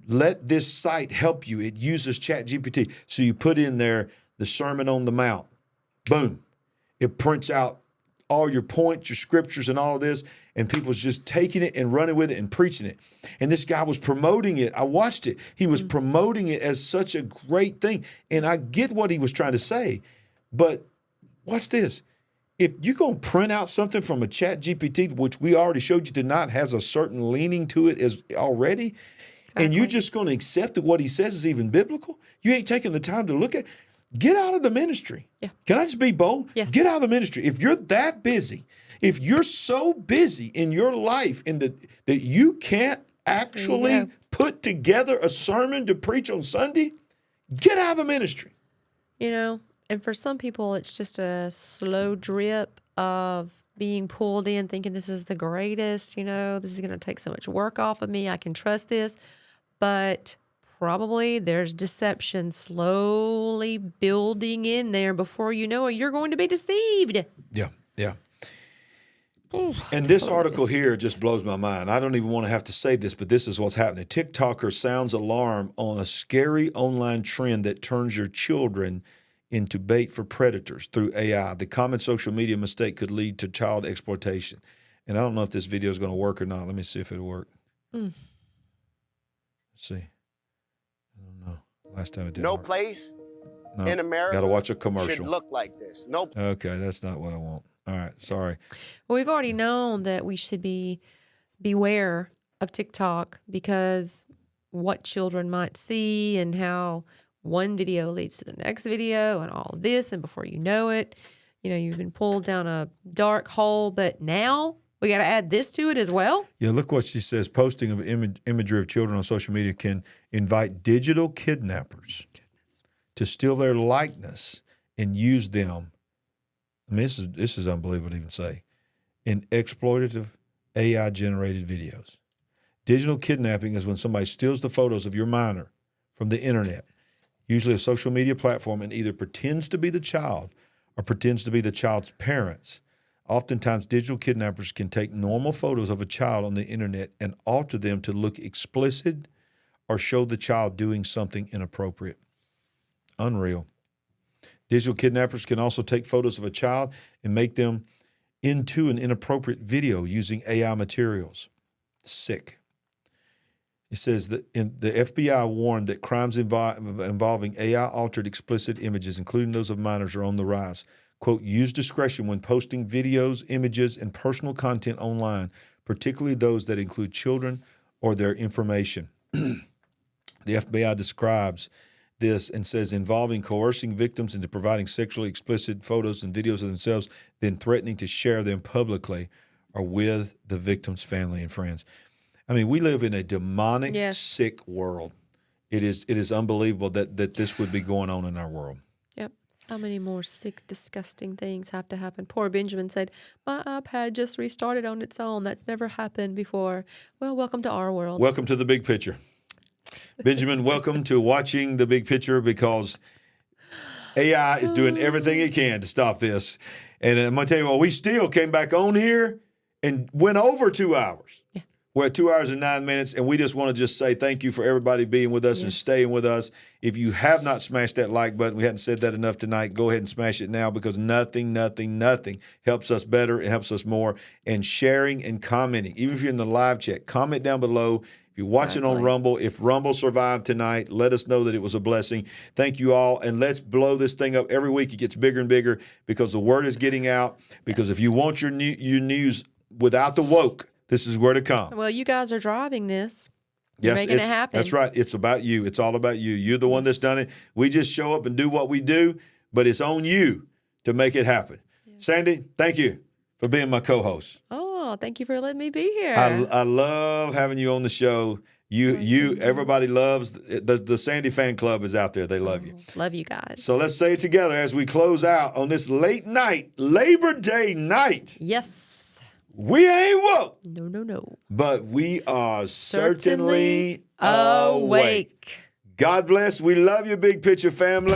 Let this site help you. It uses ChatGPT. So you put in there the Sermon on the Mount. Boom. It prints out all your points, your scriptures, and all of this, and people's just taking it and running with it and preaching it. And this guy was promoting it. I watched it. He was promoting it as such a great thing. And I get what he was trying to say, but watch this. If you're going to print out something from a ChatGPT, which we already showed you tonight has a certain leaning to it as already, and you're just going to accept that what he says is even biblical, you ain't taking the time to look at. Get out of the ministry. Yeah. Can I just be bold? Yes. Get out of the ministry. If you're that busy, if you're so busy in your life that you can't actually put together a sermon to preach on Sunday, get out of the ministry. You know, and for some people, it's just a slow drip of being pulled in, thinking this is the greatest, this is going to take so much work off of me. I can trust this. But probably there's deception slowly building in there. Before you know it, you're going to be deceived. Yeah, yeah. And this article here just blows my mind. I don't even want to have to say this, but this is what's happening. TikToker sounds alarm on a scary online trend that turns your children into bait for predators through AI. The common social media mistake could lead to child exploitation. And I don't know if this video is going to work or not. Let me see if it'll work. Let's see. I don't know. Last time it didn't work. Place in America got to watch a commercial. should look like this. Nope. Okay, that's not what I want. All right, sorry. Well, we've already known that we should beware of TikTok because what children might see and how one video leads to the next video and all of this, and before you know it, you've been pulled down a dark hole. But now we got to add this to it as well. Yeah, look what she says. Posting of imagery of children on social media can invite digital kidnappers to steal their likeness and use them. I mean, this is unbelievable to even say. In exploitative AI-generated videos. Digital kidnapping is when somebody steals the photos of your minor from the internet, usually a social media platform, and either pretends to be the child or pretends to be the child's parents. Oftentimes, digital kidnappers can take normal photos of a child on the internet and alter them to look explicit or show the child doing something inappropriate. Unreal. Digital kidnappers can also take photos of a child and make them into an inappropriate video using AI materials. Sick. It says that the FBI warned that crimes involving AI-altered explicit images, including those of minors, are on the rise. Quote, use discretion when posting videos, images, and personal content online, particularly those that include children or their information. The FBI describes this and says involving coercing victims into providing sexually explicit photos and videos of themselves, then threatening to share them publicly or with the victim's family and friends. I mean, we live in a demonic, sick world. It is unbelievable that this would be going on in our world. Yep. How many more sick, disgusting things have to happen? Poor Benjamin said, my iPad just restarted on its own. That's never happened before. Well, welcome to our world. Welcome to the big picture. Benjamin, welcome to watching the big picture, because AI is doing everything it can to stop this. And I'm going to tell you what, we still came back on here and went over 2 hours. Yeah. We're at 2 hours and 9 minutes, and we just want to just say thank you for everybody being with us and staying with us. If you have not smashed that like button, we hadn't said that enough tonight, go ahead and smash it now, because nothing helps us better. It helps us more. And sharing and commenting, even if you're in the live chat, comment down below. If you're watching on Rumble, if Rumble survived tonight, let us know that it was a blessing. Thank you all, and let's blow this thing up. Every week it gets bigger and bigger, because the word is getting out. Because if you want your news without the woke, this is where to come. Well, you guys are driving this. You're making it happen. That's right. It's about you. It's all about you. You're the one that's done it. We just show up and do what we do, but it's on you to make it happen. Yes. Sandy, thank you for being my co-host. Oh, thank you for letting me be here. I love having you on the show. Everybody loves the Sandy fan club is out there. They love you. Love you guys. So let's say it together as we close out on this late night, Labor Day night. Yes. We ain't woke. No. But we are certainly awake. God bless. We love you, Big Picture family.